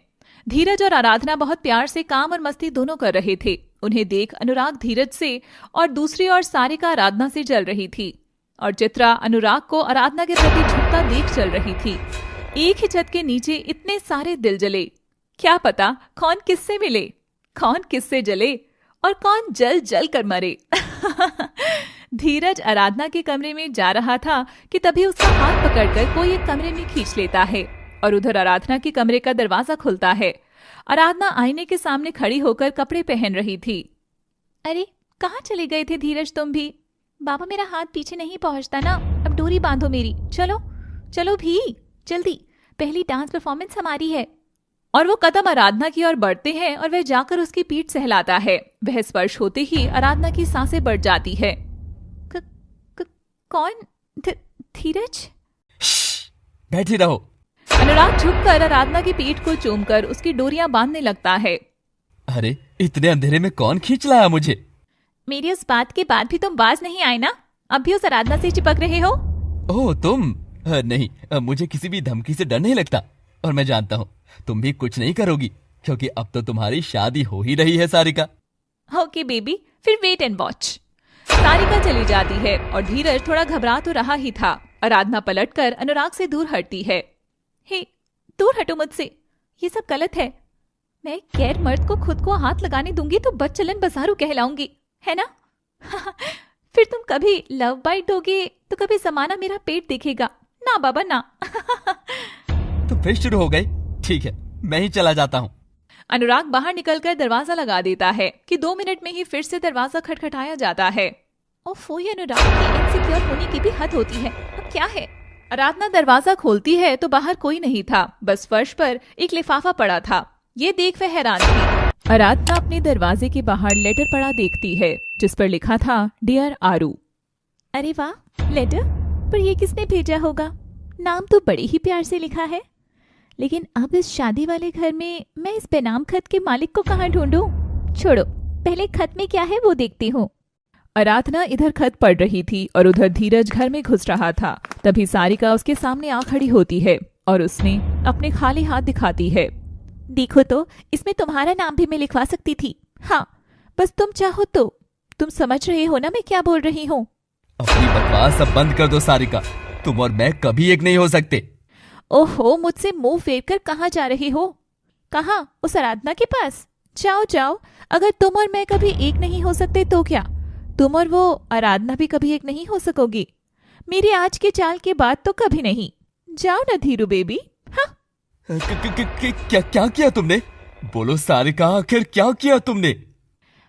धीरज और आराधना बहुत प्यार से काम और मस्ती दोनों कर रहे थे। उन्हें देख अनुराग धीरज से और दूसरी ओर सारिका आराधना से जल रही थी और चित्रा अनुराग को आराधना के प्रति झुकता देख चल रही थी। एक ही छत के नीचे इतने सारे दिल जले, क्या पता कौन किससे मिले, कौन किससे जले और कौन जल जल कर मरे। धीरज आराधना के कमरे में जा रहा था कि तभी उसका हाथ पकड़कर कोई एक कमरे में खींच लेता है और उधर आराधना के कमरे का दरवाजा खुलता है। आराधना आईने के सामने खड़ी होकर कपड़े पहन रही थी। अरे कहाँ चले गए थे धीरज तुम भी? बाबा मेरा हाथ पीछे नहीं पहुंचता ना, अब डोरी बांधो मेरी। चलो चलो भी जल्दी, पहली डांस परफॉर्मेंस हमारी है। और वो कदम आराधना की ओर बढ़ते हैं और वह जाकर उसकी पीठ सहलाता है। वह स्पर्श होते ही आराधना की सांसें बढ़ जाती है। कौन? धीरज? बैठी रहो। अनुराग झुककर आराधना की पीठ को चूमकर उसकी डोरियां बांधने लगता है। अरे इतने अंधेरे में कौन खींच लाया मुझे? मेरी उस बात के बाद भी तुम बाज नहीं आए ना? अब भी उस आराधना से चिपक रहे हो? ओह तुम? नहीं, मुझे किसी भी धमकी से डर नहीं लगता और मैं जानता हूँ तुम भी कुछ नहीं करोगी क्योंकि अब तो तुम्हारी शादी हो ही रही है सारिका। ओके बेबी, फिर वेट एंड वॉच। सारिका चली जाती है और धीरज थोड़ा घबरा तो रहा ही था। आराधना पलटकर अनुराग से दूर हटती है। हे, दूर हटो मुझसे, ये सब गलत है। मैं गैर मर्द को खुद को हाथ लगाने दूंगी तो बदचलन बसारू कहलाऊंगी, है ना? फिर तुम कभी लव बाइट दोगे तो कभी जमाना मेरा पेट देखेगा ना बाबा ना। तो फिर शुरू हो गई। ठीक है, मैं ही चला जाता हूँ। अनुराग बाहर निकलकर दरवाजा लगा देता है कि 2 मिनट में ही फिर से दरवाजा खटखटाया जाता है। ओफो, ये अनुराग की इनसिक्योर होने की भी हद होती है। अब क्या है? आराधना दरवाजा खोलती है तो बाहर कोई नहीं था, बस फर्श पर एक लिफाफा पड़ा था। ये देख वह हैरान थी। आराधना अपने दरवाजे के बाहर लेटर पड़ा देखती है जिस पर लिखा था डियर आरू। अरे वाह, लेटर? पर ये किसने भेजा होगा? नाम तो बड़े ही प्यार से लिखा है, लेकिन अब इस शादी वाले घर में मैं इस बेनाम खत के मालिक को कहाँ ढूंढूं? छोड़ो, पहले खत में क्या है वो देखती हूँ। आराधना इधर खत पढ़ रही थी और उधर धीरज घर में घुस रहा था। तभी सारिका उसके सामने आ खड़ी होती है और उसने अपने खाली हाथ दिखाती है। देखो तो, इसमें तुम्हारा नाम भी मैं लिखवा सकती थी। हाँ, बस तुम चाहो तो। तुम समझ रहे हो ना मैं क्या बोल रही हूँ? अपनी बकवास अब बंद कर दो सारिका, तुम और मैं कभी एक नहीं हो सकते। ओहो, मुझसे मुंह फेर कर कहाँ जा रही हो? कहाँ? उस आराधना के पास? जाओ जाओ। अगर तुम और मैं कभी एक नहीं हो सकते तो क्या तुम और वो आराधना भी कभी एक नहीं हो सकोगी? मेरी आज के चाल के बाद तो कभी नहीं। जाओ ना धीरू बेबी। हाँ, क्या किया तुमने? बोलो सारिका, आखिर क्या किया तुमने?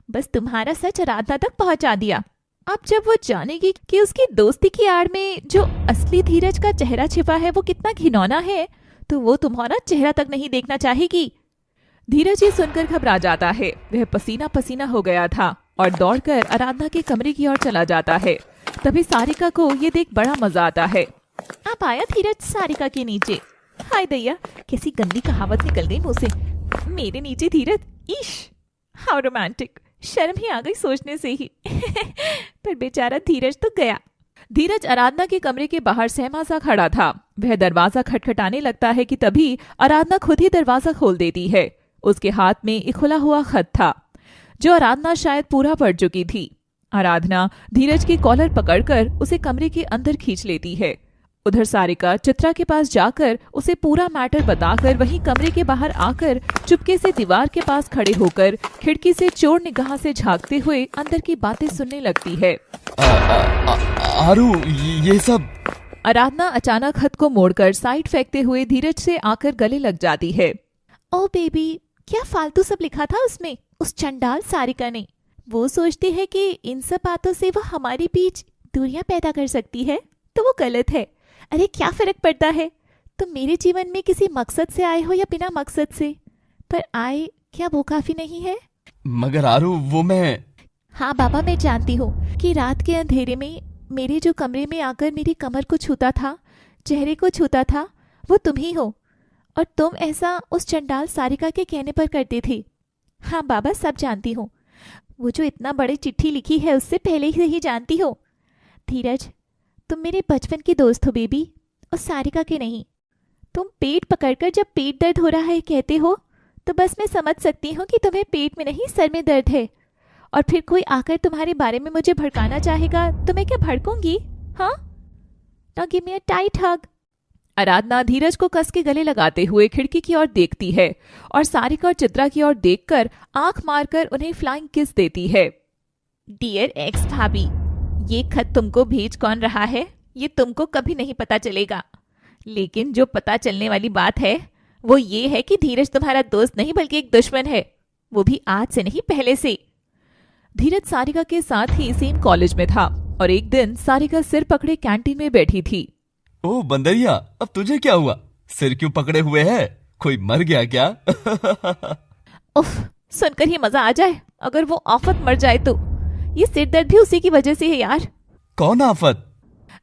बस तुम्हारा सच आराधना तक पहुंचा दिया। अब जब वो जानेगी कि उसकी दोस्ती की आड़ में जो असली धीरज का चेहरा छिपा है वो कितना घिनौना है, तो वो तुम्हारा चेहरा तक नहीं देखना चाहेगी। धीरज ये सुनकर घबरा जाता है। वह पसीना पसीना हो गया था और दौड़कर आराधना के कमरे की ओर चला जाता है। तभी सारिका को ये देख बड़ा मजा आता है। अब आया धीरज सारिका के नीचे। हाय दैया, कैसी गंदी कहावत निकल गई मुंह से। मेरे नीचे धीरज, ईश, हाउ रोमांटिक। शर्म ही आ गई सोचने से ही। पर बेचारा धीरज तो गया। धीरज आराधना के कमरे के बाहर सहमा सा खड़ा था। वह दरवाजा खटखटाने लगता है कि तभी आराधना खुद ही दरवाजा खोल देती है। उसके हाथ में एक खुला हुआ खत था जो आराधना शायद पूरा पढ़ चुकी थी। आराधना धीरज की कॉलर पकड़कर उसे कमरे के अंदर खींच लेती है। उधर सारिका चित्रा के पास जाकर उसे पूरा मैटर बताकर वहीं कमरे के बाहर आकर चुपके से दीवार के पास खड़े होकर खिड़की से चोर निगाह से झांकते हुए अंदर की बातें सुनने लगती है। आरू, ये सब। आराधना अचानक खत को मोड़कर साइड फेंकते हुए धीरज से आकर गले लग जाती है। ओ बेबी, क्या फालतू सब लिखा था उसमें उस चंडाल सारिका ने। वो सोचती है कि इन सब बातों से वो हमारे बीच दूरियां पैदा कर सकती है, तो वो गलत है। अरे क्या फर्क पड़ता है तुम मेरे जीवन में किसी मकसद से आए हो या बिना मकसद से, पर आए क्या वो काफी नहीं है? मगर आरू, वो मैं। हाँ बाबा, मैं जानती हूँ कि रात के अंधेरे में मेरे जो कमरे में आकर मेरी कमर को छूता था, चेहरे को छूता था, वो तुम ही हो। और तुम ऐसा उस चंडाल सारिका के कहने पर करते थे। हाँ बाबा, सब जानती हूँ। वो जो इतना बड़ी चिट्ठी लिखी है उससे पहले से ही जानती हो। धीरज, तुम मेरे बचपन की दोस्त हो बेबी, और सारिका के नहीं। तुम पेट पकड़कर जब पेट दर्द हो रहा है कहते हो, तो बस मैं समझ सकती हूँ कि तुम्हें पेट में नहीं सर में दर्द है। और फिर कोई आकर तुम्हारे बारे में मुझे भड़काना चाहेगा तो मैं क्या भड़कूंगी? हाँ, now give me a tight hug. Aradhana Dheeraj को कस के गले लगाते हुए खिड़की की ओर देखती है और सारिका और चित्रा की ओर देखकर आंख मारकर उन्हें फ्लाइंग किस देती है। डियर एक्स भाभी, ये खत तुमको भेज कौन रहा है ये तुमको कभी नहीं पता चलेगा, लेकिन जो पता चलने वाली बात है वो ये है कि धीरज तुम्हारा दोस्त नहीं बल्कि एक दुश्मन है, वो भी आज से नहीं पहले से। धीरज सारिका के साथ ही सेम कॉलेज में था और एक दिन सारिका सिर पकड़े कैंटीन में बैठी थी। ओ बंदरिया, अब तुझे क्या हुआ? सिर क्यों पकड़े हुए है? कोई मर गया क्या? उफ, सुनकर ही मजा आ जाए। अगर वो आफत मर जाए तो। ये सिर दर्द भी उसी की वजह से है यार। कौन आफत?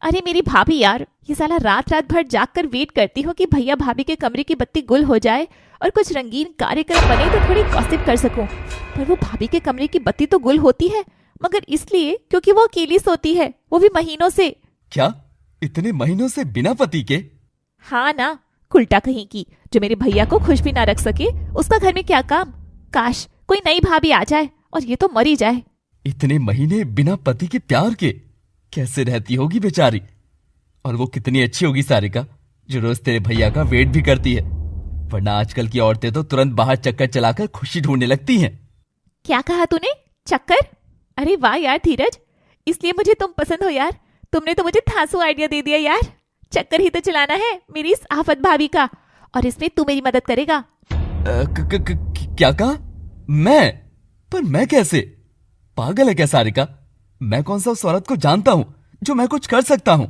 अरे मेरी भाभी यार, ये साला रात रात भर जाग कर वेट करती हो कि भैया भाभी के कमरे की बत्ती गुल हो जाए और कुछ रंगीन कार्यक्रम बने तो थोड़ी गॉसिप कर सकूं। पर वो भाभी के कमरे की बत्ती तो गुल होती है, मगर इसलिए क्योंकि वो अकेली सोती है, वो भी महीनों से। क्या? इतने महीनों से बिना पति के? हाँ ना, उल्टा कहीं की। जो मेरे भैया को खुश भी ना रख सके उसका घर में क्या काम। काश कोई नई भाभी आ जाए और ये तो मर ही जाए। इतने महीने बिना पति के प्यार के कैसे रहती होगी बेचारी? और वो कितनी अच्छी होगी सारिका, जो रोज तेरे भैया का वेट भी करती है। वरना आजकल की औरतें तो तुरंत बाहर चक्कर चलाकर खुशी ढूंढने लगती हैं। क्या कहा तूने? चक्कर? अरे वाह यार धीरज, इसलिए मुझे तुम पसंद हो यार। तुमने तो मुझे थासू आइडिया दे दिया यार। चक्कर ही तो चलाना है मेरी इस आफत भाभी का, और इसमें तू मेरी मदद करेगा। क्या कहा? मैं? पर मैं कैसे? पागल है क्या सारिका? मैं कौन सा उस औरत को जानता हूँ जो मैं कुछ कर सकता हूँ?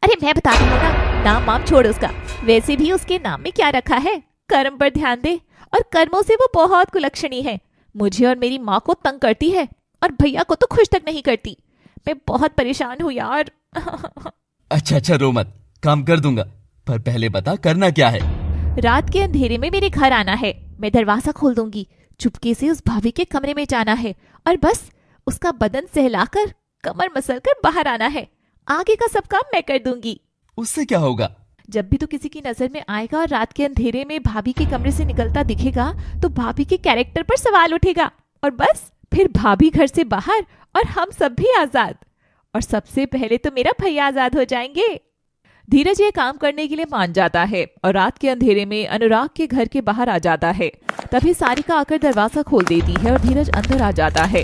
अरे मैं बताती हूँ ना, नाम वाम छोड़ उसका। वैसे भी उसके नाम में क्या रखा है, कर्म पर ध्यान दे। और कर्मों से वो बहुत कुलक्षणी है। मुझे और मेरी माँ को तंग करती है और भैया को तो खुश तक नहीं करती। मैं बहुत परेशान हूँ यार। अच्छा रो मत, काम कर दूंगा, पर पहले बता करना क्या है? रात के अंधेरे में मेरे घर आना है। मैं दरवाजा खोल दूंगी, चुपके से उस भाभी के कमरे में जाना है और बस उसका बदन सहलाकर कमर मसलकर बाहर आना है। आगे का सब काम मैं कर दूंगी। उससे क्या होगा? जब भी तू किसी की नजर में आएगा और रात के अंधेरे में भाभी के कमरे से निकलता दिखेगा तो भाभी के कैरेक्टर पर सवाल उठेगा और बस फिर भाभी घर से बाहर और हम सब भी आजाद। और सबसे पहले तो मेरा भैया आजाद हो जाएंगे। धीरज ये काम करने के लिए मान जाता है और रात के अंधेरे में अनुराग के घर के बाहर आ जाता है। तभी सारिका आकर दरवाजा खोल देती है और धीरज अंदर आ जाता है।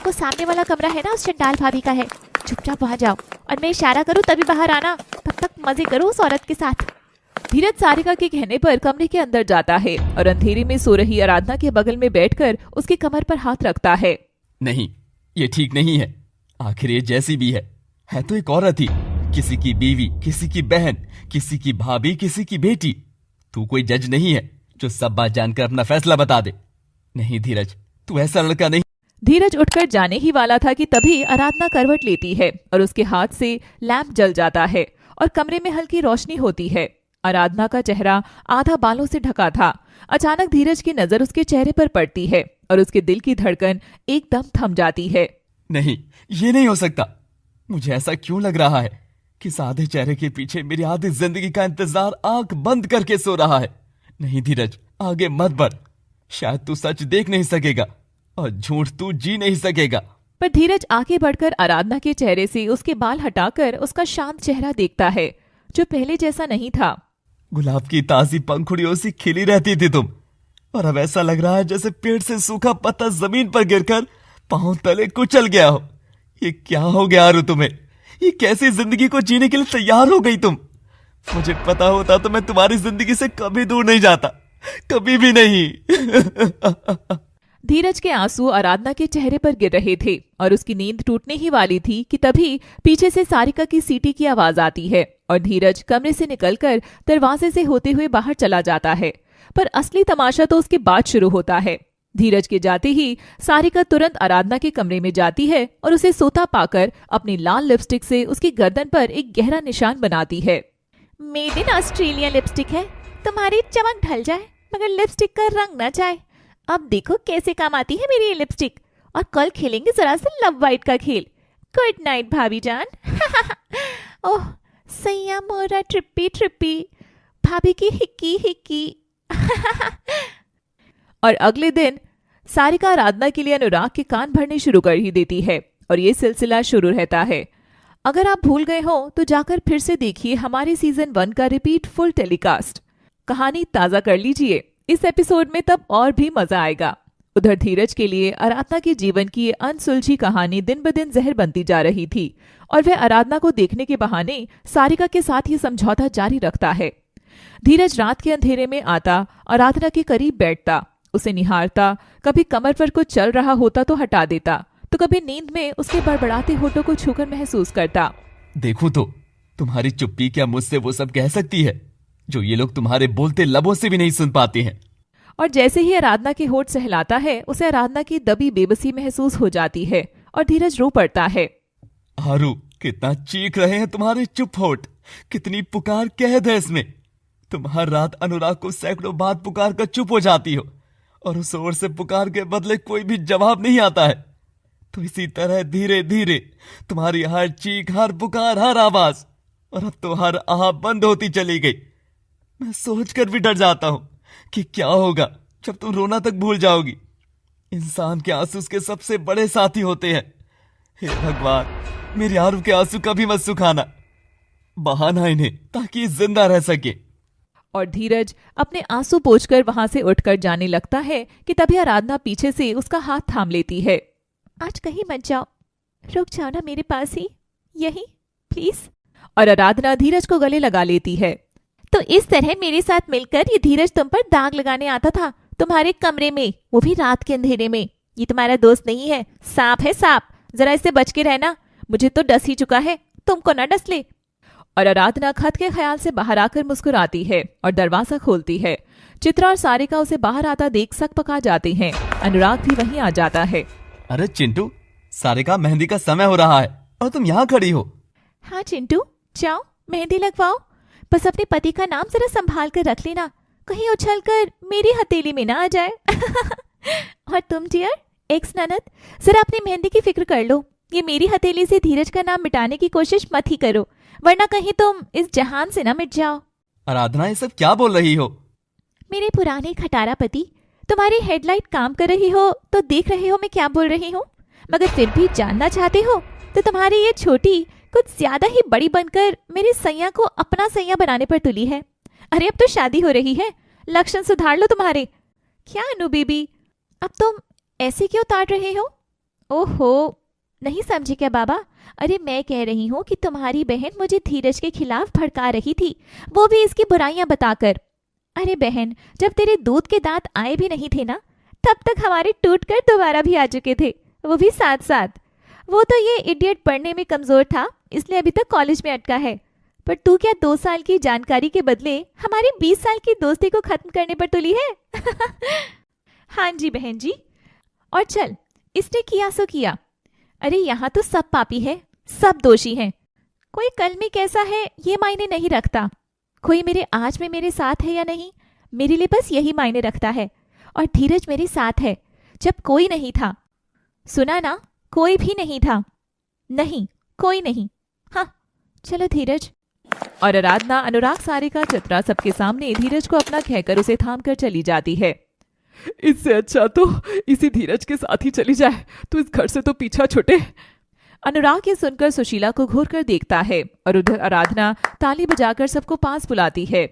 वो सामने वाला कमरा है ना, उस चंडाल भाभी का है। चुपचाप वहां जाओ और मैं इशारा करूं तभी बाहर आना। तब तक मजे करो उस औरत के साथ। धीरज सारिका के कहने पर कमरे के अंदर जाता है और अंधेरे में सो रही आराधना के बगल में बैठकर उसकी कमर पर हाथ रखता है। नहीं, ये ठीक नहीं है। आखिर ये जैसी भी है तो एक औरत ही, किसी की बीवी, किसी की बहन, किसी की भाभी, किसी की बेटी। तू कोई जज नहीं है जो सब बात जानकर अपना फैसला बता दे। नहीं धीरज, तू ऐसा लड़का नहीं। धीरज उठकर जाने ही वाला था कि तभी आराधना करवट लेती है और उसके हाथ से लैंप जल जाता है और कमरे में हल्की रोशनी होती है। आराधना का चेहरा आधा बालों से ढका था। अचानक धीरज की नजर उसके चेहरे पर पड़ती है और उसके दिल की धड़कन एकदम थम जाती है। नहीं, ये नहीं हो सकता। मुझे ऐसा क्यों लग रहा है कि सादे चेहरे के पीछे मेरी आधी जिंदगी का इंतजार आंख बंद करके सो रहा है। नहीं धीरज, आगे मत बढ़। शायद तू सच देख नहीं सकेगा और झूठ तू जी नहीं सकेगा। पर धीरज आगे बढ़कर आराधना के चेहरे से उसके बाल हटाकर उसका शांत चेहरा देखता है जो पहले जैसा नहीं था। गुलाब की ताजी पंखुड़ियों से खिली रहती थी तुम, और अब ऐसा लग रहा है जैसे पेड़ से सूखा पत्ता जमीन पर गिरकर पांव तले कुचल गया हो। ये क्या हो गया आरू तुम्हें? ये कैसी जिंदगी को जीने के लिए तैयार हो गई तुम? मुझे पता होता तो मैं तुम्हारी जिंदगी से कभी दूर नहीं जाता, कभी भी नहीं। धीरज के आंसू आराधना के चेहरे पर गिर रहे थे और उसकी नींद टूटने ही वाली थी कि तभी पीछे से सारिका की सीटी की आवाज आती है और धीरज कमरे से निकलकर दरवाजे से होते हुए बाहर चला जाता है। पर असली तमाशा तो उसके बाद शुरू होता है। धीरज के जाते ही सारिका तुरंत आराधना के कमरे में जाती है और उसे सोता पाकर अपनी लाल लिपस्टिक से उसकी गर्दन पर एक गहरा निशान बनाती है। मेड इन ऑस्ट्रेलिया लिपस्टिक है, तुम्हारी चमक ढल जाए मगर लिपस्टिक का रंग न जाए। अब देखो कैसे काम आती है मेरी ये लिपस्टिक, और कल खेलेंगे जरा सा लव वाइट का खेल। गुड नाइट भाभी जान। ओह सैया मोरा ट्रिप्पी ट्रिप्पी, भाभी की हिक्की हिक्की। और अगले दिन सारिका आराधना के लिए अनुराग के कान भरने शुरू कर ही देती है और ये सिलसिला शुरू रहता है। अगर आप भूल गए हो तो जाकर फिर से देखिए हमारे सीजन 1 का रिपीट फुल टेलीकास्ट। कहानी ताजा कर लीजिए इस एपिसोड में, तब और भी मजा आएगा। उधर धीरज के लिए आराधना के जीवन की ये अनसुलझी कहानी दिन ब दिन जहर बनती जा रही थी और वह आराधना को देखने के बहाने सारिका के साथ ये समझौता जारी रखता है। धीरज रात के अंधेरे में आता, आराधना के करीब बैठता, उसे निहारता, कभी कमर पर कुछ चल रहा होता तो हटा देता, तो कभी नींद में उसके बड़बड़ाते होठों को छूकर महसूस करता। देखो तो, तुम्हारी चुप्पी क्या मुझसे वो सब कह सकती है जो ये लोग तुम्हारे बोलते लबों से भी नहीं सुन पाते हैं। और जैसे ही आराधना के होठ सहलाता है उसे आराधना की दबी बेबसी महसूस हो जाती है और धीरज रो पड़ता है। आरू, कितना चीख रहे हैं तुम्हारे चुप होठ, कितनी पुकार कैद है इसमें। तुम हर रात अनुराग को सैकड़ों बार पुकार कर चुप हो जाती हो और उस ओर से पुकार के बदले कोई भी जवाब नहीं आता है। तो इसी तरह धीरे धीरे तुम्हारी हर चीख, हर पुकार, हर आवाज, और अब तो हर आह बंद होती चली गई। मैं सोचकर भी डर जाता हूं कि क्या होगा जब तुम रोना तक भूल जाओगी। इंसान के आंसू उसके सबसे बड़े साथी होते हैं। हे भगवान, मेरे आरू के आंसू कभी मत सुखाना, बहाना इन्हें ताकि जिंदा रह सके। और धीरज अपने आंसू पोंछकर वहां से उठकर जाने लगता है कि तभी आराधना पीछे से उसका हाथ थाम लेती है। आज कहीं मत जाओ, रुक जाओ ना मेरे पास ही, यही प्लीज। और आराधना धीरज को गले लगा लेती है। तो इस तरह मेरे साथ मिलकर ये धीरज तुम पर दाग लगाने आता था तुम्हारे कमरे में, वो भी रात के अंधेरे में। ये तुम्हारा दोस्त नहीं है, सांप है सांप, जरा इससे बच के रहना। मुझे तो डस ही चुका है, तुमको ना डस ले। और आराधना खत के ख्याल से बाहर आकर मुस्कुराती है और दरवाजा खोलती है। चित्रा और सारिका उसे बाहर आता देख सकपका जाते हैं। अनुराग भी वहीं आ जाता है। अरे चिंटू, सारिका, मेहंदी का समय हो रहा है और तुम यहाँ खड़ी हो। हाँ चिंटू, जाओ मेहंदी लगवाओ, बस अपने पति का नाम जरा संभाल कर रख लेना, कहीं उछल कर मेरी हथेली में ना आ जाए। और तुम डियर एक्स ननद, जरा अपनी मेहंदी की फिक्र कर लो। ये मेरी हथेली से धीरज का नाम मिटाने की कोशिश मत ही करो, वरना कहीं तुम इस जहान से ना मिट जाओ। आराधना, ये सब क्या बोल रही हो? मेरे पुराने खटारा पति, तुम्हारी हेडलाइट काम कर रही हो तो देख रहे हो मैं क्या बोल रही हूँ, मगर फिर भी जानना चाहते हो तो तुम्हारी ये छोटी कुछ ज्यादा ही बड़ी बनकर मेरी सैया को अपना सैया बनाने पर तुली है। अरे अब तो शादी हो रही है, लक्षण सुधार लो तुम्हारे। क्या अनु बीबी, अब तुम ऐसे क्यों ताड़ रहे हो? ओहो, नहीं समझे क्या बाबा? अरे मैं कह रही हूँ कि तुम्हारी बहन मुझे धीरज के खिलाफ भड़का रही थी, वो भी इसकी बुराइयां बताकर। अरे बहन, जब तेरे दूध के दांत आए भी नहीं थे ना, तब तक हमारे टूट कर दोबारा भी आ चुके थे, वो भी साथ साथ। वो तो ये इडियट पढ़ने में कमजोर था, इसलिए अभी तक कॉलेज में अटका है। पर तू क्या 2 साल की जानकारी के बदले हमारी 20 साल की दोस्ती को खत्म करने पर तुली है? हाँ जी बहन जी। और चल, इसने किया सो किया। अरे यहाँ तो सब पापी है, सब दोषी हैं। कोई कल में कैसा है ये मायने नहीं रखता, कोई मेरे आज में मेरे साथ है या नहीं, मेरे लिए बस यही मायने रखता है। और धीरज मेरे साथ है जब कोई नहीं था। सुना ना, कोई भी नहीं था। नहीं, कोई नहीं। हाँ चलो धीरज। और आराधना, अनुराग, सारिका, चित्रा सबके सामने धीरज को अपना कहकर उसे थाम कर चली जाती है। इससे अच्छा तो इसी धीरज के साथ ही चली जाए, तो इस घर से तो पीछा छूटे। अनुराग ये सुनकर सुशीला को घूर कर देखता है और उधर आराधना ताली बजाकर सबको पास बुलाती है।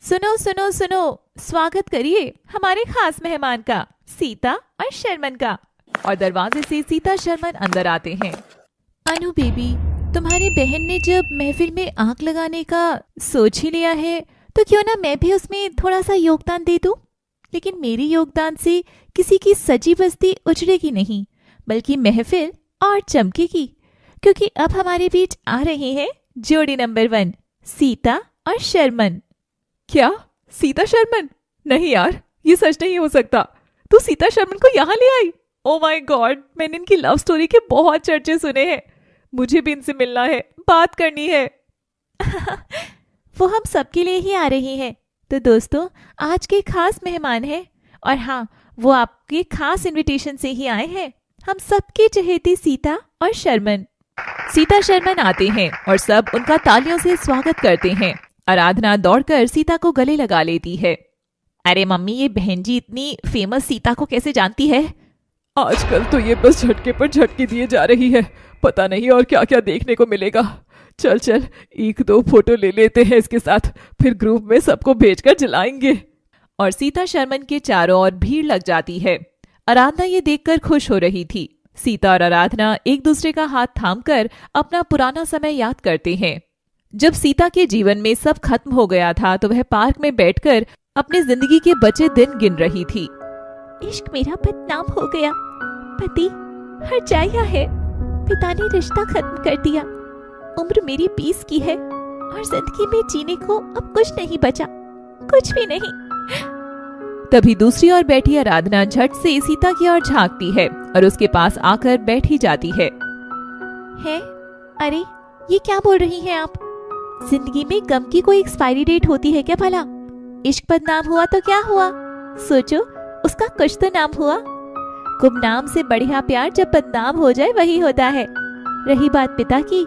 सुनो सुनो सुनो, स्वागत करिए हमारे खास मेहमान का, सीता और शर्मन का। और दरवाजे से सीता शर्मन अंदर आते हैं। अनु बेबी, तुम्हारी बहन ने जब महफिल में आग लगाने का सोच ही लिया है, तो क्यों ना मैं भी उसमें थोड़ा सा योगदान दे दूं। लेकिन मेरी योगदान से किसी की सजी बस्ती उजड़ेगी नहीं, बल्कि महफिल और चमकेगी, क्योंकि अब हमारे बीच आ रहे हैं जोड़ी नंबर 1, सीता और शर्मन। क्या? सीता शर्मन? नहीं यार, ये सच नहीं हो सकता। तू सीता शर्मन को यहाँ ले आई? ओ माय गॉड, मैंने इनकी लव स्टोरी के बहुत चर्चे सुने हैं। मुझे भी इनसे मिलना है, बात करनी है। वो हम सबके लिए ही आ रही है। तो दोस्तों, आज के खास मेहमान हैं, और हाँ, वो आपके खास इनविटेशन से ही आए हैं, हम सबके चहेती सीता और शर्मन। सीता शर्मन आते हैं और सब उनका तालियों से स्वागत करते हैं। आराधना दौड़कर सीता को गले लगा लेती है। अरे मम्मी, ये बहन जी इतनी फेमस सीता को कैसे जानती है? आजकल तो ये बस झटके पर झटके दिए जा रही है, पता नहीं और क्या क्या देखने को मिलेगा। चल चल, 1-2 फोटो ले लेते हैं इसके साथ, फिर ग्रुप में सबको भेजकर जलाएंगे। और सीता शर्मन के चारों ओर भीड़ लग जाती है। आराधना ये देखकर खुश हो रही थी। सीता और आराधना एक दूसरे का हाथ थामकर अपना पुराना समय याद करते हैं। जब सीता के जीवन में सब खत्म हो गया था, तो वह पार्क में बैठकर अपनी जिंदगी के बचे दिन गिन रही थी। इश्क मेरा बदनाम हो गया, पति हर जाया है, पिता ने रिश्ता खत्म कर दिया, उम्र मेरी 20 की है और जिंदगी में जीने को अब कुछ नहीं बचा, कुछ भी नहीं। तभी दूसरी ओर बैठी आराधना झट से सीता की ओर झांकती है और उसके पास आकर बैठी जाती है। अरे ये क्या बोल रही हैं आप? जिंदगी में गम की कोई एक्सपायरी डेट होती है क्या भला? इश्क बदनाम हुआ तो क्या हुआ, सोचो उसका कुछ तो नाम हुआ। गुमनाम से बढ़िया प्यार जब बदनाम हो जाए वही होता है। रही बात पिता की,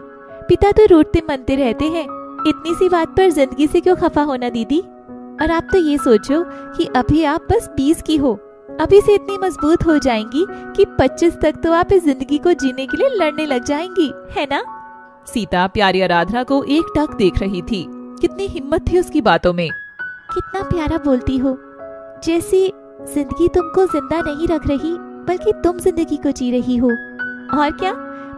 पिता तो रूठते मनते रहते हैं, इतनी सी बात पर जिंदगी से क्यों खफा होना दीदी। और आप तो ये सोचो कि अभी आप बस 20 की हो, अभी से इतनी मजबूत हो जाएंगी कि 25 तक तो आप इस जिंदगी को जीने के लिए लड़ने लग जाएंगी, है ना? सीता प्यारी आराधना को एक टक देख रही थी। कितनी हिम्मत थी उसकी बातों में। कितना प्यारा बोलती हो, जैसे जिंदगी तुमको जिंदा नहीं रख रही, बल्कि तुम जिंदगी को जी रही हो। और क्या,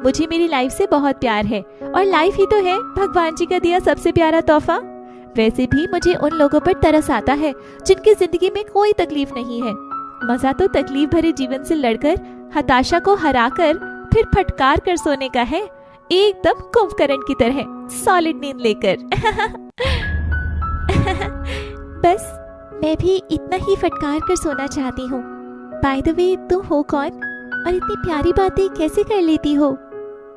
मुझे मेरी लाइफ से बहुत प्यार है, और लाइफ ही तो है भगवान जी का दिया सबसे प्यारा तोहफा। वैसे भी मुझे उन लोगों पर तरस आता है जिनकी जिंदगी में कोई तकलीफ नहीं है। मजा तो तकलीफ भरे जीवन से लड़कर, हताशा को हराकर, फिर फटकार कर सोने का है, एकदम कुंभकर्ण की तरह सॉलिड नींद लेकर। बस मैं भी इतना ही फटकार कर सोना चाहती हूँ। बाय द वे, तुम हो कौन और इतनी प्यारी बातें कैसे कर लेती हो?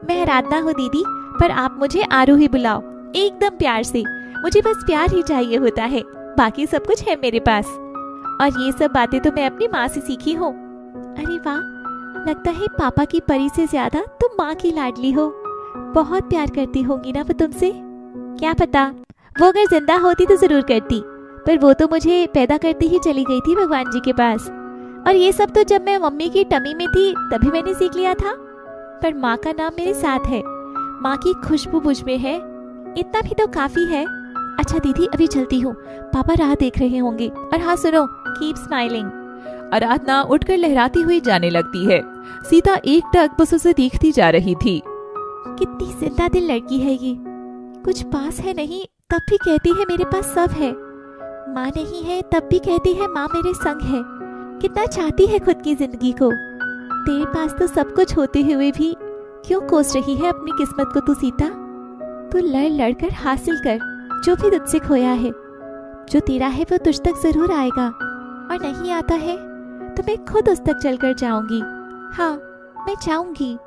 मैं आराधना हूँ दीदी, पर आप मुझे आरू ही बुलाओ, एकदम प्यार से। मुझे बस प्यार ही चाहिए होता है, बाकी सब कुछ है मेरे पास। और ये सब बातें तो मैं अपनी माँ से सीखी हूँ। अरे वाह, लगता है पापा की परी से ज्यादा तुम माँ की लाडली हो। बहुत प्यार करती होंगी ना वो तुमसे। क्या पता, वो अगर जिंदा होती तो जरूर करती, पर वो तो मुझे पैदा करते ही चली गई थी भगवान जी के पास। और ये सब तो जब मैं मम्मी की टमी में थी तभी मैंने सीख लिया था। पर माँ का नाम मेरे साथ है, माँ की खुशबू मुझ में है, इतना भी तो काफी है। अच्छा दीदी, अभी चलती हूँ, पापा राह देख रहे होंगे। और हाँ सुनो, कीप स्माइलिंग। आराधना उठकर लहराती हुई जाने लगती है। सीता एकटक बस उसे देखती जा रही थी। कितनी जिंदा दिल लड़की है ये, कुछ पास है नहीं तब भी कहती है मेरे पास सब है, माँ नहीं है तब भी कहती है माँ मेरे संग है। कितना चाहती है खुद की जिंदगी को। तेरे पास तो सब कुछ होते हुए भी क्यों कोस रही है अपनी किस्मत को तू सीता? तू लड़ लड़ कर हासिल कर जो भी तुझसे खोया है। जो तेरा है वो तुझ तक जरूर आएगा, और नहीं आता है तो मैं खुद उस तक चलकर जाऊंगी। हाँ, मैं जाऊंगी।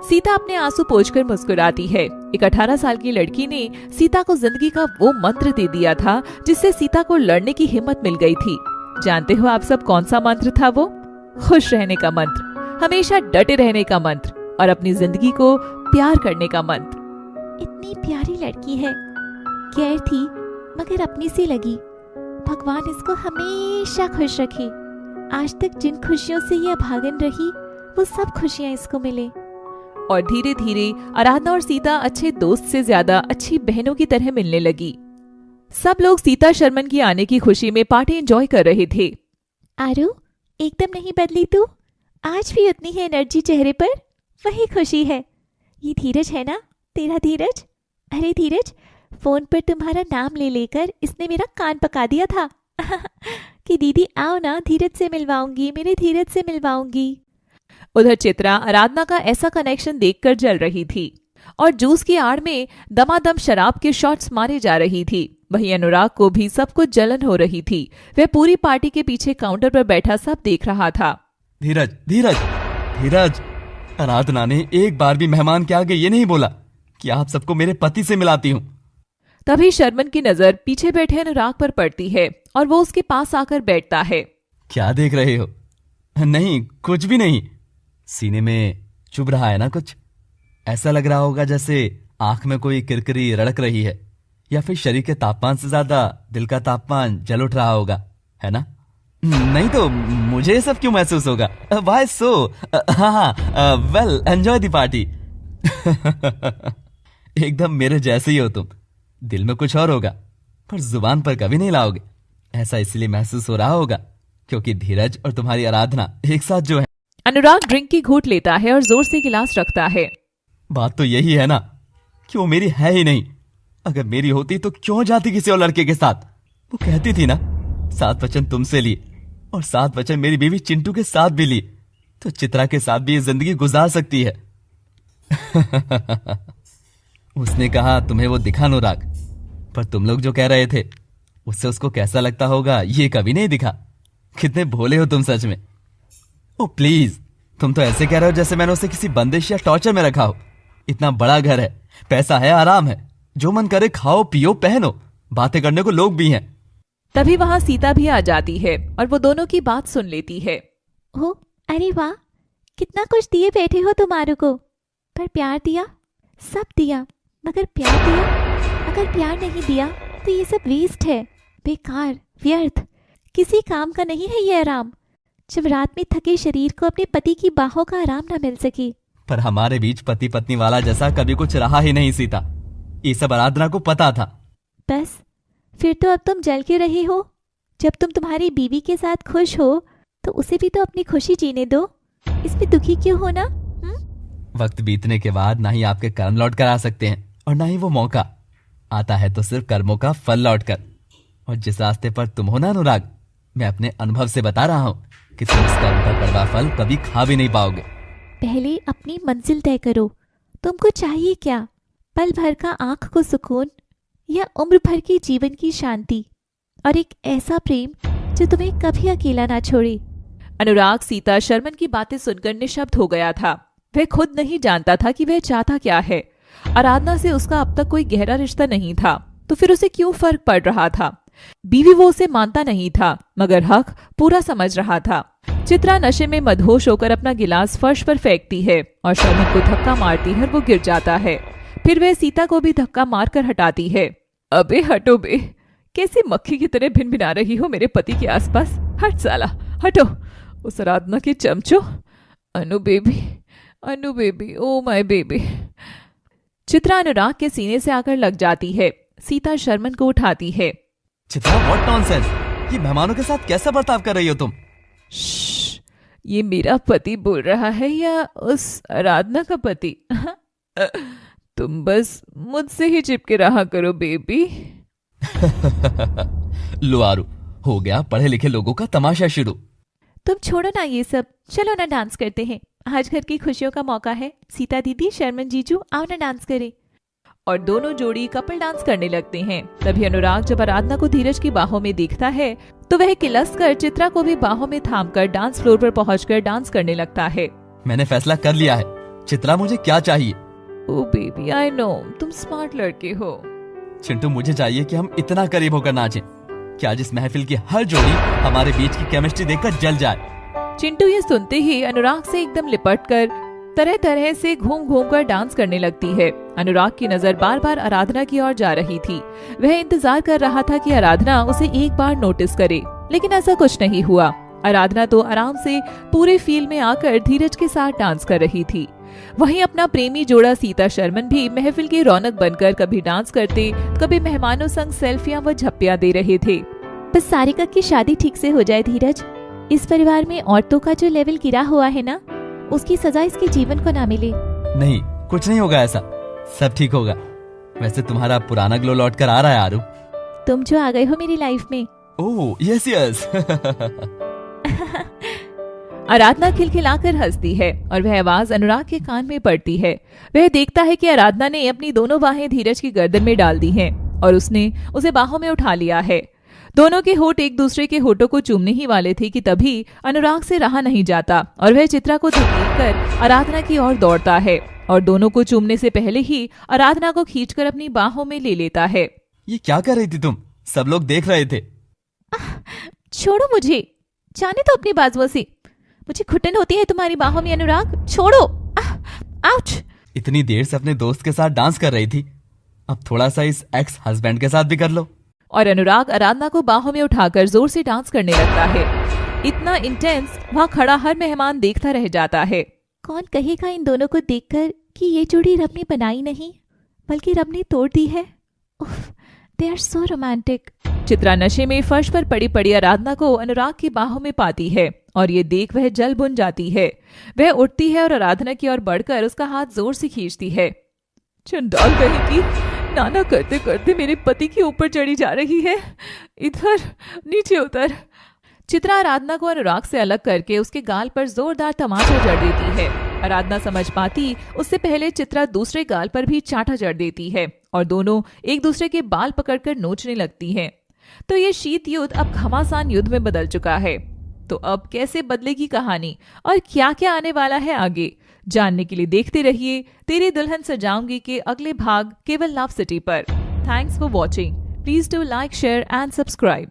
सीता अपने आंसू पोंछकर मुस्कुराती है। एक 18 साल की लड़की ने सीता को जिंदगी का वो मंत्र दे दिया था जिससे सीता को लड़ने की हिम्मत मिल गई थी। जानते हो आप सब कौन सा मंत्र था वो? खुश रहने का मंत्र, हमेशा डटे रहने का मंत्र, और अपनी जिंदगी को प्यार करने का मंत्र। इतनी प्यारी लड़की है, गैर थी मगर अपनी सी लगी। भगवान इसको हमेशा खुश रखे। आज तक जिन खुशियों से ये अभागन रही वो सब खुशियां इसको मिले। और धीरे धीरे आराधना और सीता अच्छे दोस्त से ज्यादा अच्छी बहनों की तरह मिलने लगी। सब लोग सीता शर्मन की आने की खुशी में पार्टी एंजॉय कर रहे थे। आरू, एकदम नहीं बदली तू, आज भी उतनी ही एनर्जी चेहरे पर, वही खुशी है। ये धीरज है ना, तेरा धीरज? अरे धीरज, फोन पर तुम्हारा नाम ले लेकर इसने मेरा कान पका दिया था कि दीदी आओ ना, धीरज से मिलवाऊंगी, मेरे धीरज से मिलवाऊंगी। उधर चित्रा आराधना का ऐसा कनेक्शन देखकर जल रही थी और जूस की आड़ में दमादम शराब के शॉट्स मारे जा रही थी। वहीं अनुराग को भी सब कुछ जलन हो रही थी। वह पूरी पार्टी के पीछे काउंटर पर बैठा सब देख रहा था। धीरज धीरज धीरज, आराधना ने एक बार भी मेहमान के आगे ये नहीं बोला कि आप सबको मेरे पति से मिलाती हूँ। तभी शर्मन की नजर पीछे बैठे अनुराग पर पड़ती है और वो उसके पास आकर बैठता है। क्या देख रहे हो? नहीं, कुछ भी नहीं। सीने में चुभ रहा है ना कुछ? ऐसा लग रहा होगा जैसे आंख में कोई किरकिरी रड़क रही है, या फिर शरीर के तापमान से ज्यादा दिल का तापमान जल उठ रहा होगा, है ना? नहीं तो मुझे ये सब क्यों महसूस होगा? वाई सो? हाँ, वेल, एंजॉय द पार्टी। एकदम मेरे जैसे ही हो तुम। दिल में कुछ और होगा पर जुबान पर कभी नहीं लाओगे। ऐसा इसलिए महसूस हो रहा होगा क्योंकि धीरज और तुम्हारी आराधना एक साथ जो है। अनुराग ड्रिंक की घूंट लेता है और जोर से गिलास रखता है। बात तो यही है ना कि वो मेरी है ही नहीं। अगर मेरी होती तो क्यों जाती किसी और लड़के के साथ? वो कहती थी ना 7 वचन तुमसे लिए और 7 वचन मेरी बीवी चिंटू के साथ भी लिए, तो चित्रा के साथ भी ये जिंदगी गुजार सकती है। उसने कहा तुम्हें वो दिखा अनुराग, पर तुम लोग जो कह रहे थे उससे उसको कैसा लगता होगा ये कभी नहीं दिखा। कितने भोले हो तुम सच में। ओ प्लीज, तुम तो ऐसे कह रहे हो जैसे मैंने उसे किसी बंदिश या टॉर्चर में रखा हो। इतना बड़ा घर है, पैसा है, आराम है, जो मन करे खाओ पियो पहनो, बातें करने को लोग भी हैं। तभी वहाँ सीता भी आ जाती है और वो दोनों की बात सुन लेती है। ओह, अरे वाह, कितना कुछ दिए बैठे हो तुम आरू को। पर प्यार दिया, सब दिया, मगर प्यार दिया? अगर प्यार नहीं दिया तो ये सब वेस्ट है, बेकार, व्यर्थ, किसी काम का नहीं है ये आराम, जब रात में थके शरीर को अपने पति की बाहों का आराम ना मिल सके। पर हमारे बीच पति पत्नी वाला जैसा कभी कुछ रहा ही नहीं सीता। ये सब आराधना को पता था। बस फिर तो अब तुम जल क्यों रहे हो? जब तुम तुम्हारी बीवी के साथ खुश हो तो उसे भी तो अपनी खुशी जीने दो, इसमें दुखी क्यों होना? वक्त बीतने के बाद ना ही आपके कर्म लौट कर आ सकते हैं और ना ही वो मौका आता है, तो सिर्फ कर्मों का फल लौट कर। और जिस रास्ते पर तुम हो ना अनुराग, मैं अपने अनुभव से बता रहा हूँ कि तुम इस कर्म का कड़वा फल कभी खा भी नहीं पाओगे। पहले अपनी मंजिल तय करो। तुमको चाहिए क्या? पल भर का आंख को सुकून या उम्र भर की जीवन की शांति और एक ऐसा प्रेम जो तुम्हें कभी अकेला ना छोड़े। अनुराग सीता शर्मन की बातें सुनकर निशब्द हो गया था। वह खुद नहीं जानता था कि वह चाहता क्या है। आराधना से उसका अब तक कोई गहरा रिश्ता नहीं था, तो फिर उसे क्यों फर्क पड़ रहा था? बीवी वो उसे मानता नहीं था, मगर हक पूरा समझ रहा था। चित्रा नशे में मदहोश होकर अपना गिलास फर्श पर फेंकती है और शर्मन को धक्का मारती है और वो गिर जाता है। फिर वह सीता को भी धक्का मारकर हटाती है। अबे हटो बे, कैसी मक्खी की तरह भिनभिना रही हो मेरे पति के आसपास। हट साला, हटो। उस आराधना के चमचो। Anu baby, oh my baby. Chitra Anurag के सीने से आकर लग जाती है। सीता शर्मन को उठाती है। चित्रा, व्हाट नॉनसेंस, ये मेहमानों के साथ कैसा बर्ताव कर रही हो तुम? श्श, ये मेरा पति बोल रहा है या उस आराधना का पति? तुम बस मुझसे ही चिपके रहा करो बेबी। लो आरू, हो गया पढ़े लिखे लोगों का तमाशा शुरू। तुम छोड़ो ना ये सब, चलो ना डांस करते हैं। आज घर की खुशियों का मौका है। सीता दीदी, शर्मन जीजू, आओ ना डांस करें। और दोनों जोड़ी कपल डांस करने लगते हैं। तभी अनुराग जब आराधना को धीरज की बाहों में देखता है तो वह किलस कर चित्रा को भी बाहों में थामकर डांस फ्लोर पर पहुंचकर डांस करने लगता है। मैंने फैसला कर लिया है। चित्रा, मुझे क्या चाहिए? ओ बेबी, आई नो तुम स्मार्ट लड़के हो। चिंटू, मुझे चाहिए कि हम इतना करीब होकर नाचें कि आज इस महफिल की हर जोड़ी हमारे बीच की केमिस्ट्री देखकर जल जाए। चिंटू ये सुनते ही अनुराग से एकदम लिपटकर तरह तरह से घूम घूम कर डांस करने लगती है। अनुराग की नजर बार बार आराधना की ओर जा रही थी। वह इंतजार कर रहा था कि आराधना उसे एक बार नोटिस करे, लेकिन ऐसा कुछ नहीं हुआ। आराधना तो आराम से पूरे फील में आकर धीरज के साथ डांस कर रही थी। वहीं अपना प्रेमी जोड़ा सीता शर्मन भी महफिल की रौनक बनकर कभी डांस करते, कभी मेहमानों संग सेल्फियां व झप्पियां दे रहे थे। बस सारिका की शादी ठीक से हो जाए धीरज। इस परिवार में औरतों का जो लेवल गिरा हुआ है ना, उसकी सजा इसके जीवन को ना मिले। नहीं, कुछ नहीं होगा ऐसा, सब ठीक होगा। वैसे तुम्हारा पुराना ग्लो लौट कर आ रहा है आरू। तुम जो आ गए हो मेरी लाइफ में। Oh yes yes. आराधना खिलखिलाकर हंसती है और वह आवाज अनुराग के कान में पड़ती है। वह देखता है कि आराधना ने अपनी दोनों बाहें धीरज की गर्दन में डाल दी हैं और उसने उसे बाहों में उठा लिया है। दोनों के होठ एक दूसरे के होठों को चूमने ही वाले थे कि तभी अनुराग से रहा नहीं जाता और वह चित्रा को धकेलकर आराधना की ओर दौड़ता है और दोनों को चूमने से पहले ही आराधना को खींचकर अपनी बाहों में ले लेता है। ये क्या कर रही थी तुम? सब लोग देख रहे थे। छोड़ो मुझे, जाने तो अपनी बाजुओं से। मुझे घुटन होती है तुम्हारी बाहों में अनुराग, छोड़ो। आउच। इतनी देर से अपने दोस्त के साथ डांस कर रही थी, अब थोड़ा सा इस एक्स हस्बैंड के साथ भी कर लो। और अनुराग आराधना को बाहों में उठाकर जोर से डांस करने लगता है। इतना इंटेंस वहाँ खड़ा हर मेहमान देखता रह जाता है। कौन कहेगा इन दोनों को देखकर कि ये जोड़ी रब ने बनाई नहीं बल्कि रब ने तोड़ दी है। They are so romantic. Chitra नशे में फर्श पर पड़ी पड़ी आराधना को अनुराग की बाहों में पाती है और ये देख वह जल बुन जाती है। वह उठती है और आराधना की ओर बढ़कर उसका हाथ जोर से खींचती है। चंडाल कहीं की, नाना करते करते मेरे पति के ऊपर चढ़ी जा रही है। इधर नीचे उतर। चित्रा आराधना को अनुराग से अलग करके उसके गाल पर जोरदार तमाचा जड़ देती है। आराधना समझ पाती उससे पहले चित्रा दूसरे गाल पर भी चांटा जड़ देती है और दोनों एक दूसरे के बाल पकड़कर नोचने लगती हैं। तो ये शीत युद्ध अब घमासान युद्ध में बदल चुका है। तो अब कैसे बदलेगी कहानी और क्या क्या आने वाला है आगे, जानने के लिए देखते रहिए तेरी दुल्हन सजाऊंगी के अगले भाग केवल लव सिटी पर। Thanks for watching. Please do like, share and subscribe.